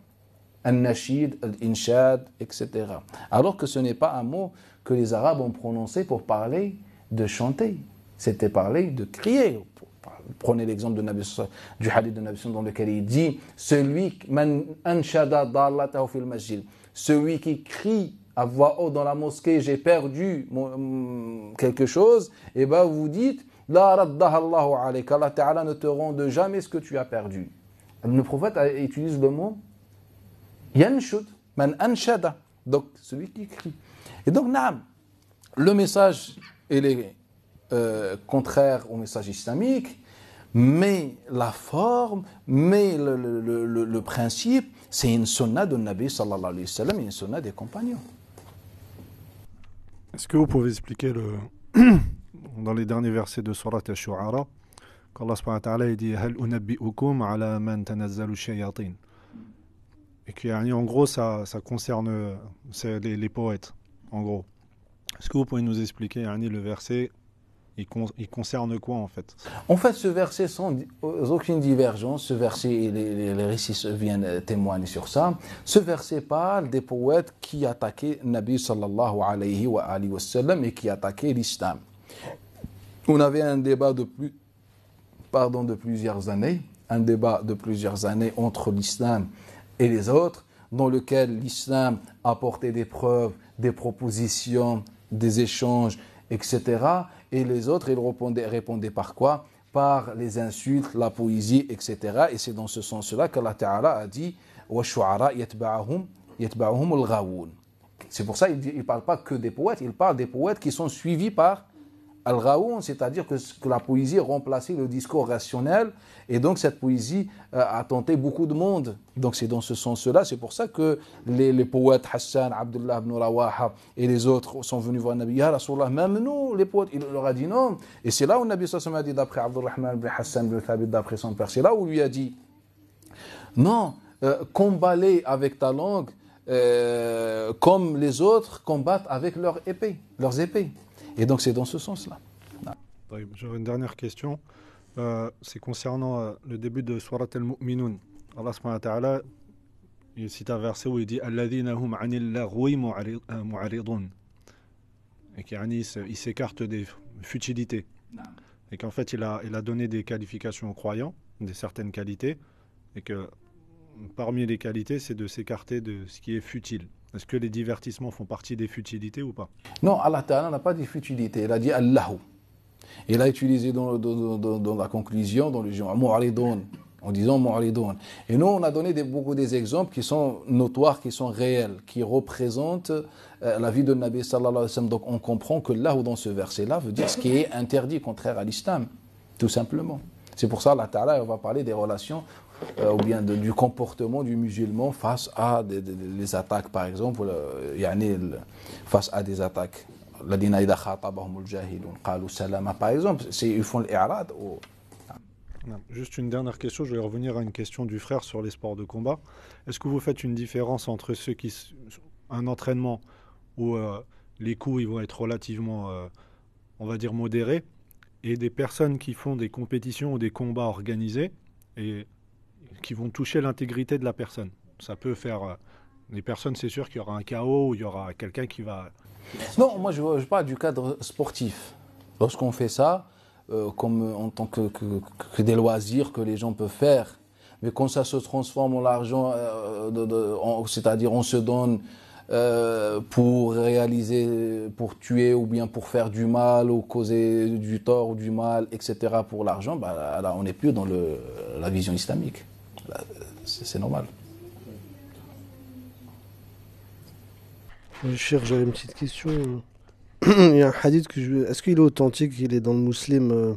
Al-Nashid, Al-Inshad, etc. Alors que ce n'est pas un mot que les Arabes ont prononcé pour parler de chanter. C'était parler de crier. Prenez l'exemple du hadith de Nabi dans lequel il dit celui man anshada dallatahu fil masjid, celui qui crie à voix haute dans la mosquée, j'ai perdu quelque chose, et ben vous dites la raddaha Allahu alayka, Allah Ta'ala ne te rende jamais ce que tu as perdu. Le prophète utilise le mot yanshud, man anshada, donc celui qui crie. Et donc, naam, le message il est contraire au message islamique, mais la forme, mais le principe, c'est une sunna de Nabi sallallahu alayhi wa sallam et une sunna des compagnons. Est-ce que vous pouvez expliquer dans les derniers versets de Surat al-Shu'ara, qu'Allah subhanahu wa ta'ala dit Hal unabbi'ukum ala man tanazzalu shayatin. Et qu'en gros, ça concerne les poètes, en gros. Est-ce que vous pouvez nous expliquer, le verset, il concerne quoi en fait? En fait, ce verset, sans aucune divergence, ce verset, les récits viennent témoigner sur ça. Ce verset parle des poètes qui attaquaient Nabi sallallahu alayhi wa sallam et qui attaquaient l'islam. On avait un débat de plusieurs années entre l'islam et les autres, dans lequel l'islam apportait des preuves, des propositions, des échanges, etc. Et les autres, ils répondaient par quoi? Par les insultes, la poésie, etc. Et c'est dans ce sens-là qu'Allah Ta'ala a dit وَالشُّعَرَاء يَتْبَعُهُمُ الْغَاوُونَ. C'est pour ça qu'il ne parle pas que des poètes, il parle des poètes qui sont suivis par al-ghaoun, c'est-à-dire que la poésie a remplacé le discours rationnel, et donc cette poésie a tenté beaucoup de monde. Donc c'est dans ce sens-là, c'est pour ça que les poètes Hassan, Abdullah ibn Rawaha et les autres sont venus voir le Nabi, Ya Rasulallah, même nous, les poètes, il leur a dit non. Et c'est là où le Nabi sallallahu alayhi wa sallam a dit, d'après Abdurrahman ibn Hassan ibn Thabit, d'après son père, c'est là où lui a dit, non, combat-les avec ta langue, comme les autres combattent avec leurs épées. Et donc c'est dans ce sens-là. J'aurais une dernière question. C'est concernant le début de Surat al-Mu'minun. Allah subhanahu wa ta'ala, il cite un verset où il dit Alladhina hum 'anil laghwi mu'aridun. Et qu'il s'écarte des futilités. Et qu'en fait il a donné des qualifications aux croyants, certaines qualités, et que parmi les qualités, c'est de s'écarter de ce qui est futile. Est-ce que les divertissements font partie des futilités ou pas? Non, Allah Ta'ala n'a pas dit futilité, il a dit Allahu. Il a utilisé dans la conclusion, dans le genre mu'aridun, en disant mu'aridun. Et nous, on a donné beaucoup des exemples qui sont notoires, qui sont réels, qui représentent la vie de Nabi sallallahu alayhi wa sallam. Donc on comprend que Allahu dans ce verset-là veut dire ce qui est interdit, contraire à l'islam, tout simplement. C'est pour ça Allah Ta'ala, on va parler des relations ou bien du comportement du musulman face à des attaques, par exemple, face à des attaques. Par exemple, ils font l'irad. Juste une dernière question, je vais revenir à une question du frère sur les sports de combat. Est-ce que vous faites une différence entre un entraînement où les coups ils vont être relativement, on va dire, modérés, et des personnes qui font des compétitions ou des combats organisés, et qui vont toucher l'intégrité de la personne. Ça peut faire... les personnes, c'est sûr qu'il y aura un chaos, ou il y aura quelqu'un qui va... Non, moi je parle du cadre sportif. Lorsqu'on fait ça, comme en tant que des loisirs que les gens peuvent faire, mais quand ça se transforme en l'argent, c'est-à-dire on se donne pour réaliser, pour tuer ou bien pour faire du mal ou causer du tort ou du mal, etc. pour l'argent, bah, là on n'est plus dans la vision islamique. Là, c'est normal. Cher, j'avais une petite question. Il y a un hadith est-ce qu'il est authentique, il est dans le Muslim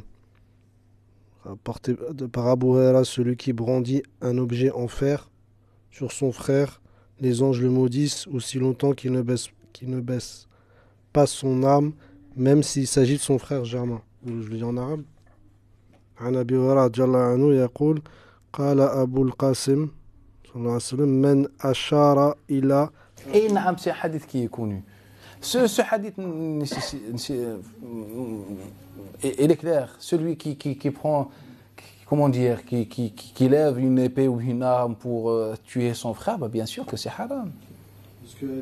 rapporté par Abu Huraira, celui qui brandit un objet en fer sur son frère, les anges le maudissent aussi longtemps qu'il ne baisse pas son âme, même s'il s'agit de son frère germain. Je le dis en arabe. عن أبي هريرة رضي الله عنه يقول قال أبو القاسم صلى الله عليه وسلم من أشار إلى Et naam, c'est un hadith qui est connu. Ce hadith, il est clair. Celui qui prend, comment dire, qui lève une épée ou une arme pour tuer son frère, bah bien sûr que c'est haram.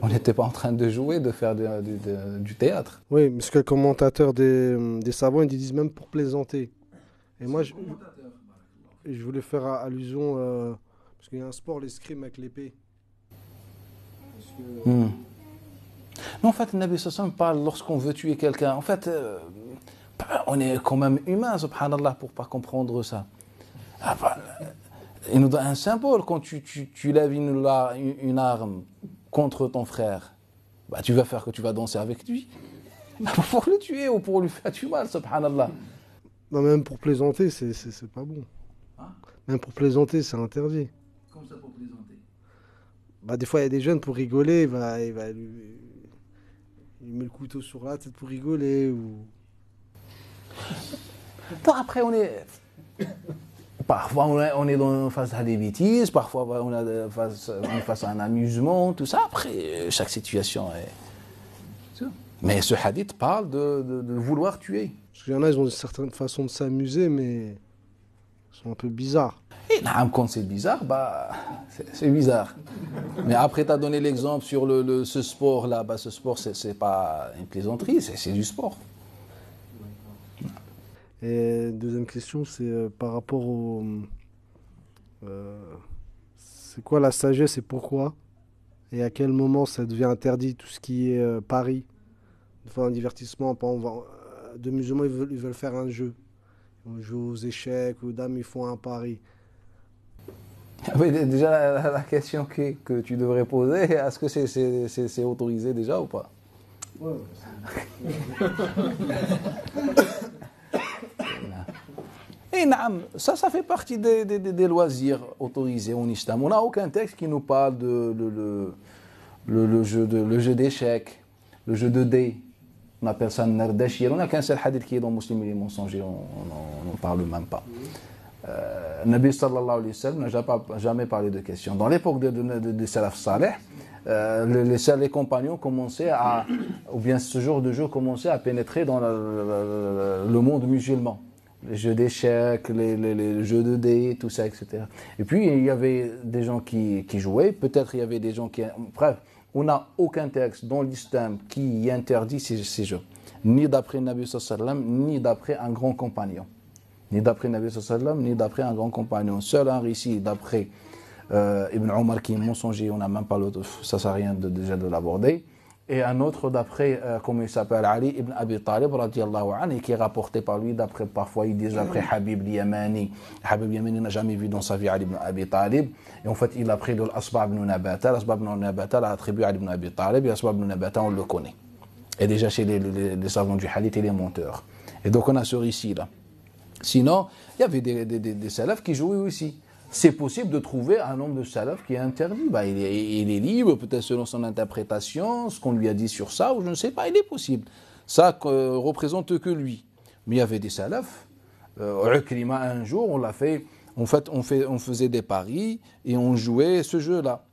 On n'était pas en train de jouer, de faire du théâtre. Oui, parce que le commentateur des savants, ils disent même pour plaisanter. Et moi, je voulais faire allusion, parce qu'il y a un sport, l'escrime avec l'épée. Non, en fait, le Nabi sallam parle lorsqu'on veut tuer quelqu'un. En fait, on est quand même humain, subhanallah, pour ne pas comprendre ça. Il nous donne un symbole quand tu lèves une arme contre ton frère. Bah, tu vas faire que tu vas danser avec lui. Pour le tuer ou pour lui faire du mal, subhanallah. Non, même pour plaisanter, c'est pas bon. Hein? Même pour plaisanter, c'est interdit. Comme ça pour plaisanter. Bah, des fois, il y a des jeunes pour rigoler, il met le couteau sur la tête pour rigoler. Ou... Non, après, parfois, on est face à des bêtises, parfois, on est face à un amusement, tout ça. Après, chaque situation est... Mais ce hadith parle de vouloir tuer. Parce qu'il y en a, ils ont une certaine façon de s'amuser, mais ils sont un peu bizarres. Et quand c'est bizarre, bah, c'est bizarre. Mais après, tu as donné l'exemple sur ce sport-là. Bah, ce sport, c'est pas une plaisanterie, c'est du sport. Et deuxième question, c'est par rapport au... c'est quoi la sagesse et pourquoi? Et à quel moment ça devient interdit, tout ce qui est pari? Enfin, un divertissement, par exemple, deux musulmans, ils veulent faire un jeu. Ils jouent aux échecs, aux dames, ils font un pari. Oui, déjà, la question que tu devrais poser, est-ce que c'est autorisé déjà ou pas? Ouais. Et ça fait partie des loisirs autorisés en islam. On n'a aucun texte qui nous parle de le jeu d'échecs, le jeu de dés. On appelle ça Nardashir. On n'a qu'un seul hadith qui est dans Muslim et les mensongers, on n'en parle même pas. Nabi sallallahu alayhi wa sallam n'a jamais parlé de questions. Dans l'époque des salaf salih, les compagnons commençaient ou bien ce genre de jeu commençait à pénétrer dans le monde musulman. Les jeux d'échecs, les jeux de dés, tout ça, etc. Et puis il y avait des gens qui jouaient, peut-être il y avait des gens qui... Bref, on n'a aucun texte dans l'islam qui interdit ces jeux. Ni d'après Nabi sallallahu alayhi wa sallam, ni d'après un grand compagnon. Ni d'après Nabi sallallahu alayhi wa sallam, ni d'après un grand compagnon. Seul un récit d'après Ibn Omar qui est mensonger, on n'a même pas l'autre, ça ne sert à rien déjà de l'aborder. Et un autre d'après, comment il s'appelle, Ali ibn Abi Talib, radiallahu anhu, qui est rapporté par lui, d'après, parfois ils disent d'après Habib Yamani. Habib Yamani n'a jamais vu dans sa vie Ali ibn Abi Talib. Et en fait, il a pris de l'Asba ibn Nabata. L'Asba ibn Nabata l'a attribué à Ali ibn Abi Talib. Et l'Asba ibn Nabata, on le connaît. Et déjà chez les savants du hadith et les menteurs. Et donc on a ce récit-là. Sinon, il y avait des salafs qui jouaient aussi. C'est possible de trouver un nombre de salafs qui est interdit. Bah, il est libre, peut-être selon son interprétation, ce qu'on lui a dit sur ça, ou je ne sais pas, il est possible. Ça représente que lui. Mais il y avait des salafs. Ukrima, un jour, on l'a fait. En fait, on faisait des paris et on jouait ce jeu-là.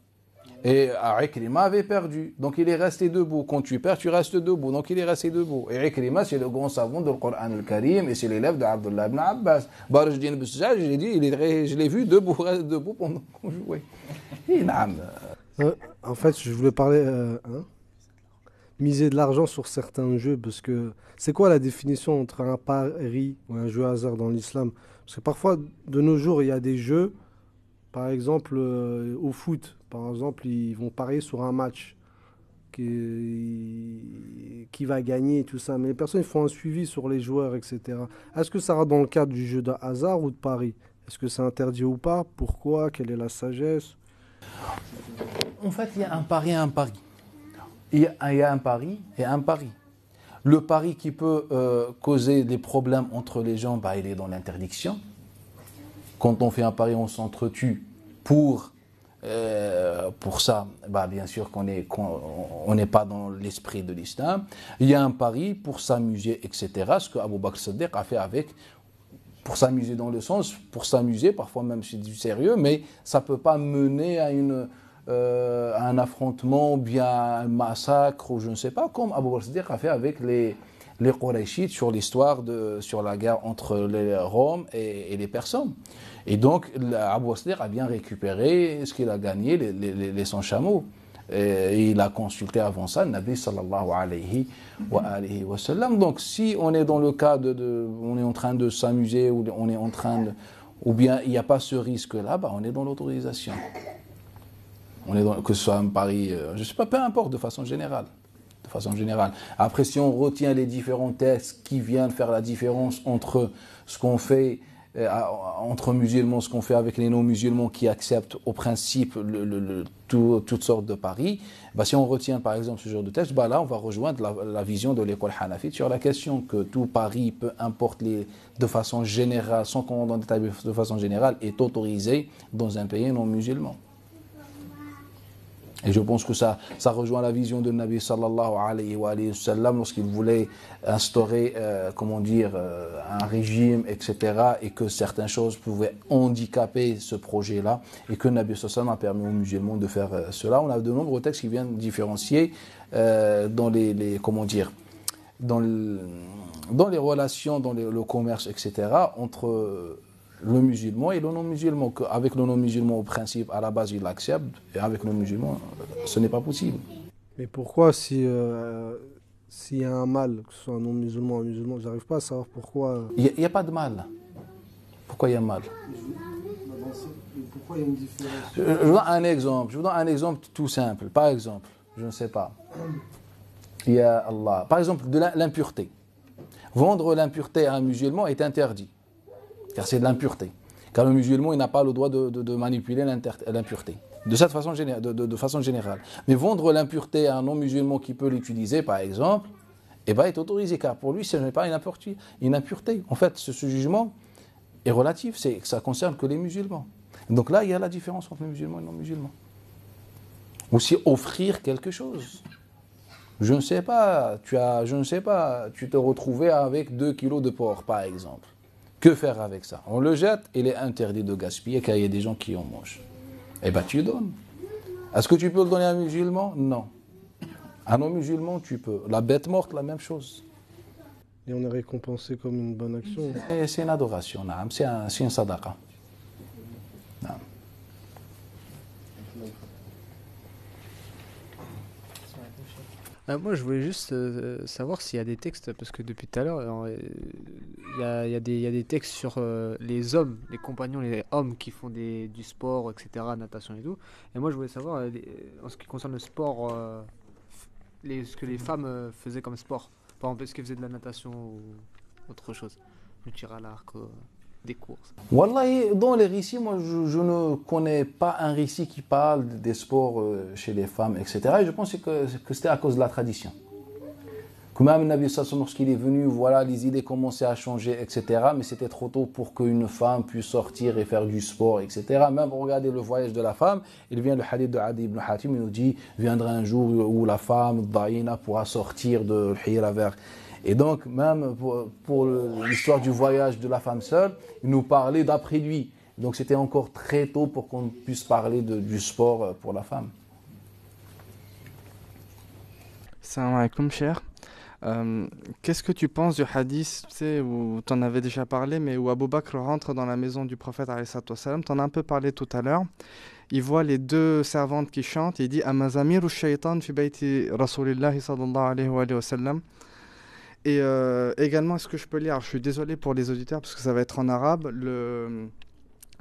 Et Ikrima avait perdu. Donc il est resté debout. Quand tu perds, tu restes debout. Donc il est resté debout. Et Ikrima, c'est le grand savant du Coran al-Karim et c'est l'élève d'Abdullah ibn Abbas. Barajdin ibn Sa'd, je l'ai vu debout pendant qu'on jouait. Et En fait, je voulais parler, miser de l'argent sur certains jeux, parce que c'est quoi la définition entre un pari ou un jeu hasard dans l'islam? Parce que parfois, de nos jours, il y a des jeux, par exemple, au foot, par exemple, ils vont parier sur un match qui va gagner, tout ça. Mais les personnes, ils font un suivi sur les joueurs, etc. Est-ce que ça rentre dans le cadre du jeu de hasard ou de pari? Est-ce que c'est interdit ou pas? Pourquoi? Quelle est la sagesse? En fait, il y a un pari et un pari. Il y a un pari et un pari. Le pari qui peut causer des problèmes entre les gens, il est dans l'interdiction. Quand on fait un pari, on s'entretue pour ça. Bien sûr qu'on n'est pas dans l'esprit de l'islam. Il y a un pari pour s'amuser, etc. Ce que Abu Bakr Siddiq a fait avec, pour s'amuser dans le sens, pour s'amuser, parfois même c'est du sérieux, mais ça ne peut pas mener à un affrontement ou bien un massacre ou je ne sais pas, comme Abu Bakr Siddiq a fait avec les Qurayshites sur sur la guerre entre les Roms et les Persans. Et donc Abu Bakr Siddiq a bien récupéré ce qu'il a gagné, les 100 chameaux. Et il a consulté avant ça le Nabi sallallahu alayhi wa sallam. Donc si on est dans le cas on est en train de s'amuser ou on est en train ou bien il n'y a pas ce risque-là, on est dans l'autorisation. Que ce soit un pari, je ne sais pas, peu importe, de façon générale. Après, si on retient les différents textes qui viennent faire la différence entre ce qu'on fait entre musulmans, ce qu'on fait avec les non-musulmans qui acceptent au principe toutes sortes de paris, si on retient par exemple ce genre de texte, là on va rejoindre la vision de l'école hanafite sur la question que tout pari, peu importe de façon générale, sans qu'on rentre dans le détail de façon générale, est autorisé dans un pays non musulman. Et je pense que ça rejoint la vision de Nabi sallallahu alayhi wa sallam lorsqu'il voulait instaurer, un régime, etc. et que certaines choses pouvaient handicaper ce projet-là et que Nabi sallallahu alayhi wa sallam a permis aux musulmans de faire cela. On a de nombreux textes qui viennent différencier dans les relations, dans le commerce, etc. entre le musulman et le non-musulman. Avec le non-musulman, au principe, à la base, il l'accepte, et avec le musulman, ce n'est pas possible. Mais pourquoi, s'il y a un mal, que ce soit un non-musulman ou un musulman, j'arrive pas à savoir pourquoi. Il n'y a pas de mal. Pourquoi il y a mal? Pourquoi il y a une différence? Je vous donne un exemple tout simple. Par exemple, je ne sais pas. Il y a Allah. Par exemple, de l'impureté. Vendre l'impureté à un musulman est interdit. Car c'est de l'impureté. Car le musulman, il n'a pas le droit de manipuler l'impureté. De façon générale. Mais vendre l'impureté à un non-musulman qui peut l'utiliser, par exemple, est autorisé. Car pour lui, ce n'est pas une impureté. En fait, ce jugement est relatif. Ça concerne que les musulmans. Donc là, il y a la différence entre les musulmans et les non-musulmans. Aussi, offrir quelque chose. Je ne sais pas, tu te retrouvais avec 2 kilos de porc, par exemple. Que faire avec ça? On le jette, il est interdit de gaspiller car il y a des gens qui en mangent. Tu donnes. Est-ce que tu peux le donner à un musulman? Non. À un non-musulman, tu peux. La bête morte, la même chose. Et on est récompensé comme une bonne action. C'est une adoration, c'est un sadaqa. Moi, je voulais juste savoir s'il y a des textes, parce que depuis tout à l'heure, il y a des textes sur les hommes, les compagnons, les hommes qui font du sport, etc., natation et tout. Et moi, je voulais savoir, en ce qui concerne le sport, ce que les femmes faisaient comme sport. Par exemple, est-ce qu'elles faisaient de la natation ou autre chose? Le tir à l'arc, des courses. Wallahi, dans les récits, moi, je ne connais pas un récit qui parle des sports chez les femmes, etc. Et je pense que c'était à cause de la tradition. Que même le Nabi sallallahu alayhi wa sallam, lorsqu'il est venu, voilà, les idées commençaient à changer, etc. Mais c'était trop tôt pour qu'une femme puisse sortir et faire du sport, etc. Même regardez le voyage de la femme, il vient le hadith de Adi ibn Hatim, il nous dit, viendra un jour où la femme, Daïna, pourra sortir de l'Hira vers... Et donc, même pour l'histoire du voyage de la femme seule, il nous parlait d'après lui. Donc, c'était encore très tôt pour qu'on puisse parler du sport pour la femme. Salam alaikum, cher. Qu'est-ce que tu penses du hadith, tu sais, où tu en avais déjà parlé, mais où Abu Bakr rentre dans la maison du prophète, alayhi salatu wassalam, tu en as un peu parlé tout à l'heure. Il voit les deux servantes qui chantent, et il dit Amazamiru shaytan fi bayti Rasulillahi sallallahu alayhi wa sallam. Et également, est-ce que je peux lire, alors, je suis désolé pour les auditeurs parce que ça va être en arabe, le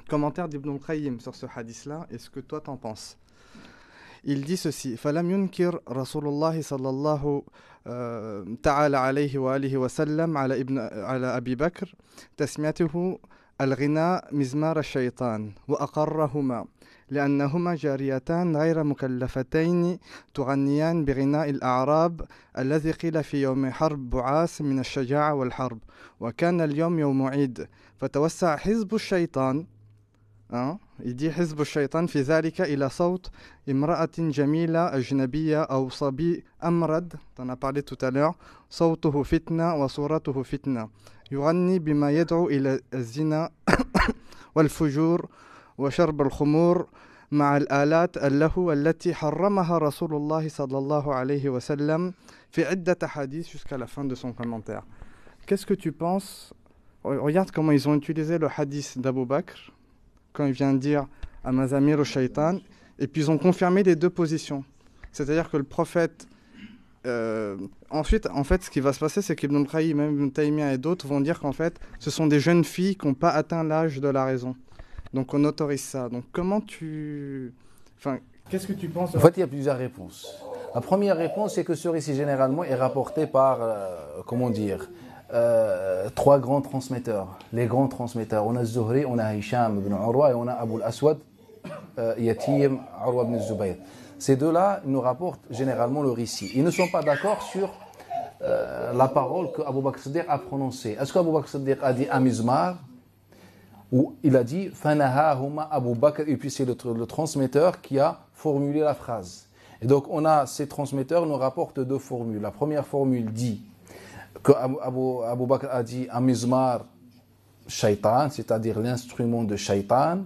commentaire d'Ibn al-Qayyim sur ce hadith-là, et ce que toi t'en penses. Il dit ceci فلم ينكر رسول الله صلى الله تعالى عليه وآله وسلم على أبي بكر تسميته الغناء مزمار الشيطان وأقرهما لأنهما جاريتان غير مكلفتين تغنيان بغناء الأعراب الذي قيل في يوم حرب بعاث من الشجاعة والحرب وكان اليوم يوم عيد فتوسع حزب الشيطان il dit حزب الشيطان في ذلك إلى صوت امرأة جميلة أجنبية أو صبي أمرد t'en as parlé tout à l'heure صوته فتنة وصورته فتنة يغني بما يدعو إلى الزنا والفجور وشرب الخمور مع الآلات اللهو التي حرمها رسول الله صلى الله عليه وسلم في عدة حديث jusqu'à la fin de son commentaire. Qu'est-ce que tu penses? Regarde comment ils ont utilisé le hadith d'Abu Bakr quand il vient de dire Amazamir au shaitan, et puis ils ont confirmé les deux positions. C'est-à-dire que le prophète. Ensuite, en fait, ce qui va se passer, c'est qu'Ibn al-Qayyim, même Ibn Taymiyyah et d'autres vont dire qu'en fait, ce sont des jeunes filles qui n'ont pas atteint l'âge de la raison. Donc on autorise ça. Donc comment tu. Enfin, qu'est-ce que tu penses En fait, il y a plusieurs réponses. La première réponse, c'est que ce récit, généralement, est rapporté par, trois grands transmetteurs. Les grands transmetteurs. On a Zuhri, on a Hisham ibn Urwa et on a Abu al-Aswad, Yatim, Urwa ibn Zubayr. Ces deux-là nous rapportent généralement le récit. Ils ne sont pas d'accord sur la parole que Abu Bakr Siddiq a prononcée. Est-ce qu'Abu Bakr Siddiq a dit Amizmar ou il a dit Fanahahuma Abu Bakr, et puis c'est le transmetteur qui a formulé la phrase. Et donc on a ces transmetteurs nous rapportent deux formules. La première formule dit que Abu Bakr a dit Amizmar Shaitan, c'est-à-dire l'instrument de Shaitan.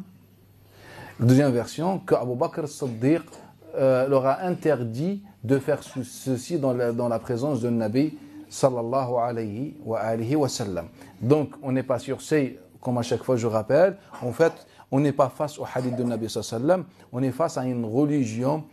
La deuxième version, que Abu Bakr Siddiq leur a interdit de faire ceci dans la présence de Nabi sallallahu alayhi wa sallam. Donc on n'est pas sur ces, comme à chaque fois je rappelle, en fait on n'est pas face au hadith de Nabi sallallahu alayhi wa sallam, on est face à une religion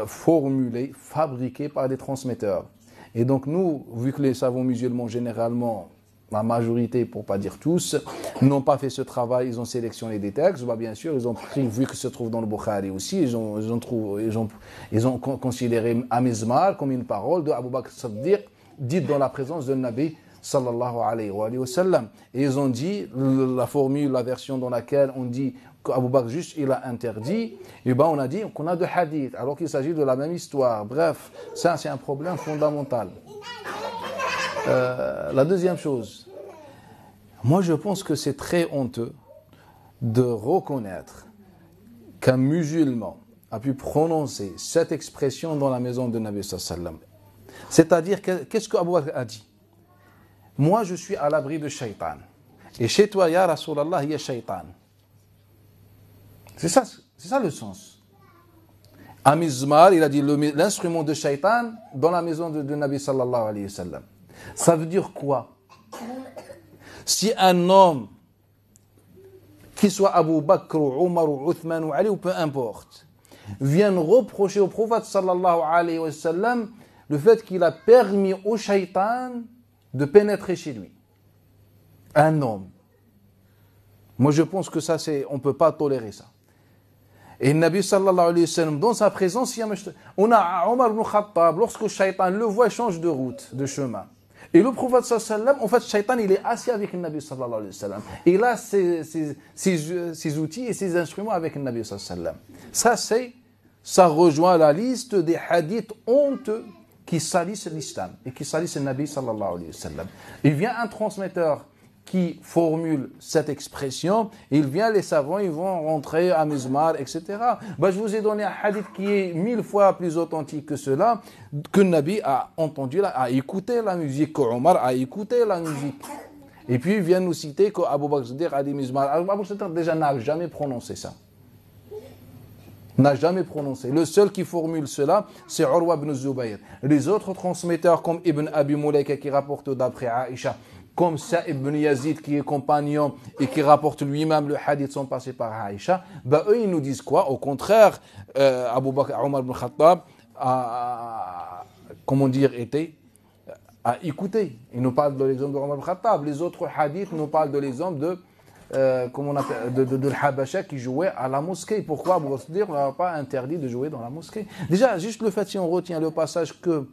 formulée, fabriquée par des transmetteurs. Et donc nous, vu que les savants musulmans généralement, la majorité, pour pas dire tous, n'ont pas fait ce travail, ils ont sélectionné des textes, bien sûr, ils ont pris, vu que se trouve dans le Bukhari aussi, ils ont considéré Amizmar comme une parole de Abu Bakr Siddiq, dite dans la présence de Nabi sallallahu alayhi wa sallam. Et ils ont dit, la formule, la version dans laquelle on dit qu'Abu Bakr juste, il a interdit, et ben on a dit qu'on a deux hadiths, alors qu'il s'agit de la même histoire. Bref, ça c'est un problème fondamental. La deuxième chose, moi je pense que c'est très honteux de reconnaître qu'un musulman a pu prononcer cette expression dans la maison de Nabi sallallahu alayhi wa sallam. C'est-à-dire, qu'est-ce que Abu Bakr a dit? Moi je suis à l'abri de shaitan. Et chez toi, ya Rasulallah, il y a shaitan. C'est ça le sens. Amizmar, il a dit l'instrument de shaitan dans la maison de Nabi sallallahu alayhi wa sallam. Ça veut dire quoi? Si un homme, qu'il soit Abu Bakr ou Omar ou Uthman ou Ali ou peu importe, vient reprocher au prophète sallallahu alayhi wa sallam le fait qu'il a permis au shaitan de pénétrer chez lui. Un homme. Moi je pense que ça on ne peut pas tolérer ça. Et le Nabi sallallahu alayhi wa sallam, dans sa présence, on a Omar ibn Khattab, lorsque le shaitan le voit, il change de route, de chemin. Et le prophète sallallahu alayhi wa sallam, en fait, le shaitan, il est assis avec le Nabi sallallahu alayhi wa sallam. Il a ses outils et ses instruments avec le Nabi sallallahu alayhi wa sallam. Ça rejoint la liste des hadiths honteux qui salissent l'islam et qui salissent le Nabi sallallahu alayhi wa sallam. Il vient un transmetteur qui formule cette expression, les savants, ils vont rentrer à Mizmar, etc. Je vous ai donné un hadith qui est 1000 fois plus authentique que cela, que le Nabi a entendu, a écouté la musique, que Omar a écouté la musique. Et puis, il vient nous citer qu'Abu Bakr Siddiq a dit Mizmar. Abu Bakr Siddiq déjà n'a jamais prononcé ça. N'a jamais prononcé. Le seul qui formule cela, c'est Urwa ibn Zubayr. Les autres transmetteurs, comme Ibn Abi Mulaika qui rapporte d'après Aïcha, comme Sa'ib ibn Yazid qui est compagnon et qui rapporte lui-même le hadith sont passés par Aïcha, eux ils nous disent quoi? Au contraire, Abu Bakr Omar ibn Khattab a, comment dire, a écouté. Il nous parle de l'exemple de Omar ibn Khattab. Les autres hadiths nous parlent de l'exemple de comment on appelle, de l'Habasha qui jouait à la mosquée. Pourquoi Abu Bakr n'a pas interdit de jouer dans la mosquée? Déjà, juste le fait, si on retient le passage que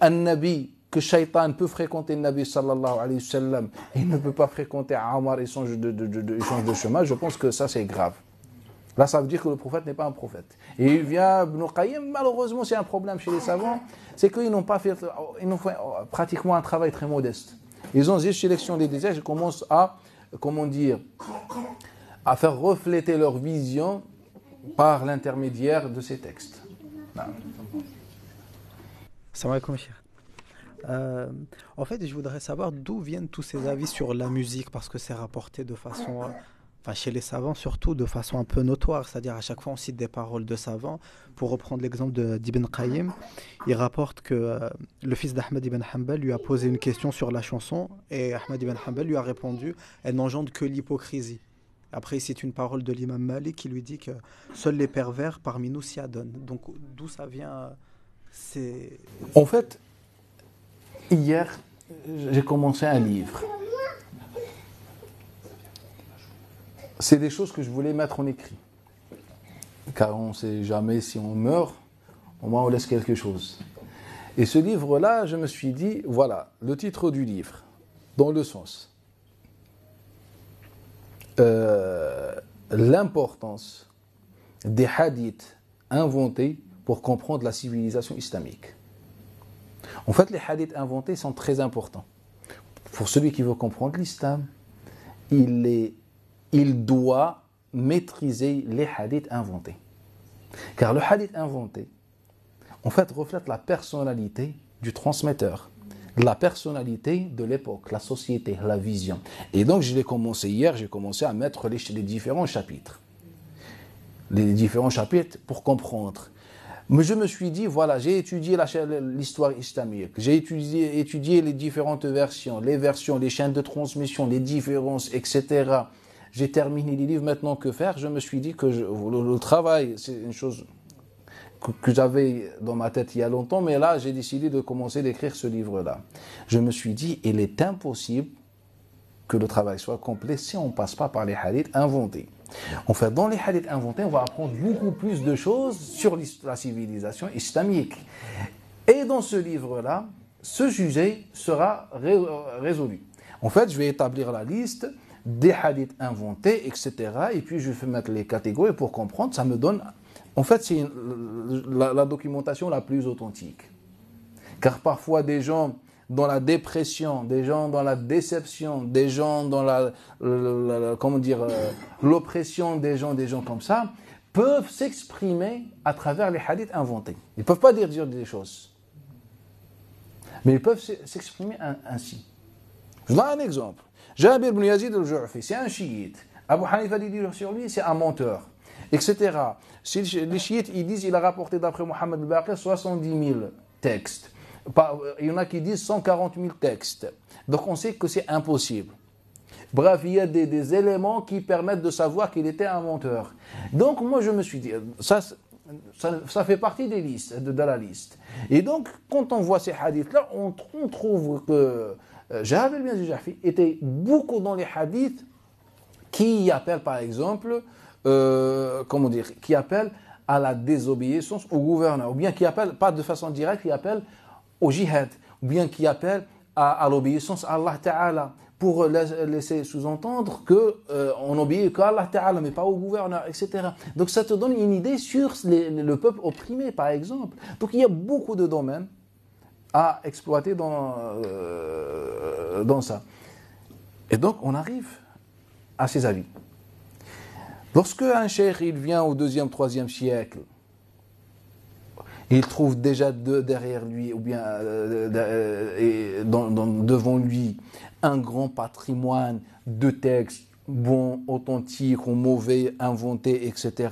un Nabi, que Shaitan peut fréquenter le Nabi sallallahu alayhi wa sallam, et il ne peut pas fréquenter Omar et change de chemin, je pense que ça c'est grave. Là, ça veut dire que le prophète n'est pas un prophète. Et il vient, Ibn Qayyim, malheureusement, c'est un problème chez les savants, c'est qu'ils n'ont pas fait, ils n'ont fait pratiquement un travail très modeste. Ils ont juste sélectionné des détails, ils commencent à, comment dire, à faire refléter leur vision par l'intermédiaire de ces textes. Salam alaikum, Cheikh. En fait, je voudrais savoir d'où viennent tous ces avis sur la musique, parce que c'est rapporté de façon, enfin chez les savants surtout, de façon un peu notoire. C'est-à-dire à chaque fois on cite des paroles de savants. Pour reprendre l'exemple d'Ibn Qayyim, il rapporte que le fils d'Ahmad ibn Hanbal lui a posé une question sur la chanson et Ahmad ibn Hanbal lui a répondu « Elle n'engendre que l'hypocrisie ». Après, il cite une parole de l'imam Malik qui lui dit que seuls les pervers parmi nous s'y adonnent. Donc d'où ça vient En fait, hier, j'ai commencé un livre. C'est des choses que je voulais mettre en écrit. Car on ne sait jamais si on meurt, au moins on laisse quelque chose. Et ce livre-là, je me suis dit, voilà, le titre du livre, dans le sens. L'importance des hadiths inventés pour comprendre la civilisation islamique. En fait, les hadiths inventés sont très importants. Pour celui qui veut comprendre l'islam, il doit maîtriser les hadiths inventés. Car le hadith inventé, en fait, reflète la personnalité du transmetteur, la personnalité de l'époque, la société, la vision. Et donc, j'ai commencé à mettre les différents chapitres. Les différents chapitres pour comprendre. Mais je me suis dit, voilà, j'ai étudié l'histoire islamique, j'ai étudié les différentes versions, les chaînes de transmission, les différences, etc. J'ai terminé les livres, maintenant que faire? Je me suis dit que le travail, c'est une chose que j'avais dans ma tête il y a longtemps, mais là, j'ai décidé de commencer d'écrire ce livre-là. Je me suis dit, il est impossible que le travail soit complet si on ne passe pas par les hadiths inventés. En fait, dans les hadiths inventés, on va apprendre beaucoup plus de choses sur la civilisation islamique. Et dans ce livre-là, ce sujet sera résolu. En fait, je vais établir la liste des hadiths inventés, etc. Et puis, je vais mettre les catégories pour comprendre. Ça me donne... En fait, c'est la documentation la plus authentique. Car parfois, des gens dans la dépression, des gens dans la déception, des gens dans l'oppression des gens comme ça, peuvent s'exprimer à travers les hadiths inventés. Ils ne peuvent pas dire des choses. Mais ils peuvent s'exprimer ainsi. Je donne un exemple. Jabir ibn Yazid al-Ju'fi, c'est un chiite. Abu Hanifa dit sur lui, c'est un menteur, etc. Les chiites, ils disent qu'il a rapporté d'après Mohammed al-Baqir 70 000 textes. Il y en a qui disent 140 000 textes. Donc on sait que c'est impossible. Bref, il y a des éléments qui permettent de savoir qu'il était un menteur. Donc moi je me suis dit, ça fait partie des listes, de la liste. Et donc quand on voit ces hadiths-là, on trouve que Jabir ibn Yazid était beaucoup dans les hadiths qui appellent par exemple, qui appellent à la désobéissance au gouverneur, ou bien qui appellent, pas de façon directe, qui appellent au jihad, ou bien qui appellent à l'obéissance à Allah Ta'ala, pour laisser sous-entendre qu'on obéit qu'à Allah Ta'ala, mais pas au gouverneur, etc. Donc ça te donne une idée sur le peuple opprimé, par exemple. Donc il y a beaucoup de domaines à exploiter dans ça. Et donc on arrive à ces avis. Lorsque un cheikh il vient au 2e, 3e siècle, il trouve déjà derrière lui, ou bien devant lui, un grand patrimoine de textes bon, authentique ou mauvais, inventé, etc.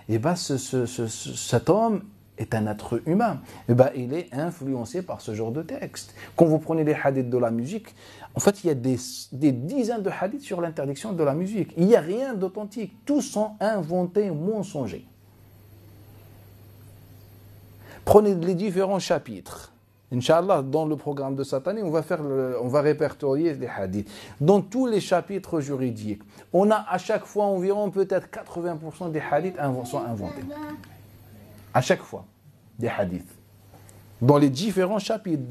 Et bien, cet homme est un être humain. Et ben, il est influencé par ce genre de texte. Quand vous prenez les hadiths de la musique, en fait, il y a des dizaines de hadiths sur l'interdiction de la musique. Il n'y a rien d'authentique. Tous sont inventés, mensongers. Prenez les différents chapitres. Inch'Allah, dans le programme de cette année, on va répertorier les hadiths. Dans tous les chapitres juridiques, on a à chaque fois environ peut-être 80% des hadiths sont inventés. À chaque fois, des hadiths. Dans les différents chapitres,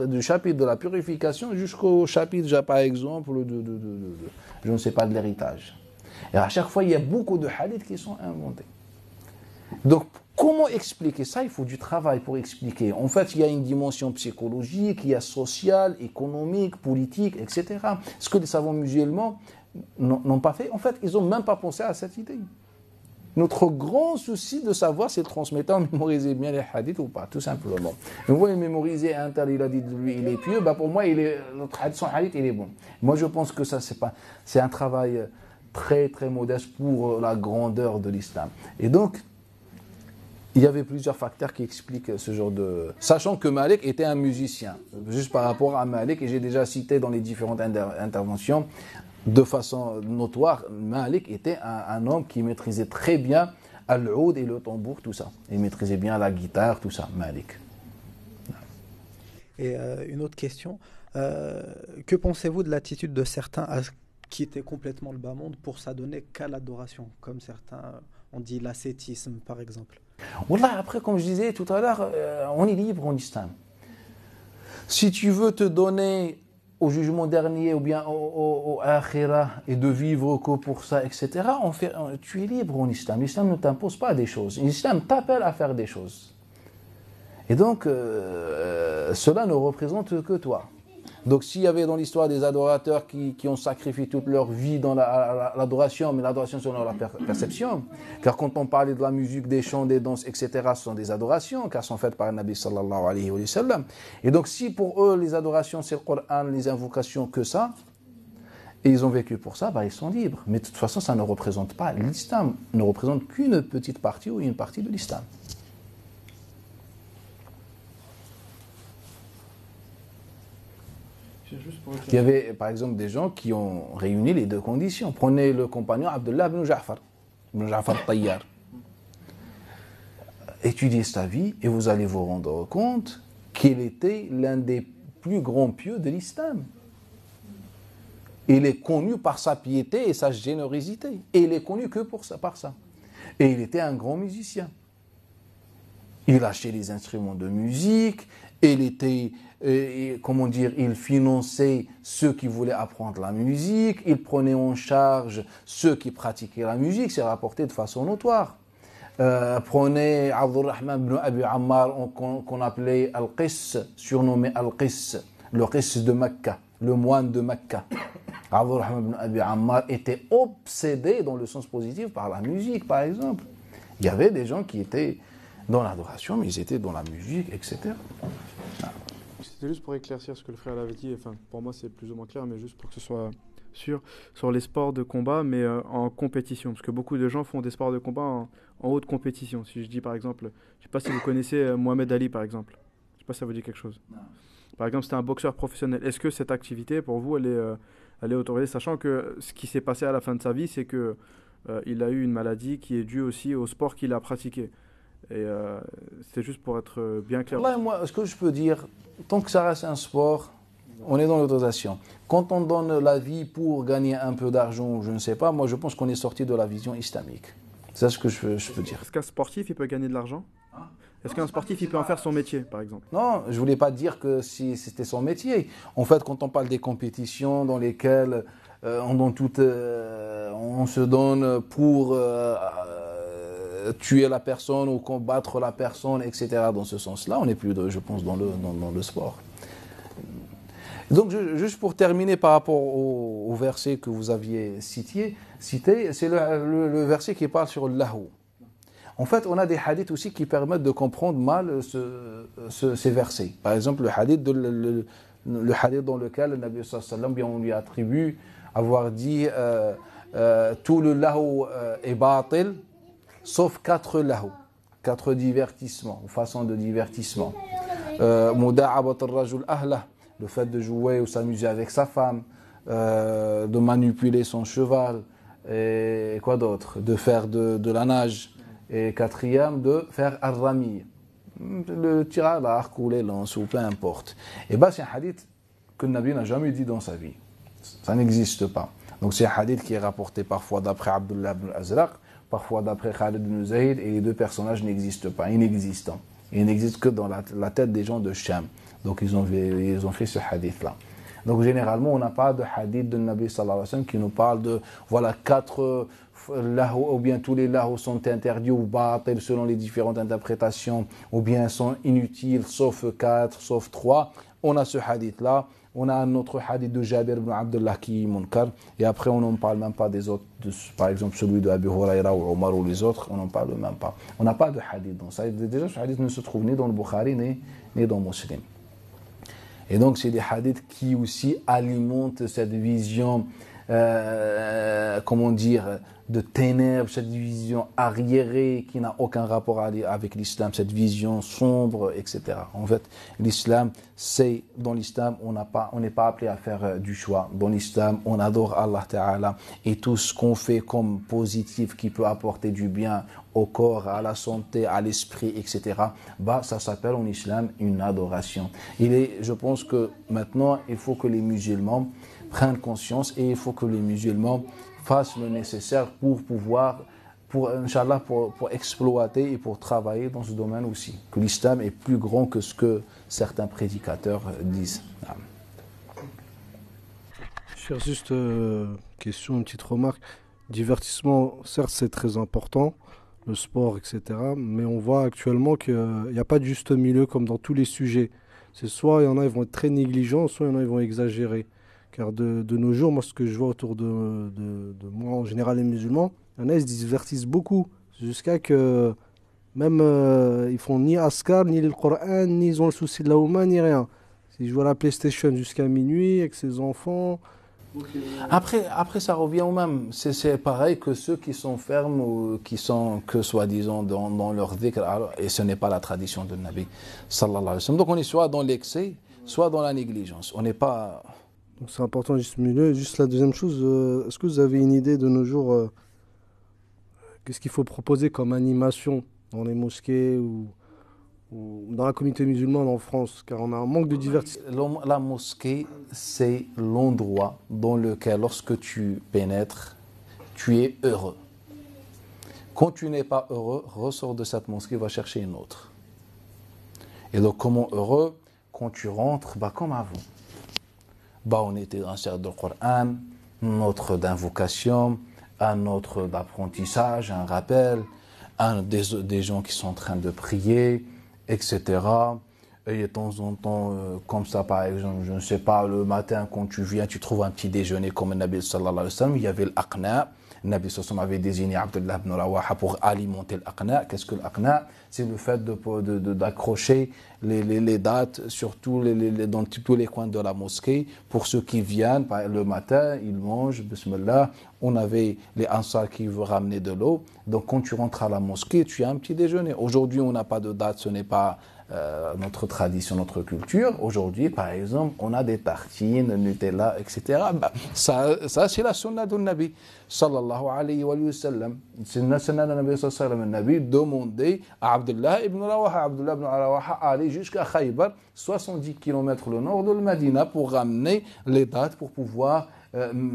du chapitre de la purification jusqu'au chapitre, par exemple, je ne sais pas, de l'héritage. Et à chaque fois, il y a beaucoup de hadiths qui sont inventés. Donc, comment expliquer ça? Il faut du travail pour expliquer. En fait, il y a une dimension psychologique, il y a sociale, économique, politique, etc. Ce que les savants musulmans n'ont pas fait, en fait, ils n'ont même pas pensé à cette idée. Notre grand souci de savoir, c'est de transmettre, mémoriser bien les hadiths ou pas, tout simplement. Vous voyez, mémoriser un tel, il a dit de lui, il est pieux, bah pour moi, son hadith, il est bon. Moi, je pense que ça, c'est un travail très, très modeste pour la grandeur de l'islam. Et donc, il y avait plusieurs facteurs qui expliquent ce genre de... Sachant que Malik était un musicien, juste par rapport à Malik, et j'ai déjà cité dans les différentes interventions, de façon notoire, Malik était un homme qui maîtrisait très bien l'oud et le tambour, tout ça. Il maîtrisait bien la guitare, tout ça, Malik. Et une autre question, que pensez-vous de l'attitude de certains à quitter complètement le bas monde pour s'adonner qu'à l'adoration, comme certains ont dit l'ascétisme par exemple? Wallah, après, comme je disais tout à l'heure, on est libre en islam. Si tu veux te donner au jugement dernier ou bien au akhira et de vivre que pour ça, etc., tu es libre en islam. L'islam ne t'impose pas des choses. L'islam t'appelle à faire des choses. Et donc, cela ne représente que toi. Donc, s'il y avait dans l'histoire des adorateurs qui ont sacrifié toute leur vie dans l'adoration, mais l'adoration selon la perception, car quand on parlait de la musique, des chants, des danses, etc., ce sont des adorations, car elles sont faites par le Nabi sallallahu alayhi wa sallam. Et donc, si pour eux, les adorations, c'est le Coran, les invocations, que ça, et ils ont vécu pour ça, bah, ils sont libres. Mais de toute façon, ça ne représente pas l'islam, ne représente qu'une petite partie ou une partie de l'islam. Il y avait par exemple des gens qui ont réuni les deux conditions. Prenez le compagnon Abdullah ibn Ja'far al-Tayyar. Étudiez sa vie et vous allez vous rendre compte qu'il était l'un des plus grands pieux de l'islam. Il est connu par sa piété et sa générosité. Et il est connu que par ça. Et il était un grand musicien. Il achetait les instruments de musique, il finançait ceux qui voulaient apprendre la musique, il prenait en charge ceux qui pratiquaient la musique, c'est rapporté de façon notoire. Prenez Abdurrahman ibn Abi Ammar, qu'on appelait Al-Qis, surnommé Al-Qis, le Qis de Mecca, le moine de Mecca. Abdurrahman ibn Abi Ammar était obsédé dans le sens positif par la musique, par exemple. Il y avait des gens qui étaient dans l'adoration, mais ils étaient dans la musique, etc. C'était juste pour éclaircir ce que le frère avait dit, enfin pour moi c'est plus ou moins clair, mais juste pour que ce soit sûr, sur les sports de combat, mais en compétition, parce que beaucoup de gens font des sports de combat en haute compétition. Si je dis par exemple, je ne sais pas si vous connaissez Mohamed Ali par exemple, je ne sais pas si ça vous dit quelque chose. Non. Par exemple, c'était un boxeur professionnel. Est-ce que cette activité, pour vous, elle est autorisée, sachant que ce qui s'est passé à la fin de sa vie, c'est que il a eu une maladie qui est due aussi au sport qu'il a pratiqué. Et c'est juste pour être bien clair. Là, moi, ce que je peux dire, tant que ça reste un sport, on est dans l'autorisation. Quand on donne la vie pour gagner un peu d'argent, je ne sais pas, moi je pense qu'on est sorti de la vision islamique. C'est ce que je peux dire. Est-ce qu'un sportif, il peut gagner de l'argent? Est-ce qu'un sportif, il peut en faire son métier, par exemple? Non, je ne voulais pas dire que si c'était son métier. En fait, quand on parle des compétitions dans lesquelles on se donne pour tuer la personne ou combattre la personne, etc. Dans ce sens-là, on n'est plus, je pense, dans le sport. Donc, juste pour terminer par rapport au verset que vous aviez cité, c'est le verset qui parle sur le lahu. En fait, on a des hadiths aussi qui permettent de comprendre mal ces versets. Par exemple, le hadith dans lequel le Nabi sallallahu alayhi wa sallam, on lui attribue avoir dit tout le lahu est batil, sauf 4 lahu, 4 divertissements, ou façons de divertissement. Muda'abat al-rajul ahlah, le fait de jouer ou s'amuser avec sa femme, de manipuler son cheval, et quoi d'autre, de faire de la nage, et 4e, de faire al-rami, le tir à l'arc ou les lances, ou peu importe. Et bien c'est un hadith que le Nabi n'a jamais dit dans sa vie. Ça n'existe pas. Donc c'est un hadith qui est rapporté parfois d'après Abdullah ibn Azraq, parfois d'après Khalid ibn Zayd, et les 2 personnages n'existent pas, inexistants. Ils n'existent que dans la tête des gens de Sham. Donc ils ont fait ce hadith-là. Donc généralement, on n'a pas de hadith de Nabi sallallahu alayhi wa sallam qui nous parle de, voilà, 4 lahu, ou bien tous les lahu sont interdits ou batil selon les différentes interprétations, ou bien sont inutiles, sauf 4, sauf 3. On a ce hadith-là. On a un autre hadith de Jabir ibn Abdullah qui est munkar. Et après, on n'en parle même pas des autres. Par exemple, celui de Abu Huraira ou Omar ou les autres, on n'en parle même pas. On n'a pas de hadith. Donc, ça, déjà, ce hadith ne se trouve ni dans le Bukhari, ni dans Muslim. Et donc, c'est des hadiths qui aussi alimentent cette vision, comment dire, de ténèbres, cette vision arriérée qui n'a aucun rapport avec l'islam, cette vision sombre, etc. En fait, l'islam, c'est, dans l'islam, on n'est pas appelé à faire du choix. Dans l'islam, on adore Allah Ta'ala, et tout ce qu'on fait comme positif qui peut apporter du bien au corps, à la santé, à l'esprit, etc., bah, ça s'appelle en islam une adoration. Je pense que maintenant, il faut que les musulmans prennent conscience, et il faut que les musulmans fassent le nécessaire pour pouvoir, Inch'Allah, pour exploiter et pour travailler dans ce domaine aussi. Que l'islam est plus grand que ce que certains prédicateurs disent. Cher, juste question, une petite remarque. Divertissement, certes, c'est très important, le sport, etc. Mais on voit actuellement qu'il n'y a pas de juste milieu comme dans tous les sujets. C'est soit il y en a, ils vont être très négligents, soit il y en a, ils vont exagérer. Car de nos jours, moi, ce que je vois autour de moi, en général, les musulmans, il y en a, ils se divertissent beaucoup. Jusqu'à que même ils font ni Askar, ni le Coran, ni ils ont le souci de la Ouma, ni rien. Ils jouent à la PlayStation jusqu'à minuit avec ses enfants. Après, ça revient au même. C'est pareil que ceux qui sont fermes ou qui sont que soi-disant dans leur dhikr, et ce n'est pas la tradition de Nabi sallallahu alayhi wa sallam. Donc on est soit dans l'excès, soit dans la négligence. On n'est pas... Donc c'est important, juste milieu. Juste la deuxième chose, est-ce que vous avez une idée de nos jours, qu'est-ce qu'il faut proposer comme animation dans les mosquées ou dans la communauté musulmane en France? Car on a un manque de divertissement. La mosquée, c'est l'endroit dans lequel, lorsque tu pénètres, tu es heureux. Quand tu n'es pas heureux, ressors de cette mosquée, va chercher une autre. Et donc, comment heureux? Quand tu rentres, comme avant. On était dans un cercle de Coran, un autre d'invocation, un autre d'apprentissage, un rappel, des gens qui sont en train de prier, etc. Et de temps en temps, comme ça par exemple, je ne sais pas, le matin quand tu viens, tu trouves un petit déjeuner comme le Nabi sallallahu alayhi wa sallam, il y avait l'aqna. Le Nabi sallallahu alayhi wa sallam avait désigné Abdullah ibn Rawaha pour alimenter l'aqna. Qu'est-ce que l'aqna? C'est le fait d'accrocher les dates, surtout dans tous les coins de la mosquée, pour ceux qui viennent le matin, ils mangent, bismillah. On avait les ansars qui veulent ramener de l'eau. Donc quand tu rentres à la mosquée, tu as un petit déjeuner. Aujourd'hui, on n'a pas de date, ce n'est pas notre tradition, notre culture. Aujourd'hui, par exemple, on a des tartines, Nutella, etc. Ça c'est la sunna du Nabi sallallahu alayhi wa sallam. C'est la sunna du Nabi sallallahu alayhi wa sallam. Le Nabi demandait à Abdullah ibn Rawaha. Abdullah ibn Rawaha allait jusqu'à Khaybar, 70 km le nord de Medina, pour ramener les dates pour pouvoir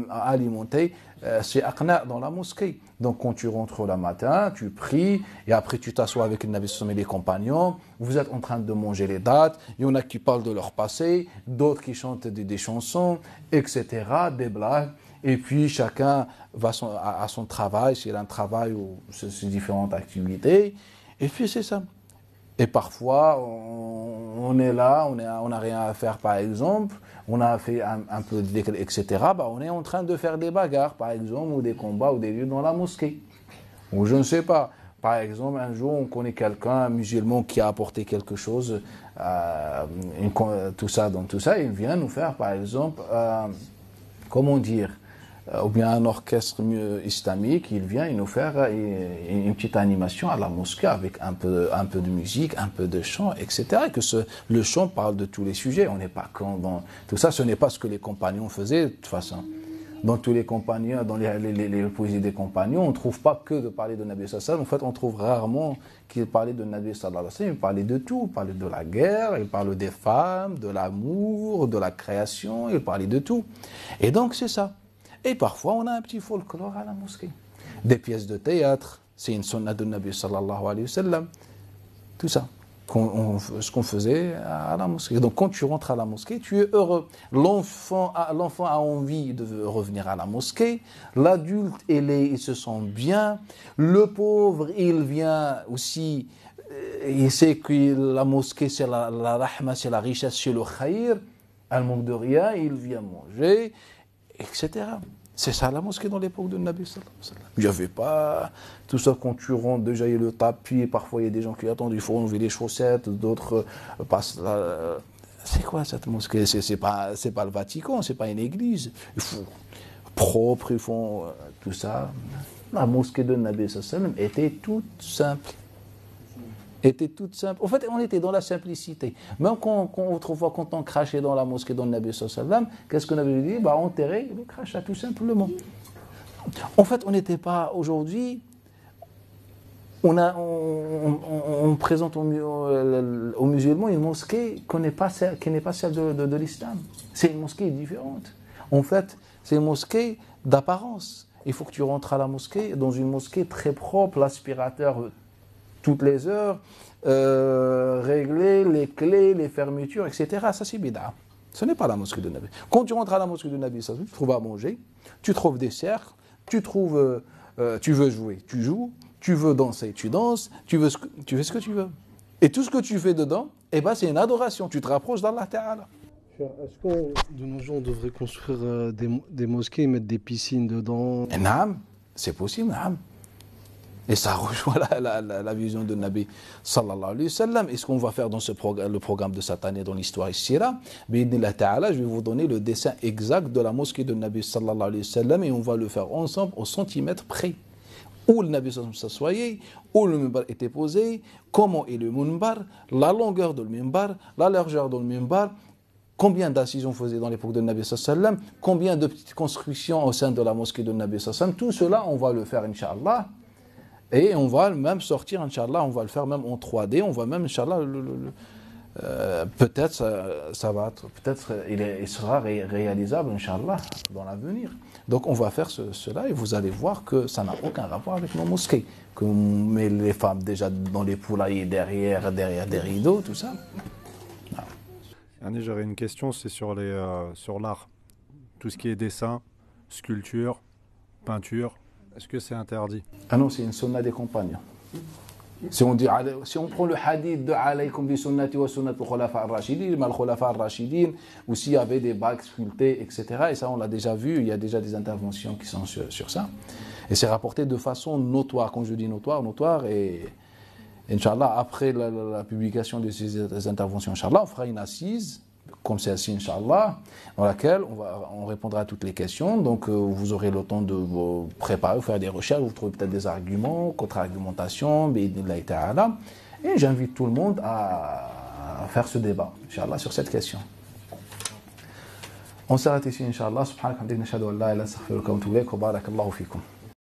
alimenter ces aqna dans la mosquée. Donc quand tu rentres le matin, tu pries, et après tu t'assois avec le Nabi sallallahu alayhi wa sallam et les compagnons, vous êtes en train de manger les dates, il y en a qui parlent de leur passé, d'autres qui chantent des chansons, etc., des blagues, et puis chacun va à son travail, s'il a un travail ou ses différentes activités, et puis c'est ça. Et parfois, on est là, on n'a rien à faire, par exemple, on a fait un peu de dhikr, etc. On est en train de faire des bagarres, par exemple, ou des combats, ou des luttes dans la mosquée. Ou je ne sais pas. Par exemple, un jour, on connaît quelqu'un, un musulman, qui a apporté quelque chose, tout ça, il vient nous faire, par exemple, comment dire, ou bien un orchestre islamique, il vient nous faire une petite animation à la mosquée avec un peu de musique, un peu de chant, etc. Et que le chant parle de tous les sujets. On n'est pas dans tout ça, ce n'est pas ce que les compagnons faisaient de toute façon. Dans tous les compagnons, dans les poésies des compagnons, on ne trouve pas que de parler de Nabi sallallahu alayhi wa sallam. En fait, on trouve rarement qu'il parlait de Nabi sallallahu alayhi wa sallam. Il parlait de tout. Il parlait de la guerre, il parlait des femmes, de l'amour, de la création, il parlait de tout. Et donc, c'est ça. Et parfois, on a un petit folklore à la mosquée. Des pièces de théâtre, c'est une sunna de Nabi sallallahu alayhi wa sallam. Tout ça. Ce qu'on faisait à la mosquée. Donc quand tu rentres à la mosquée, tu es heureux. L'enfant a envie de revenir à la mosquée. L'adulte, il se sent bien. Le pauvre, il vient aussi, il sait que la mosquée, c'est la rahma, c'est la richesse, c'est le khayr. Elle manque de rien, il vient manger, etc. C'est ça la mosquée dans l'époque de Nabi sallallahu alayhi wa sallam. Il n'y avait pas tout ça quand tu rentres, déjà il y a le tapis, parfois il y a des gens qui attendent, il faut enlever les chaussettes, d'autres passent là. C'est quoi cette mosquée? C'est pas le Vatican, c'est pas une église. Il faut propre, ils font tout ça. La mosquée de Nabi sallallahu alayhi wa sallam était toute simple. En fait, on était dans la simplicité. Même autrefois, quand on crachait dans la mosquée dans le Nabi sallallahu alayhi wa sallam, qu'est-ce qu'on avait dit? Enterrer le crachat, tout simplement. En fait, on n'était pas aujourd'hui. On présente aux musulmans une mosquée qui n'est pas celle de l'islam. C'est une mosquée différente. En fait, c'est une mosquée d'apparence. Il faut que tu rentres à la mosquée, dans une mosquée très propre, l'aspirateur toutes les heures, régler les clés, les fermetures, etc. Ça, c'est bid'a. Ce n'est pas la mosquée de Nabi. Quand tu rentres à la mosquée de Nabi, tu trouves à manger, tu trouves des cercles, tu veux jouer, tu joues, tu veux danser, tu danses, tu fais ce que tu veux. Et tout ce que tu fais dedans, c'est une adoration. Tu te rapproches d'Allah Ta'ala. Est-ce que de nos jours, on devrait construire des mosquées et mettre des piscines dedans? Naam, c'est possible, naam. Et ça rejoint la vision de Nabi sallallahu alayhi wa sallam. Et ce qu'on va faire dans le programme de cette année dans l'histoire Sira, bi'idhnillah ta'ala, je vais vous donner le dessin exact de la mosquée de Nabi sallallahu alayhi wa sallam et on va le faire ensemble au centimètre près. Où le Nabi sallallahu alayhi wa sallam s'assoyait, où le minbar était posé, comment est le minbar, la longueur de le minbar, la largeur de le minbar, combien d'assises on faisait dans l'époque de Nabi sallallahu alayhi wa sallam, combien de petites constructions au sein de la mosquée de Nabi sallallahu alayhi wa sallam. Tout cela, on va le faire, Inch'Allah. Et on va même sortir, Inch'Allah, on va le faire même en 3D, on va même, Inch'Allah, peut-être il sera réalisable, Inch'Allah, dans l'avenir. Donc on va faire cela et vous allez voir que ça n'a aucun rapport avec nos mosquées. Que on met les femmes déjà dans les poulaillers derrière des rideaux, tout ça. J'aurais une question, c'est sur l'art. Tout ce qui est dessin, sculpture, peinture. Est-ce que c'est interdit? Ah non, c'est une sunna des compagnons. Si on prend le hadith de alaykum bi sunnati wa sunnat al-khulafa ar-rashidin, mal khulafa ar-rashidin, où s'il y avait des bagues sculptées, etc. Et ça, on l'a déjà vu, il y a déjà des interventions qui sont sur ça. Et c'est rapporté de façon notoire. Quand je dis notoire, et Inch'Allah, après la publication de ces interventions, Inch'Allah, on fera une assise, comme celle-ci, Inch'Allah, dans laquelle on répondra à toutes les questions. Donc, vous aurez le temps de vous préparer, vous faire des recherches, vous trouvez peut-être des arguments, contre-argumentations, bi'idhnillahi ta'ala. Et j'invite tout le monde à faire ce débat, Inch'Allah, sur cette question. On s'arrête ici, Inch'Allah. Subhanahu wa ta'ala, nashhadu an la ilaha illa anta, astaghfiruka wa atubu ilayk, wa barakallahu fikum.